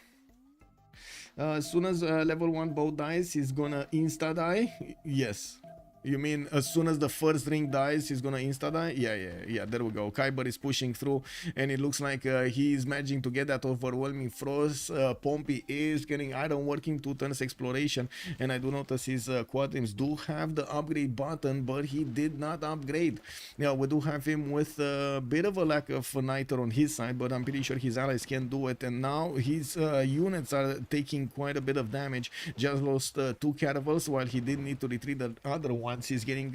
[SPEAKER 1] As soon as level 1 boat dies, he's gonna insta-die. Yes. You mean as soon as the first ring dies, he's gonna insta-die? Yeah, there we go. Kiber is pushing through, and it looks like he's managing to get that overwhelming frost. Pompey is getting iron working 2 turns exploration, and I do notice his quadrims do have the upgrade button, but he did not upgrade. Yeah, we do have him with a bit of a lack of niter on his side, but I'm pretty sure his allies can do it, and now his units are taking quite a bit of damage. Just lost 2 caravels, while he did need to retreat the other one. He's getting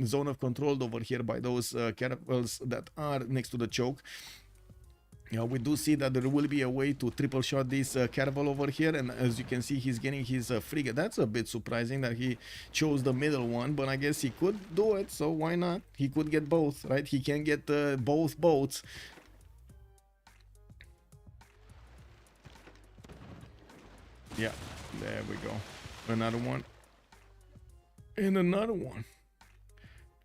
[SPEAKER 1] zone of control over here by those caravels that are next to the choke. Yeah, we do see that there will be a way to triple shot this caravel over here, and as you can see, he's getting his frigate. That's a bit surprising that he chose the middle one, but I guess he could do it, so why not? He could get both, right? He can get both boats. Yeah, there we go. Another one. And another one.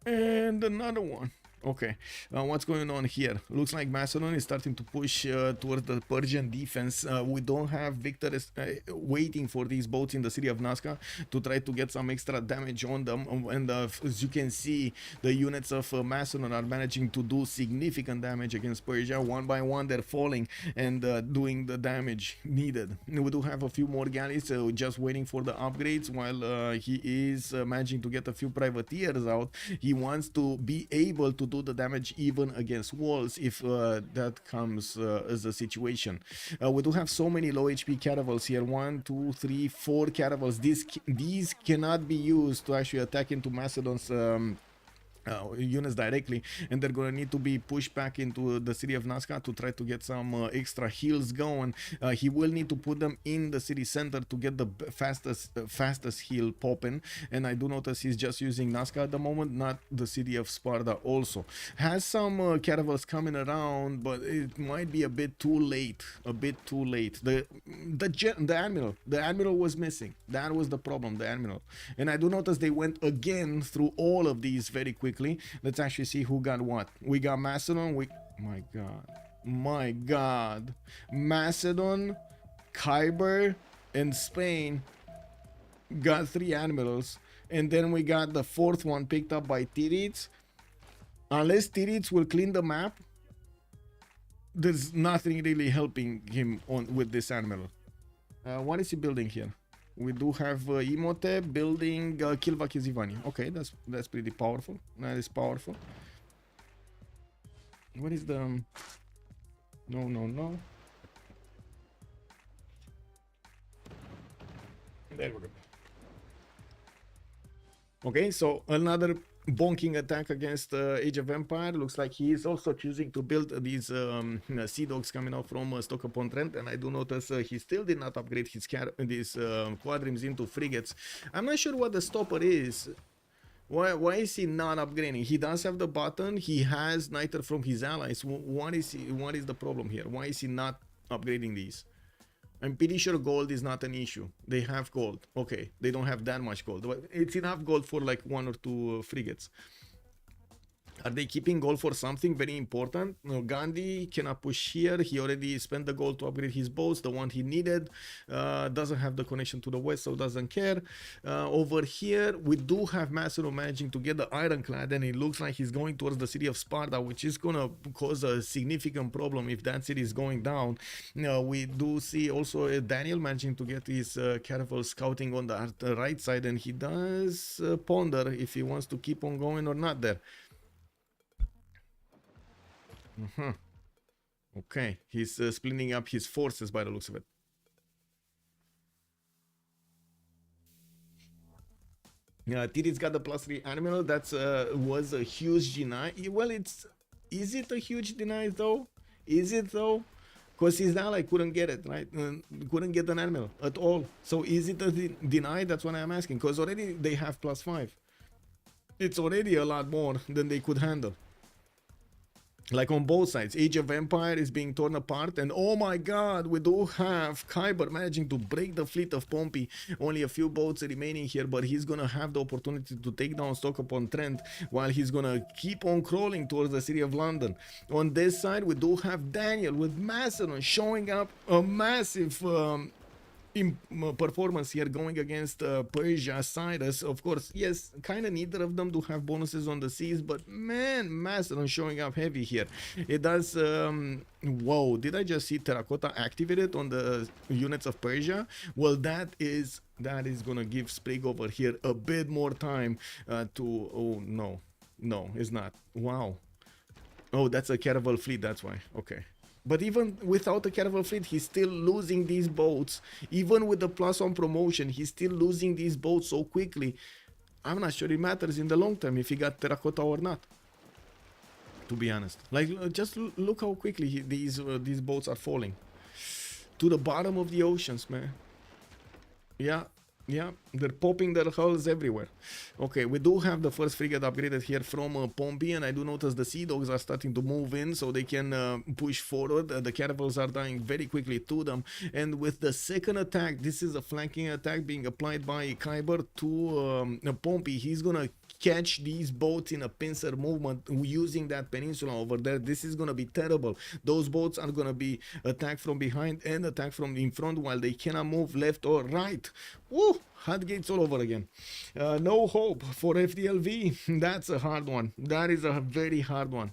[SPEAKER 1] And another one. Okay, what's going on here? Looks like Macedon is starting to push towards the Persian defense. We don't have Victor waiting for these boats in the city of Nazca to try to get some extra damage on them. And as you can see, the units of Macedon are managing to do significant damage against Persia. One by one, they're falling and doing the damage needed. We do have a few more galleys just waiting for the upgrades, while he is managing to get a few privateers out. He wants to be able to do the damage even against walls if that comes as a situation. We do have so many low HP caravels here. 1, 2, 3, 4 caravels. These cannot be used to actually attack into Macedon's units directly, and they're going to need to be pushed back into the city of Nazca to try to get some extra heals going. He will need to put them in the city center to get the fastest heal popping, and I do notice he's just using Nazca at the moment, not the city of Sparta. Also has some caravels coming around, but it might be a bit too late. The admiral was missing. That was the problem, the admiral. And I do notice they went again through all of these very quickly. Let's actually see who got what. We got Macedon. My god, Macedon, Kiber, and Spain got 3 admirals, and then we got the 4th one picked up by Titiits. Unless Titiits will clean the map, there's nothing really helping him on with this admiral. What is he building here? We do have Imote building Kilvakizivani. Okay, that's pretty powerful. That is powerful. What is the... No. There we go. Okay, so another bonking attack against Age of Empire. Looks like he is also choosing to build these sea dogs coming out from Stoke-upon-Trent, and I do notice he still did not upgrade his quadrims into frigates. I'm not sure what the stopper is. Why is he not upgrading? He does have the button. He has niter from his allies. What is the problem here? Why is he not upgrading these? I'm pretty sure gold is not an issue. They have gold. Okay, they don't have that much gold. It's enough gold for like 1 or 2 frigates. Are they keeping gold for something very important? No, Gandhi cannot push here. He already spent the gold to upgrade his boats, the one he needed. Doesn't have the connection to the west, so doesn't care. Over here, we do have Macedon managing to get the ironclad, and it looks like he's going towards the city of Sparta, which is going to cause a significant problem if that city is going down. We do see also Daniel managing to get his caravel scouting on the right side, and he does ponder if he wants to keep on going or not there. Okay, he's splitting up his forces by the looks of it. Titiits got the +3 admiral. That was a huge deny. Well, is it a huge deny though? Is it though? Because his ally couldn't get it, right? Couldn't get an admiral at all. So is it a deny? That's what I'm asking. Because already they have +5. It's already a lot more than they could handle. Like on both sides, Age of Empire is being torn apart, and oh my god, we do have Kiber managing to break the fleet of Pompey. Only a few boats remaining here, but he's gonna have the opportunity to take down Stoke-upon-Trent while he's gonna keep on crawling towards the city of London. On this side, we do have Daniel with Macedon showing up a massive performance here going against Persia, Cyrus. Of course, yes, kind of neither of them do have bonuses on the seas, but man, Macedon showing up heavy here. It does. Whoa, did I just see Terracotta activated on the units of Persia? Well, that is gonna give Sprig over here a bit more time to. Oh no, it's not. Wow. Oh, that's a caravel fleet. That's why. Okay. But even without the caravel fleet, he's still losing these boats. Even with the +1 promotion, he's still losing these boats so quickly. I'm not sure it matters in the long term if he got terracotta or not. To be honest, like just look how quickly these boats are falling to the bottom of the oceans, man. Yeah, they're popping their hulls everywhere. Okay, we do have the first frigate upgraded here from Pompey, and I do notice the sea dogs are starting to move in so they can push forward. The caravels are dying very quickly to them, and with the second attack, this is a flanking attack being applied by Kiber to Pompey. He's gonna catch these boats in a pincer movement using that peninsula over there. This is gonna be terrible. Those boats are gonna be attacked from behind and attacked from in front while they cannot move left or right. Woo! Hot gates all over again. No hope for FDLV. That's a hard one. That is a very hard one.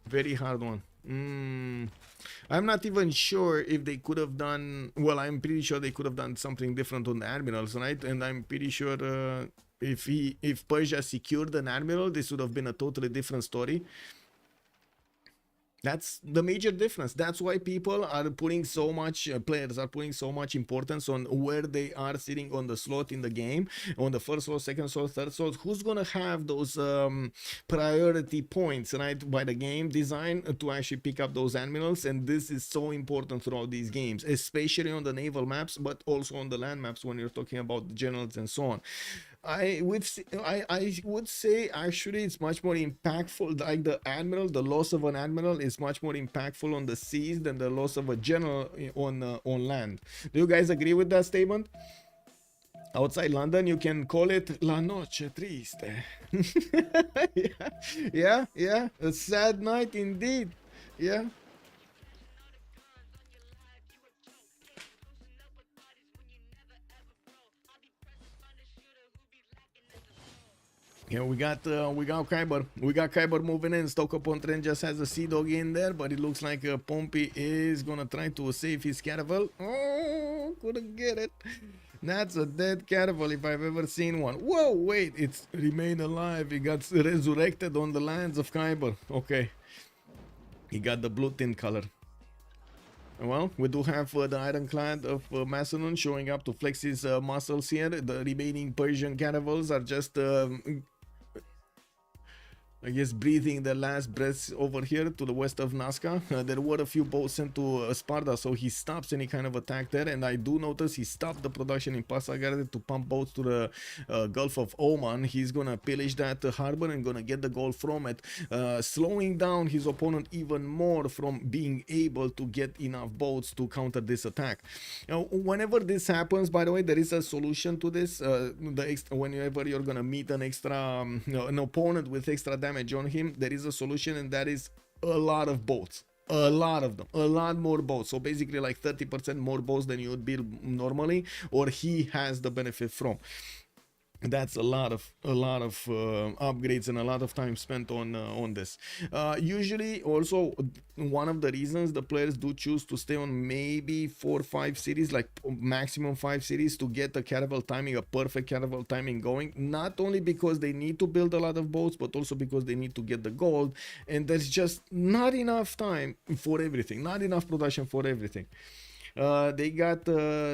[SPEAKER 1] Very hard one. I'm not even sure if they could have done. Well, I'm pretty sure they could have done something different on the admirals, right? And I'm pretty sure if Persia secured an admiral, this would have been a totally different story. That's the major difference. That's why people are putting so much, players are putting so much importance on where they are sitting on the slot in the game, on the first slot, second slot, third slot. Who's gonna have those priority points, right, by the game design to actually pick up those admirals? And this is so important throughout these games, especially on the naval maps, but also on the land maps when you're talking about the generals and so on. I would say actually it's much more impactful, like the admiral, the loss of an admiral is much more impactful on the seas than the loss of a general on land. Do you guys agree with that statement? Outside London, you can call it La Noche Triste. yeah, a sad night indeed. Yeah. Yeah, we got Kiber. We got Kiber moving in. Stoke-upon-Trent just has a sea dog in there, but it looks like Pompey is gonna try to save his caravel. Oh, couldn't get it. That's a dead caravel if I've ever seen one. Whoa, wait, it's remained alive. It got resurrected on the lands of Kiber. Okay, he got the blue tint color. Well, we do have the ironclad of Macedon showing up to flex his muscles here. The remaining Persian caravels are just I guess breathing their last breaths over here to the west of Nazca. There were a few boats sent to Sparta, so he stops any kind of attack there. And I do notice he stopped the production in Pasargade to pump boats to the Gulf of Oman. He's gonna pillage that harbor and gonna get the gold from it, slowing down his opponent even more from being able to get enough boats to counter this attack. Now, whenever this happens, by the way, there is a solution to this. Whenever you're gonna meet an opponent with extra damage on him, there is a solution, and that is a lot of boats, a lot of them, a lot more boats. So basically like 30% more boats than you would build normally, or he has the benefit from. That's a lot of upgrades and a lot of time spent on this. Usually also one of the reasons the players do choose to stay on maybe 4 or 5 cities, like maximum 5 cities, to get the caravel timing, a perfect caravel timing going, not only because they need to build a lot of boats, but also because they need to get the gold, and there's just not enough time for everything, not enough production for everything. They got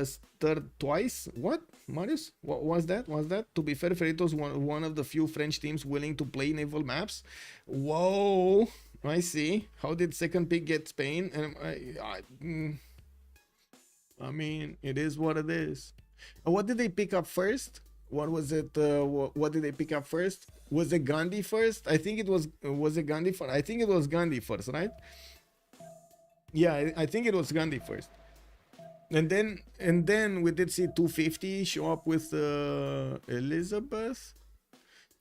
[SPEAKER 1] stirred twice. What, Marius? What was that? To be fair, Freritos one of the few French teams willing to play naval maps. Whoa, I see. How did second pick get Spain? And I mean, it is what it is. What did they pick up first? What was it? What did they pick up first? Was it Gandhi first? I think it was. Was it Gandhi first? I think it was Gandhi first, right? Yeah, I think it was Gandhi first. And then we did see 250 show up with Elizabeth.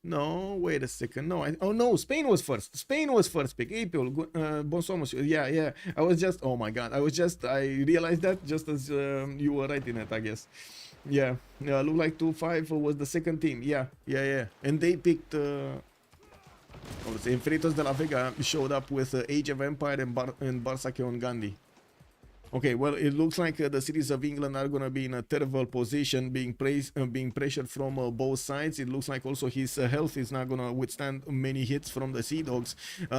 [SPEAKER 1] No, wait a second. No, oh no, Spain was first. Spain was first pick. April, bonsoir, monsieur. Yeah. I was just, oh my god, I realized that just as you were writing it, I guess. Yeah, look like 2-5 was the second team. Yeah. And they picked, I would say, Freritos de la Vega showed up with Age of Empire and Bartsake on Gandhi. Okay, well, it looks like the cities of England are going to be in a terrible position, being pressured from both sides. It looks like also his health is not going to withstand many hits from the Sea Dogs.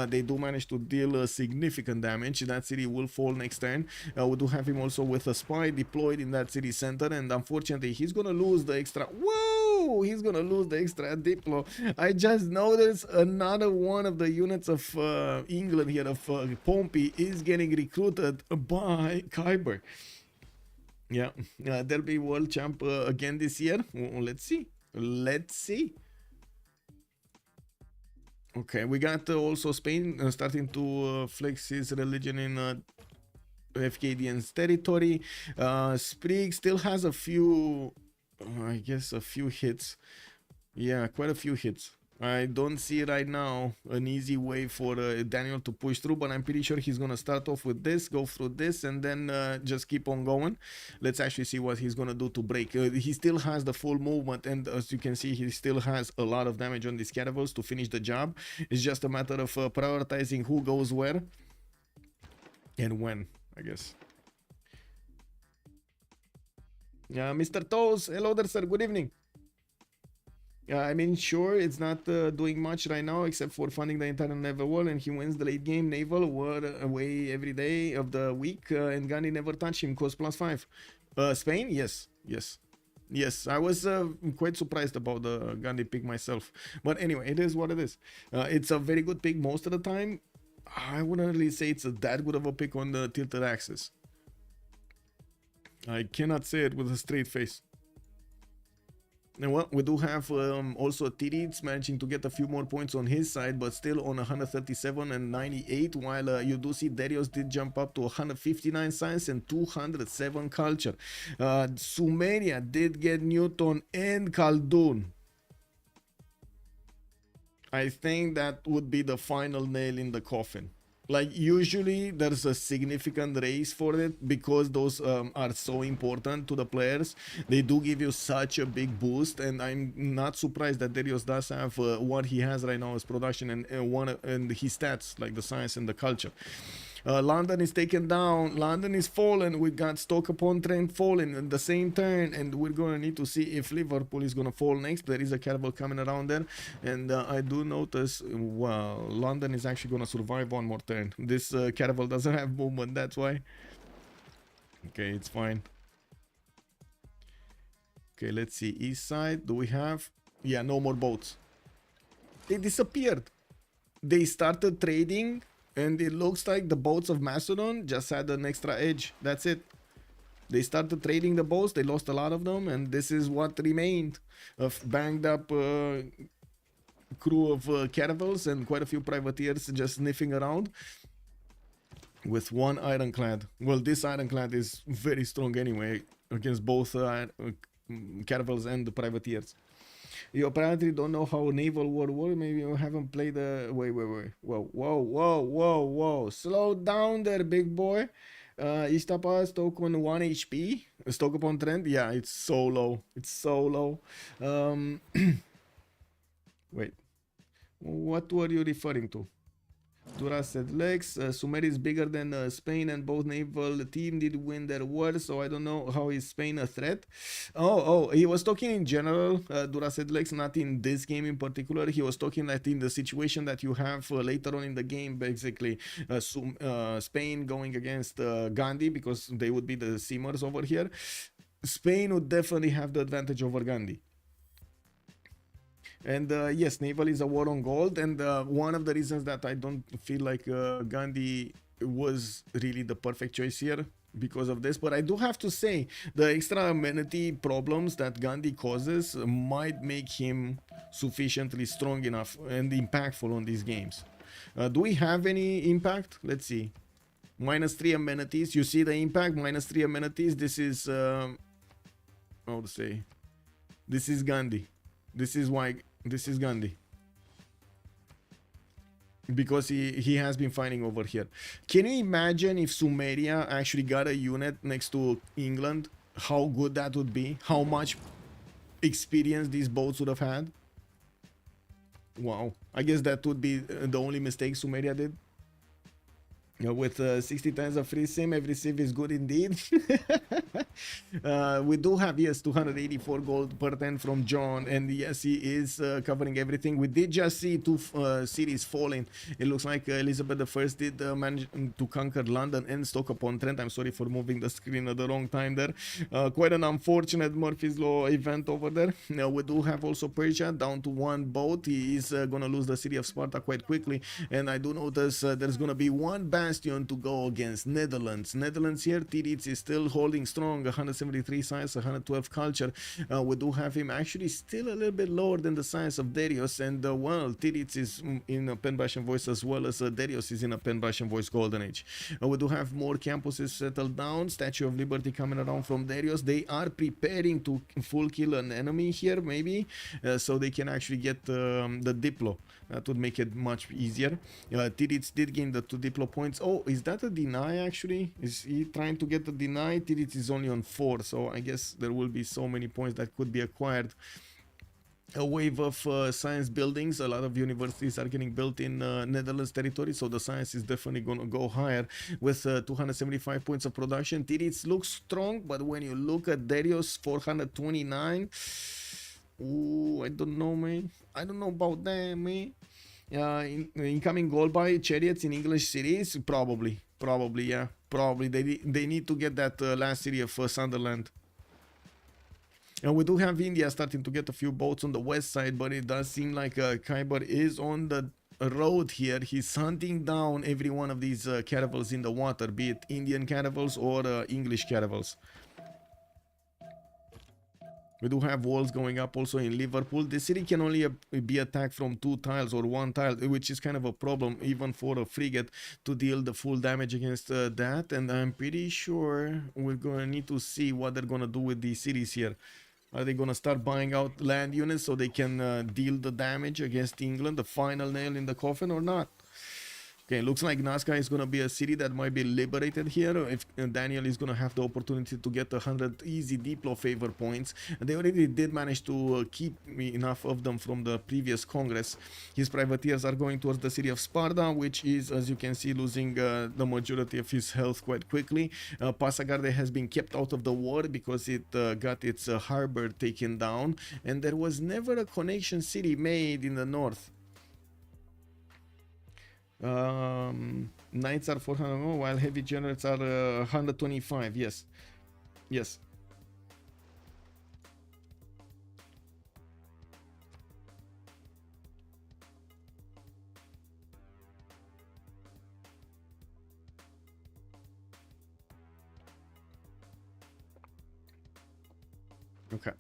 [SPEAKER 1] They do manage to deal significant damage. That city will fall next turn. We do have him also with a spy deployed in that city center, and unfortunately, he's going to lose the extra... Whoa! He's going to lose the extra diplo. I just noticed another one of the units of England here, of Pompey, is getting recruited by Kiber. Yeah, there'll be world champ again this year. Let's see. Okay, we got also Spain starting to flex his religion in Fkdn's territory. Spriggan still has a few, I guess, a few hits. Yeah, quite a few hits. I don't see right now an easy way for Daniel to push through, but I'm pretty sure he's going to start off with this, go through this, and then just keep on going. Let's actually see what he's going to do to break. He still has the full movement, and as you can see, he still has a lot of damage on these caravels to finish the job. It's just a matter of prioritizing who goes where and when, I guess. Yeah, Mr. Toes, hello there, sir. Good evening. I mean, sure, it's not doing much right now except for funding the entire naval war, and he wins the late game naval war away every day of the week, and Gandhi never touched him, cost +5. Spain? Yes, I was quite surprised about the Gandhi pick myself. But anyway, it is what it is. It's a very good pick most of the time. I wouldn't really say it's that good of a pick on the tilted axis. I cannot say it with a straight face. And well, we do have also Titiits managing to get a few more points on his side, but still on 137 and 98, while you do see Darius did jump up to 159 science and 207 culture. Sumeria did get Newton and Khaldun. I think that would be the final nail in the coffin. Like, usually there's a significant race for it because those are so important to the players. They do give you such a big boost, and I'm not surprised that Darius does have what he has right now as production and his stats, like the science and the culture. London is taken down. London is fallen. We got Stoke-upon-Trent falling in the same turn, and we're going to need to see if Liverpool is going to fall next. There is a caravel coming around there, and I do notice, well, London is actually going to survive one more turn. This caravel doesn't have movement, that's why. Okay, it's fine. Okay, let's see. East side, do we have? Yeah, no more boats. They disappeared. They started trading, and it looks like the boats of Macedon just had an extra edge. That's it. They started trading the boats. They lost a lot of them, and this is what remained of banged up crew of caravels and quite a few privateers just sniffing around with one ironclad. Well, this ironclad is very strong anyway against both caravels and the privateers. You apparently don't know how naval war works. Maybe you haven't played the... Wait. Whoa. Slow down there, big boy. Istapa Stoke on 1 HP. Stoke-upon-Trent. Yeah, it's so low. Wait. What were you referring to? Dura said Lex. Sumer is bigger than Spain, and both naval team did win their war, so I don't know how is Spain a threat. Oh, he was talking in general. Dura said Lex, not in this game in particular. He was talking that in the situation that you have later on in the game, basically Spain going against Gandhi, because they would be the seamers over here. Spain would definitely have the advantage over Gandhi. And yes, naval is a war on gold, and one of the reasons that I don't feel like Gandhi was really the perfect choice here because of this, but I do have to say the extra amenity problems that Gandhi causes might make him sufficiently strong enough and impactful on these games. Do we have any impact? Let's see. -3 amenities. You see the impact? -3 amenities. This is how to say? This is Gandhi. This is why This is Gandhi. Because he has been fighting over here. Can you imagine if Sumeria actually got a unit next to England? How good that would be? How much experience these boats would have had? Wow. I guess that would be the only mistake Sumeria did. With 60 times of free sim, every civ is good indeed. We do have, yes, 284 gold per 10 from John, and yes, he is covering everything. We did just see two cities falling. It looks like Elizabeth I did manage to conquer London and Stoke-upon-Trent. I'm sorry for moving the screen at the wrong time there. Quite an unfortunate Murphy's Law event over there. We do have also Persia down to one boat. He is going to lose the city of Sparta quite quickly, and I do notice there's going to be one bastion to go against Netherlands. Netherlands here, Titiits is still holding strong, 173 science, 112 culture. We do have him actually still a little bit lower than the science of Darius, and well, Titiits is in a pen Russian voice as well as Darius is in a pen Russian voice golden age. We do have more campuses settled down, Statue of Liberty coming around from Darius. They are preparing to full kill an enemy here maybe, so they can actually get the Diplo. That would make it much easier. Titiits did gain the 2 Diplo points. Oh, is that a deny actually? Is he trying to get the deny? Titiits is only on 4, so I guess there will be so many points that could be acquired. A wave of science buildings. A lot of universities are getting built in Netherlands territory, so the science is definitely going to go higher with 275 points of production. Titiits looks strong, but when you look at Darius, 429, ooh, I don't know, man. I don't know about that, man. Incoming gold by chariots in English cities, probably, yeah, probably. They need to get that last city of Sunderland. And we do have India starting to get a few boats on the west side, but it does seem like Kiber is on the road here. He's hunting down every one of these caravels in the water, be it Indian caravels or English caravels. We do have walls going up also in Liverpool. The city can only be attacked from 2 tiles or 1 tile, which is kind of a problem even for a frigate to deal the full damage against that. And I'm pretty sure we're going to need to see what they're going to do with these cities here. Are they going to start buying out land units so they can deal the damage against England, the final nail in the coffin, or not? Okay, looks like Nazca is going to be a city that might be liberated here if Daniel is going to have the opportunity to get 100 easy Diplo favor points. They already did manage to keep enough of them from the previous Congress. His privateers are going towards the city of Sparta, which is, as you can see, losing the majority of his health quite quickly. Passagarde has been kept out of the war because it got its harbor taken down, and there was never a connection city made in the north. Knights are 400 while heavy generals are 125. Yes. Okay.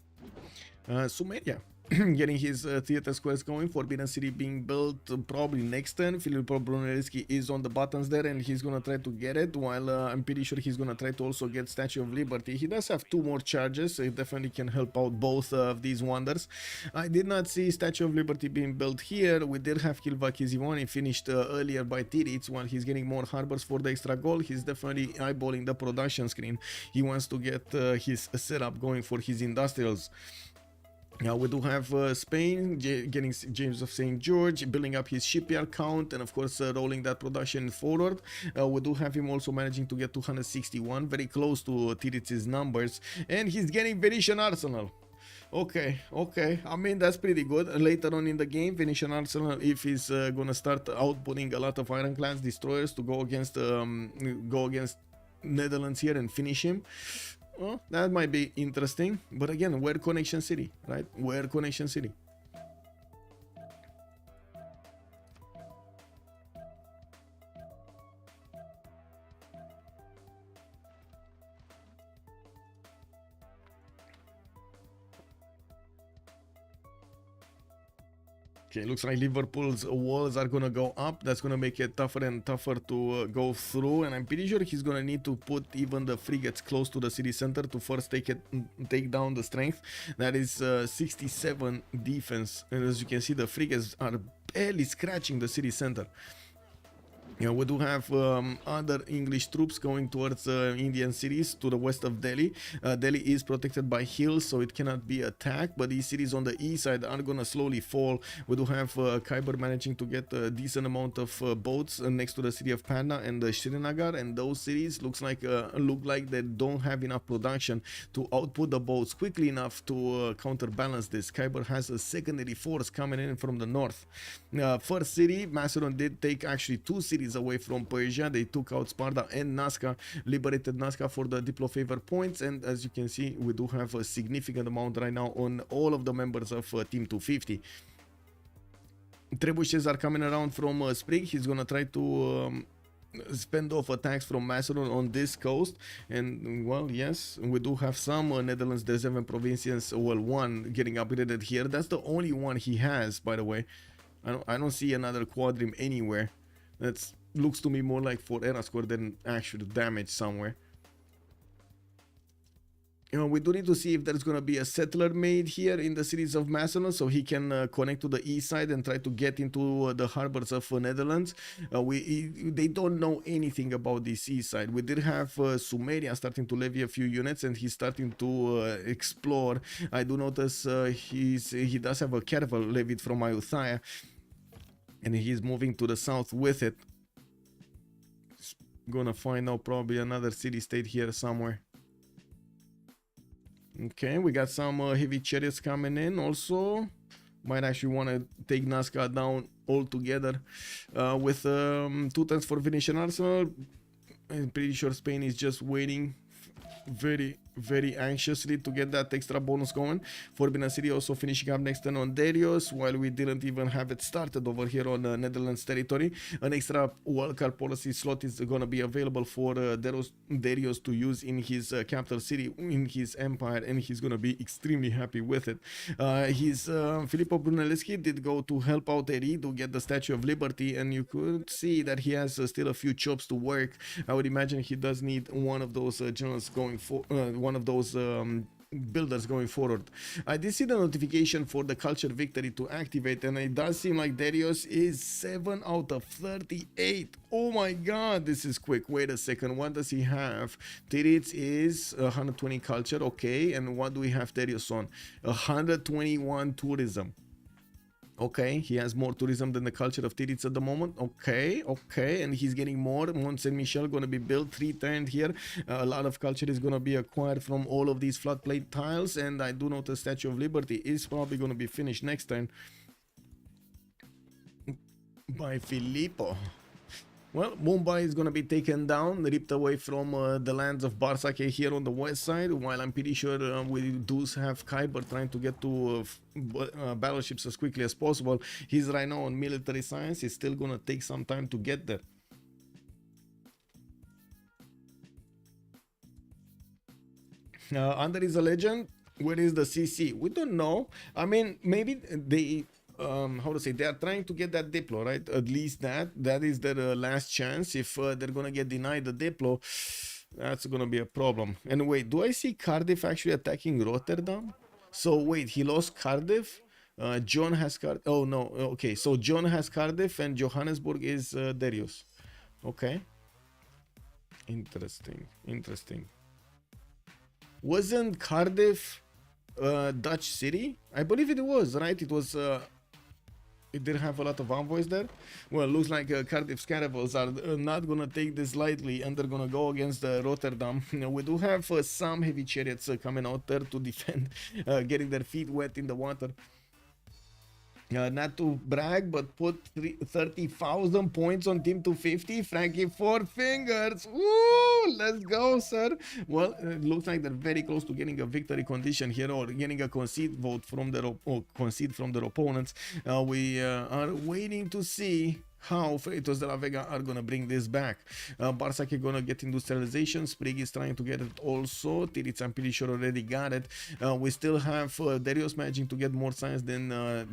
[SPEAKER 1] Sumeria getting his theater squares going. Forbidden City being built probably next turn. Filippo Brunelleschi is on the buttons there, and he's gonna try to get it, while I'm pretty sure he's gonna try to also get Statue of Liberty. He does have 2 more charges, so it definitely can help out both of these wonders. I did not see Statue of Liberty being built here. We did have Kilvakizivoni finished earlier by Titiits, while he's getting more harbors for the extra gold. He's definitely eyeballing the production screen. He wants to get his setup going for his industrials. Now we do have Spain getting James of St. George, building up his shipyard count, and of course rolling that production forward. We do have him also managing to get 261, very close to Titiits' numbers, and he's getting Venetian Arsenal. Okay, I mean, that's pretty good. Later on in the game, Venetian Arsenal, if he's gonna start outputting a lot of ironclads, destroyers to go against Netherlands here and finish him. Well, that might be interesting, but again, where connection city, right? Where connection city? Okay, looks like Liverpool's walls are gonna go up. That's gonna make it tougher and tougher to go through. And I'm pretty sure he's gonna need to put even the frigates close to the city center to first take down the strength. That is 67 defense. And as you can see, the frigates are barely scratching the city center. Yeah, we do have other English troops going towards Indian cities to the west of Delhi. Delhi is protected by hills, so it cannot be attacked, but these cities on the east side are gonna slowly fall. We do have Kiber managing to get a decent amount of boats next to the city of Patna and Srinagar, and those cities look like they don't have enough production to output the boats quickly enough to counterbalance this. Kiber has a secondary force coming in from the north. First city, Macedon did take actually 2 cities away from Persia. They took out Sparta and Nazca, liberated Nazca for the Diplo favor points, and as you can see, we do have a significant amount right now on all of the members of Team 250. Trebuchets are coming around from Sprig. He's gonna try to spend off attacks from Macedon on this coast, and well, yes, we do have some Netherlands. There's 7 provincials, well, 1 getting upgraded here. That's the only one he has, by the way. I don't see another quadrim anywhere. That looks to me more like for era score than actual damage somewhere. You know, we do need to see if there's gonna be a settler made here in the cities of Macedon, so he can connect to the east side and try to get into the harbors of Netherlands. They don't know anything about this east side. We did have Sumeria starting to levy a few units, and he's starting to explore. I do notice he does have a caravel levied from Ayutthaya, and he's moving to the south with it. Gonna find out probably another city-state here somewhere. Okay, we got some heavy chariots coming in also. Might actually want to take Nazca down altogether with 2 tons for Venetian Arsenal. I'm pretty sure Spain is just waiting very anxiously to get that extra bonus going. Forbidden City also finishing up next turn on Darius, while we didn't even have it started over here on Netherlands territory. An extra wildcard policy slot is going to be available for Darius to use in his capital city, in his empire, and he's going to be extremely happy with it. Filippo Brunelleschi did go to help out Eri to get the Statue of Liberty, and you could see that he has still a few chops to work. I would imagine he does need one of those generals going for one of those builders going forward. I did see the notification for the culture victory to activate, and it does seem like Darius is 7 out of 38. Oh my god, this is quick. Wait a second, what does he have? Titiits is 120 culture, okay, and what do we have Darius on? 121 tourism. Okay, he has more tourism than the culture of Titiits at the moment. Okay, and he's getting more. Mont Saint Michel going to be built 3 times here. A lot of culture is going to be acquired from all of these floodplain tiles, and I do notice Statue of Liberty is probably going to be finished next time by Filippo. Well, Mumbai is going to be taken down, ripped away from the lands of Bartsake here on the west side, while I'm pretty sure we do have Kiber trying to get to battleships as quickly as possible. He's right now on military science. It's still going to take some time to get there. Under is a legend. Where is the CC? We don't know. I mean, maybe they... how to say, they are trying to get that Diplo, right? At least that is their last chance. If they're gonna get denied the Diplo, that's gonna be a problem. And wait, do I see Cardiff actually attacking Rotterdam? So wait, he lost Cardiff. John has Cardiff. Oh no, okay, so John has Cardiff and Johannesburg is Darius. Okay, interesting. Wasn't Cardiff Dutch city? I believe it was, right? It was it did have a lot of envoys there. Well, looks like Cardiff's caravels are not gonna take this lightly, and they're gonna go against Rotterdam. We do have some heavy chariots coming out there to defend, getting their feet wet in the water. Not to brag, but put 30,000 points on Team 250. Frankie, 4 fingers. Woo! Let's go, sir. Well, it looks like they're very close to getting a victory condition here, or getting a concede vote from their concede from their opponents. We are waiting to see how Freritos de la Vega are gonna bring this back. Bartsake gonna get industrialization. Spriggan is trying to get it also. Titiits, I'm pretty sure, already got it. We still have Darius managing to get more science than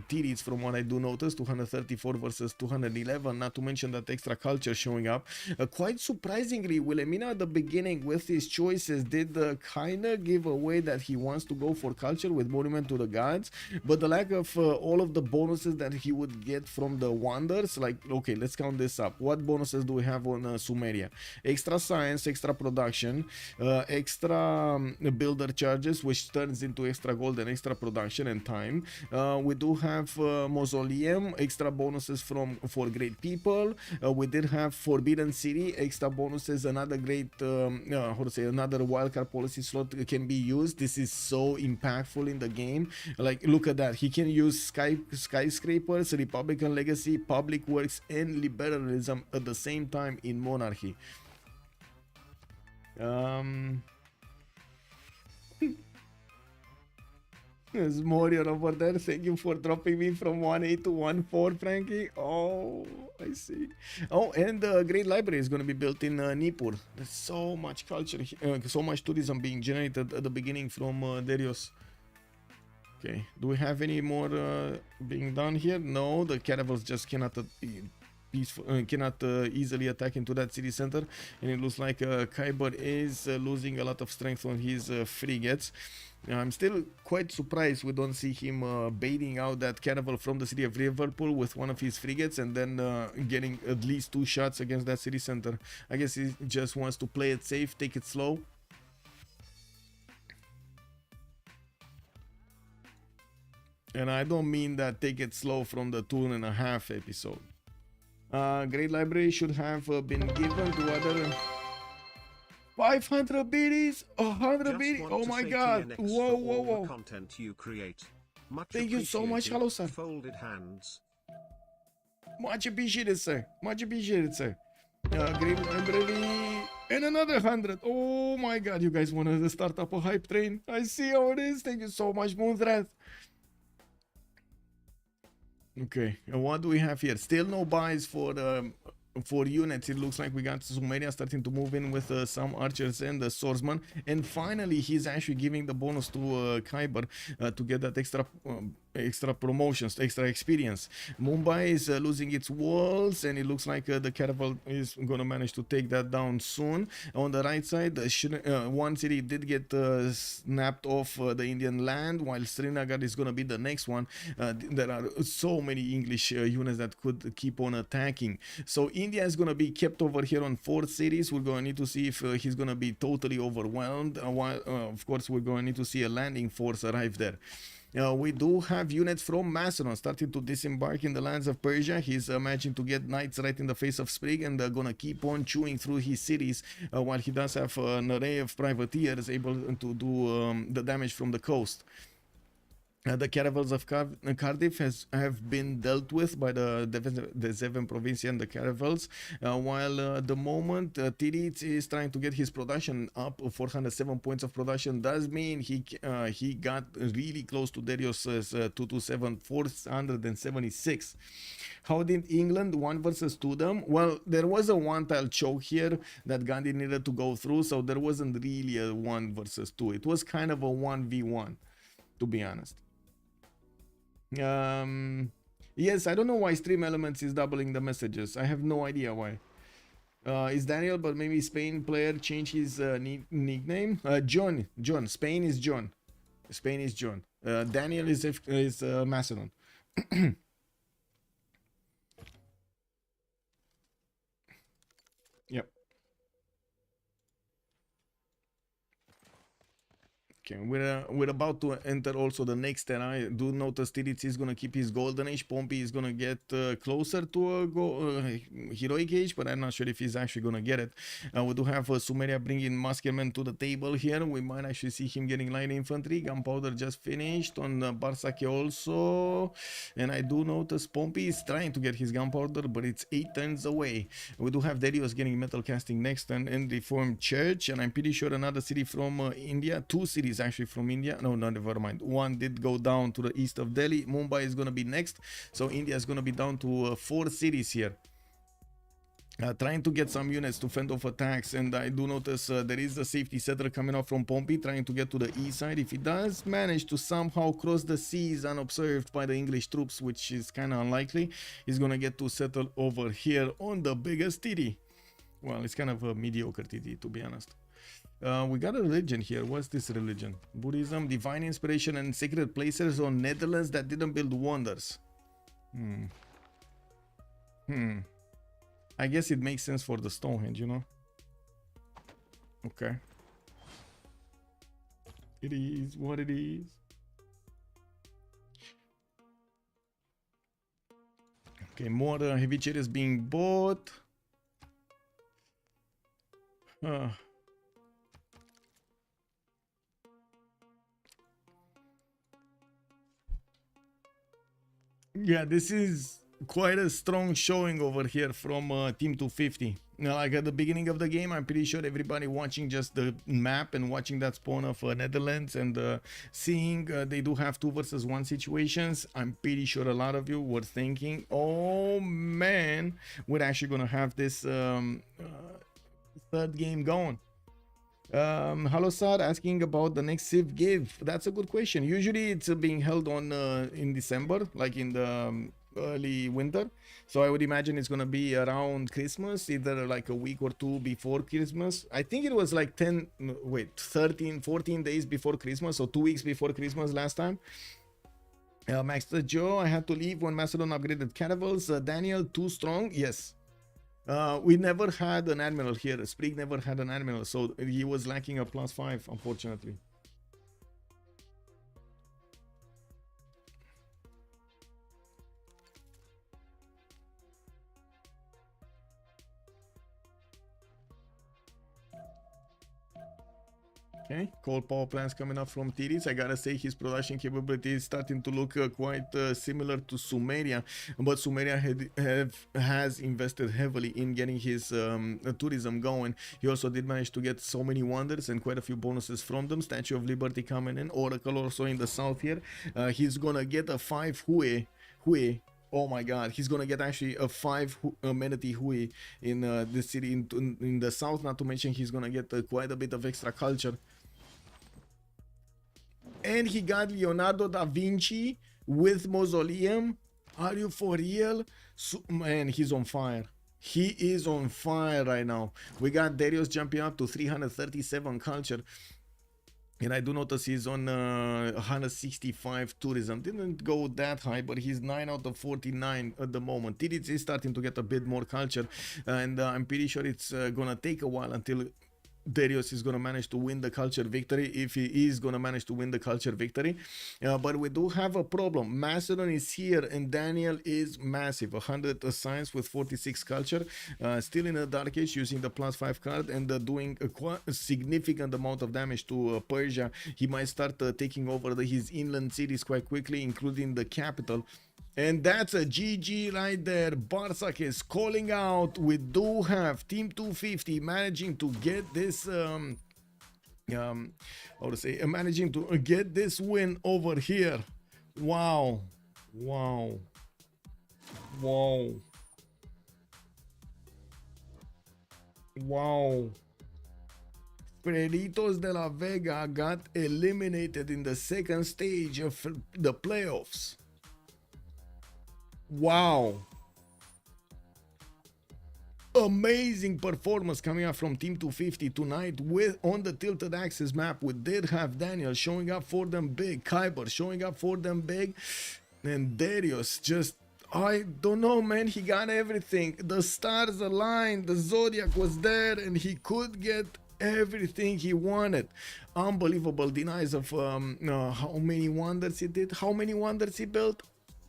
[SPEAKER 1] Titiits, from what I do notice. 234 versus 211. Not to mention that extra culture showing up. Quite surprisingly, Wilhelmina at the beginning with his choices did kinda give away that he wants to go for culture with Monument to the Gods, but the lack of all of the bonuses that he would get from the wonders, like, okay, let's count this up. What bonuses do we have on Sumeria? Extra science, extra production, extra builder charges, which turns into extra gold and extra production and time. We do have mausoleum, extra bonuses for great people. We did have Forbidden City, extra bonuses, another great how to say, another wildcard policy slot can be used. This is so impactful in the game. Like, look at that, he can use skyscrapers, Republican legacy, public works, and liberalism at the same time in monarchy. There's Morion over there. Thank you for dropping me from 1A to 1-4, Frankie. Oh, I see. Oh, and the Great Library is going to be built in Nippur. There's so much culture, so much tourism being generated at the beginning from Darius. Okay, do we have any more being done here? No, the caravels just cannot easily attack into that city center, and it looks like Kiber is losing a lot of strength on his frigates. I'm still quite surprised we don't see him baiting out that caravel from the city of Liverpool with one of his frigates and then getting at least 2 shots against that city center. I guess he just wants to play it safe, take it slow. And I don't mean that take it slow from the 2.5 episode. Great Library should have been given to other 500 biddies, 100 biddies. Oh my god! Whoa, whoa, whoa!
[SPEAKER 2] Content you create.
[SPEAKER 1] Thank you so much. Hello, sir.
[SPEAKER 2] Folded hands.
[SPEAKER 1] Much appreciated, sir. Much appreciated, sir. Great Library and another 100. Oh my god! You guys wanted to start up a hype train? I see how it is. Thank you so much, Moonthread. Okay, and what do we have here? Still no buys for units. It looks like we got Sumeria starting to move in with some archers and the swordsman, and finally he's actually giving the bonus to Kiber to get that extra promotions, extra experience. Mumbai is losing its walls, and it looks like the caravel is gonna manage to take that down soon. On the right side, one city did get snapped off the Indian land, while Srinagar is gonna be the next one. There are so many English units that could keep on attacking, so India is gonna be kept over here on 4 cities. We're gonna need to see if he's gonna be totally overwhelmed. While of course we're gonna need to see a landing force arrive there. We do have units from Macedon starting to disembark in the lands of Persia. He's managing to get knights right in the face of Spriggan, and they're gonna keep on chewing through his cities, while he does have an array of privateers able to do the damage from the coast. The caravels of Cardiff have been dealt with by the Zeven province and the caravels, while at the moment Titiits is trying to get his production up. 407 points of production does mean he got really close to Darius's 227, 476. How did England 1 versus 2 them? Well, there was a 1-tile choke here that Gandhi needed to go through, so there wasn't really a 1 versus 2. It was kind of a 1v1, to be honest. Yes, I don't know why Stream Elements is doubling the messages. I have no idea why. It's Daniel, but maybe Spain player change his nickname. John. Spain is John. Spain is John. Daniel is Macedon. Yep. Okay, we're about to enter also the next era. I do notice Titiits is gonna keep his golden age. Pompey is gonna get closer to a heroic age, but I'm not sure if he's actually gonna get it. We do have Sumeria bringing Muskelmen to the table here. We might actually see him getting light infantry. Gunpowder just finished on Bartsake also, and I do notice Pompey is trying to get his gunpowder, but it's 8 turns away. We do have Darius getting metal casting next turn and Reformed Church, and I'm pretty sure another city from India, 2 cities actually from India. No, never mind. One did go down to the east of Delhi. Mumbai is going to be next. So India is going to be down to 4 cities here. trying to get some units to fend off attacks, and I do notice there is a safety settler coming out from Pompey trying to get to the east side. If he does manage to somehow cross the seas unobserved by the English troops, which is kind of unlikely, he's gonna get to settle over here on the biggest TD. Well, it's kind of a mediocre TD, to be honest. We got a religion here. What's this religion? Buddhism, divine inspiration, and sacred places on Netherlands that didn't build wonders. I guess it makes sense for the Stonehenge, you know? Okay. It is what it is. Okay, more heavy chariots being bought. Yeah, this is quite a strong showing over here from Team 250. Now, like at the beginning of the game, I'm pretty sure everybody watching just the map and watching that spawn of Netherlands and seeing they do have 2 versus 1 situations, I'm pretty sure a lot of you were thinking, oh man, we're actually gonna have this third game going. Hello sir, asking about the next Civ give. That's a good question. Usually it's being held on in December, like in the early winter, so I would imagine it's gonna be around Christmas, either like a week or 2 before Christmas. I think it was like 14 days before Christmas, so 2 weeks before Christmas last time. Master Joe, I had to leave when Macedon upgraded caravels. Daniel, too strong. Yes. We never had an admiral here. Spriggan never had an admiral, so he was lacking a +5, unfortunately. Okay, coal power plants coming up from Titiits. I gotta say his production capability is starting to look quite similar to Sumeria, but Sumeria has invested heavily in getting his tourism going. He also did manage to get so many wonders and quite a few bonuses from them. Statue of Liberty coming in, Oracle also in the south here. He's gonna get a 5 Hue. Oh my god, he's gonna get actually a 5 amenity Hui in the city in the south, not to mention he's gonna get quite a bit of extra culture. And he got Leonardo da Vinci with Mausoleum. Are you for real? Man, he's on fire. He is on fire right now. We got Darius jumping up to 337 culture. And I do notice he's on 165 tourism. Didn't go that high, but he's 9 out of 49 at the moment. Titiits is starting to get a bit more culture. And I'm pretty sure it's gonna take a while until Darius is going to manage to win the culture victory, if he is going to manage to win the culture victory. But we do have a problem. Macedon is here and Daniel is massive. 100 science with 46 culture. Still in a dark age using the +5 card and doing a significant amount of damage to Persia. He might start taking over his inland cities quite quickly, including the capital. And that's a GG right there. Bartsake is calling out. We do have Team 250 managing to get this managing to get this win over here. Wow. Freritos de la Vega got eliminated in the second stage of the playoffs. Wow. Amazing performance coming up from Team 250 tonight with on the tilted axis map. We did have Daniel showing up for them big, Kiber showing up for them big, and Darius just, I don't know, man, he got everything. The stars aligned, the zodiac was there, and he could get everything he wanted. Unbelievable denies of how many wonders he did, how many wonders he built.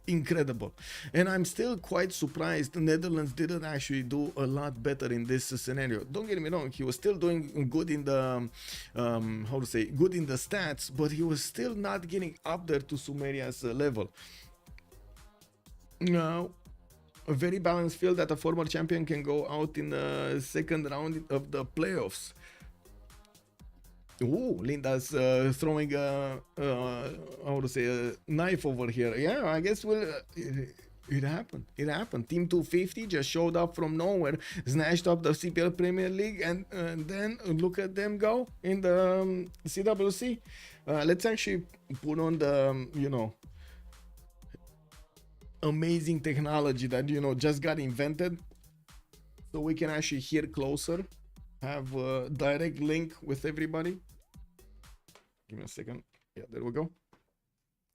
[SPEAKER 1] Incredible. And I'm still quite surprised the Netherlands didn't actually do a lot better in this scenario. Don't get me wrong, he was still doing good in the good in the stats, but he was still not getting up there to Sumeria's level. Now, a very balanced field that a former champion can go out in the second round of the playoffs. Ooh, Linda's throwing a knife over here. Yeah, I guess we'll It happened. It happened. Team 250 just showed up from nowhere, snatched up the CPL Premier League, and then look at them go in the CWC. Let's actually put on the, amazing technology that, just got invented. So we can actually hear closer, have a direct link with everybody. Give me a second. Yeah, there we go.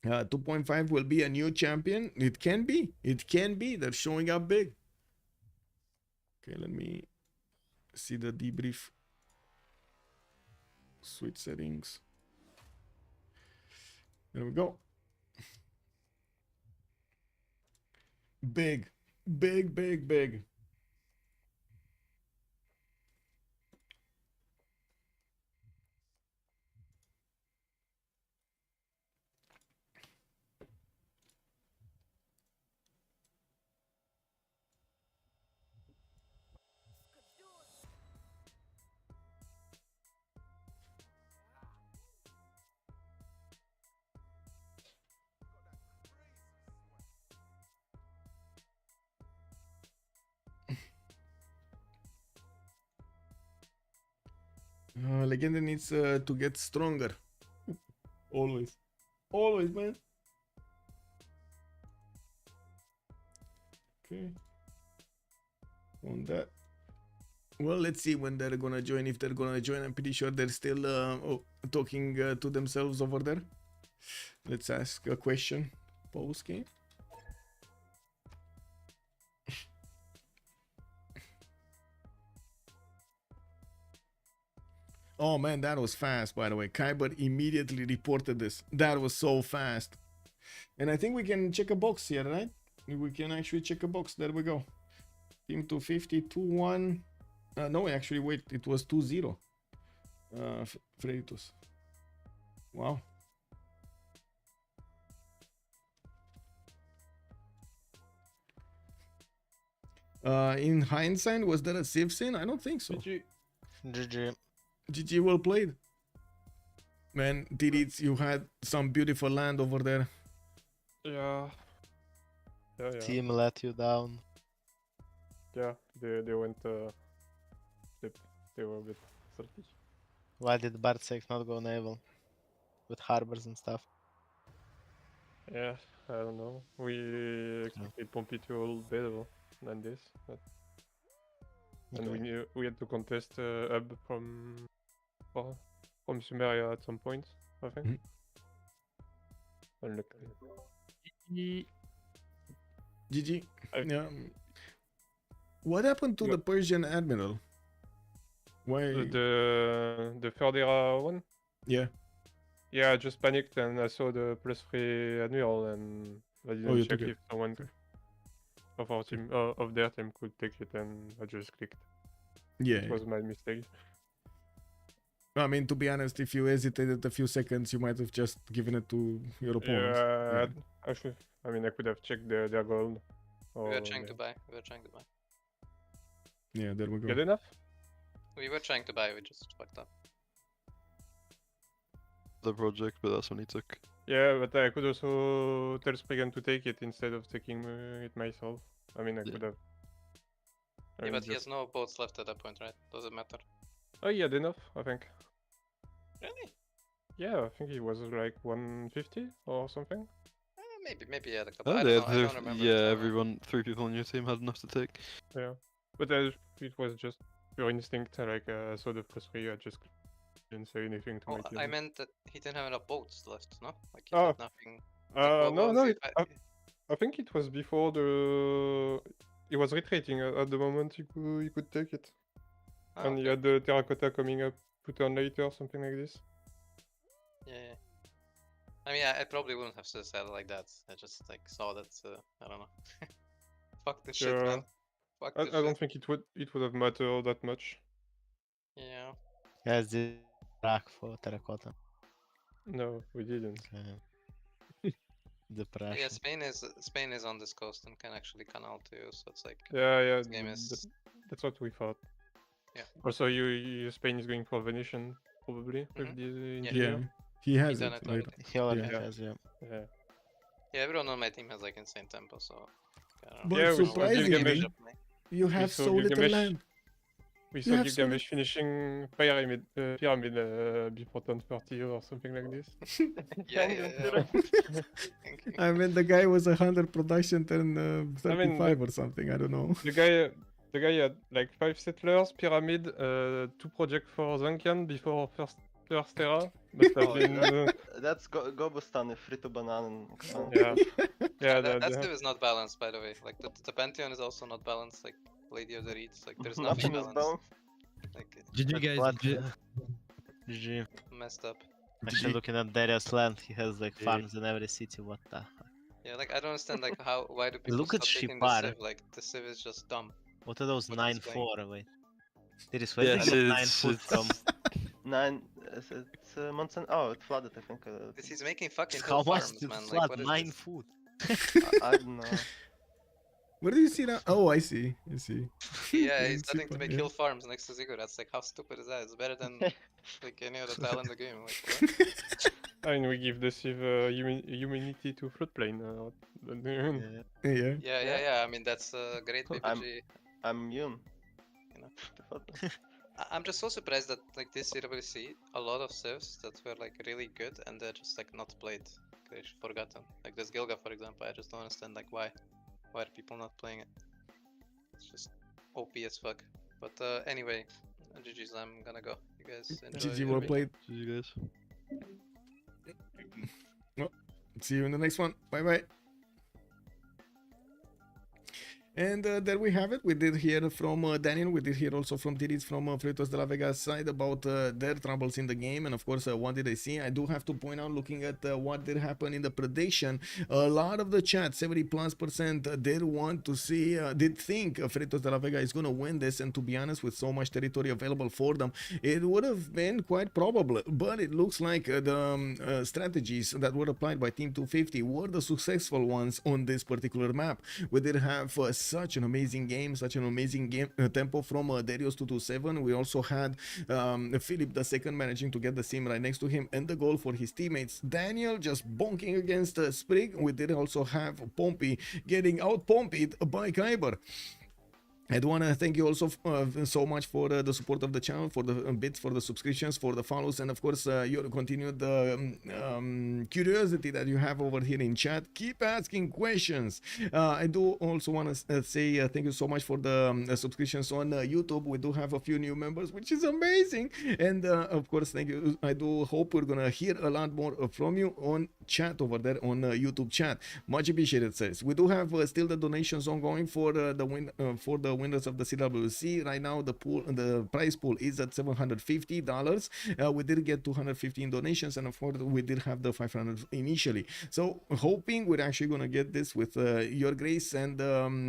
[SPEAKER 1] 2.5 will be a new champion. It can be. It can be. They're showing up big. Okay, let me see the debrief. Switch settings. There we go. Big. Big, big, big. Legenda needs to get stronger. Always. Always, man. Okay. On that. Well, let's see when they're gonna join. If they're gonna join, I'm pretty sure they're still talking to themselves over there. Let's ask a question. Post game. Oh man, that was fast, by the way. Kiber immediately reported this. That was so fast. And I think we can check a box here, right? We can actually check a box. There we go. Team 250, 2-1. No, actually, wait. It was 2-0. Freritos. Wow. In hindsight, was that a Civ6? I don't think so.
[SPEAKER 3] GG.
[SPEAKER 1] GG, well played. Man, Titiits, you had some beautiful land over there.
[SPEAKER 4] Yeah. Yeah.
[SPEAKER 3] Team let you down.
[SPEAKER 4] Yeah, they went they were a bit salty.
[SPEAKER 3] Why did Bartsake not go naval? With harbors and stuff.
[SPEAKER 4] Yeah, I don't know. We expected Pompey to hold better than this, but and we knew we had to contest hub from Sumeria at some point, I think. Unluckily.
[SPEAKER 1] GG. Yeah. What happened to the Persian admiral? Why?
[SPEAKER 4] The Fkdn one?
[SPEAKER 1] Yeah.
[SPEAKER 4] Yeah, I just panicked and I saw the +3 admiral and I didn't check if someone of our team, of their team could take it, and I just clicked.
[SPEAKER 1] Yeah.
[SPEAKER 4] It was my mistake.
[SPEAKER 1] I mean, to be honest, if you hesitated a few seconds, you might have just given it to your opponent.
[SPEAKER 4] Yeah, actually, I mean, I could have checked their gold.
[SPEAKER 5] We were trying to buy.
[SPEAKER 1] Yeah, there we go.
[SPEAKER 4] Good enough?
[SPEAKER 5] We were trying to buy, we just fucked up.
[SPEAKER 6] The project, but that's when he took.
[SPEAKER 4] Yeah, but I could also tell Spriggan to take it instead of taking it myself. I mean, I could have.
[SPEAKER 5] Yeah, but he has no boats left at that point, right? Does it matter?
[SPEAKER 4] Oh, he had enough, I think.
[SPEAKER 5] Really?
[SPEAKER 4] Yeah, I think he was like 150 or something.
[SPEAKER 5] Maybe he had a couple.
[SPEAKER 6] Oh,
[SPEAKER 5] I don't remember.
[SPEAKER 6] yeah, everyone, 3 people on your team had enough to take.
[SPEAKER 4] Yeah, but it was just pure instinct. Like I saw the +3, I just didn't say anything to my team.
[SPEAKER 5] I meant that he didn't have enough boats left, no? Like he had nothing.
[SPEAKER 4] No, I think it was before the. He was retreating at the moment he could take it. And he had the terracotta coming up to turn later, something like this.
[SPEAKER 5] Yeah. I mean, I probably wouldn't have said it like that. I just like saw that. I don't know. Fuck this shit, man. Fuck this
[SPEAKER 4] I don't think it would have mattered that much.
[SPEAKER 5] Yeah.
[SPEAKER 3] Guys, did rack for terracotta.
[SPEAKER 4] No, we didn't.
[SPEAKER 3] Okay. Depression.
[SPEAKER 5] Yeah, Spain is on this coast and can actually canal to you, so it's like.
[SPEAKER 4] Yeah.
[SPEAKER 5] This game is.
[SPEAKER 4] That's what we thought.
[SPEAKER 5] Yeah.
[SPEAKER 4] Also, Spain is going for Venetian probably with the
[SPEAKER 1] Yeah, he has
[SPEAKER 5] done
[SPEAKER 1] it.
[SPEAKER 5] already.
[SPEAKER 3] He already has, yeah.
[SPEAKER 4] Yeah.
[SPEAKER 5] Yeah, everyone on my team has like insane tempo, so I don't
[SPEAKER 1] But
[SPEAKER 5] know.
[SPEAKER 4] Yeah, we saw
[SPEAKER 1] surprisingly,
[SPEAKER 4] Gilgamesh.
[SPEAKER 1] you have
[SPEAKER 4] saw
[SPEAKER 1] so little
[SPEAKER 4] Gilgamesh.
[SPEAKER 1] land.
[SPEAKER 4] We
[SPEAKER 1] You
[SPEAKER 4] saw
[SPEAKER 1] have so
[SPEAKER 4] Gilgamesh finishing pyramid before turn 40 or something like this.
[SPEAKER 5] Yeah, yeah, yeah.
[SPEAKER 1] I mean, the guy was 100 production, turn
[SPEAKER 4] I mean,
[SPEAKER 1] 35 or something. I don't know.
[SPEAKER 4] The guy had like 5 settlers, pyramid, 2 projects for Zankian before first era. Must have
[SPEAKER 7] Oh,
[SPEAKER 4] been
[SPEAKER 7] that's Gobustan, Frito Bananen.
[SPEAKER 4] yeah. Yeah,
[SPEAKER 5] That Civ is not balanced, by the way. Like the Pantheon is also not balanced. Like Lady of the Reeds, like there's nothing
[SPEAKER 7] Nothing is
[SPEAKER 5] balanced.
[SPEAKER 7] balanced.
[SPEAKER 5] Like
[SPEAKER 8] GG guys,
[SPEAKER 3] What?
[SPEAKER 8] GG.
[SPEAKER 3] GG.
[SPEAKER 5] messed up.
[SPEAKER 3] Actually, looking at Darius' land, he has like farms in every city. What the fuck?
[SPEAKER 5] Yeah, like I don't understand like why do people
[SPEAKER 3] Look at
[SPEAKER 5] stop taking the
[SPEAKER 3] Shipar.
[SPEAKER 5] Civ? Like the Civ is just dumb.
[SPEAKER 3] What are those
[SPEAKER 5] What is
[SPEAKER 3] 9-4? Wait. Darius, where
[SPEAKER 6] Yes,
[SPEAKER 3] did you get 9
[SPEAKER 6] it's-
[SPEAKER 3] food from?
[SPEAKER 7] 9. It's Monson. Oh, it flooded, I think.
[SPEAKER 5] This is making fucking
[SPEAKER 3] How
[SPEAKER 5] hill
[SPEAKER 3] much
[SPEAKER 5] farms,
[SPEAKER 3] did
[SPEAKER 5] man. Like
[SPEAKER 3] flood?
[SPEAKER 5] what is
[SPEAKER 3] 9
[SPEAKER 5] this?
[SPEAKER 3] food.
[SPEAKER 7] I don't know.
[SPEAKER 1] Where do you see that? Oh, I see. I see.
[SPEAKER 5] Yeah, he's
[SPEAKER 1] In
[SPEAKER 5] starting to
[SPEAKER 1] Super,
[SPEAKER 5] make
[SPEAKER 1] yeah.
[SPEAKER 5] hill farms next to Ziggurat. Like how stupid is that? It's better than like any other tile in the game. Like what?
[SPEAKER 4] I mean, we give the Civ immunity to floodplain.
[SPEAKER 3] Yeah.
[SPEAKER 1] Yeah.
[SPEAKER 5] Yeah. I mean that's a great PPG.
[SPEAKER 7] I'm immune.
[SPEAKER 5] You know.
[SPEAKER 7] to flood.
[SPEAKER 5] I'm just so surprised that like this CWC, a lot of civs that were like really good and they're just like not played. They're forgotten. Like this Gilga, for example. I just don't understand like why are people not playing it? It's just OP as fuck. But anyway, GG's. I'm gonna go. You guys enjoy.
[SPEAKER 1] GG,
[SPEAKER 5] your
[SPEAKER 1] well
[SPEAKER 5] week.
[SPEAKER 1] played.
[SPEAKER 6] GG guys.
[SPEAKER 1] See you in the next one. Bye bye. And there we have it. We did hear from Daniel. We did hear also from Titiits from Freritos de la Vega side about their troubles in the game. And of course, what did they see? I do have to point out, looking at what did happen in the prediction, a lot of the chat, 70+%, did want to see, did think Freritos de la Vega is going to win this. And to be honest, with so much territory available for them, it would have been quite probable. But it looks like the strategies that were applied by Team 250 were the successful ones on this particular map. We did have such an amazing game, tempo from Darius 227. We also had Philip II managing to get the sim right next to him and the goal for his teammates. Daniel just bonking against Sprig. We did also have Pompey getting out Pompied by Kiber. I do want to thank you also so much for the support of the channel, for the bits, for the subscriptions, for the follows, and of course your continued curiosity that you have over here in chat. Keep asking questions. I do also want to say thank you so much for the subscriptions on YouTube. We do have a few new members, which is amazing. And of course, thank you. I do hope we're gonna hear a lot more from you on chat over there on YouTube chat. Much appreciated, sirs. We do have still the donations ongoing for the winners of the CWC. Right now, the prize pool is at $750. We did get 215 donations, and of course, we did have the 500 initially. So, hoping we're actually gonna get this with your grace and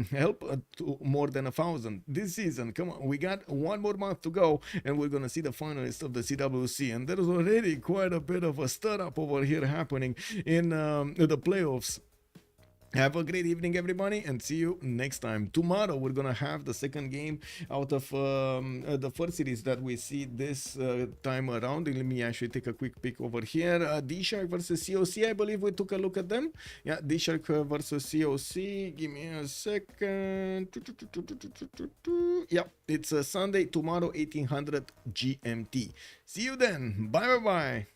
[SPEAKER 1] help to more than 1,000 this season. Come on, we got one more month to go, and we're gonna see the finalists of the CWC. And there's already quite a bit of a stir up over here happening in the playoffs. Have a great evening, everybody, and see you next time. Tomorrow, we're going to have the second game out of the first series that we see this time around. Let me actually take a quick peek over here. D-Shark versus COC, I believe we took a look at them. Yeah, D-Shark versus COC. Give me a second. Yep, it's Sunday, tomorrow, 1800 GMT. See you then. Bye-bye-bye.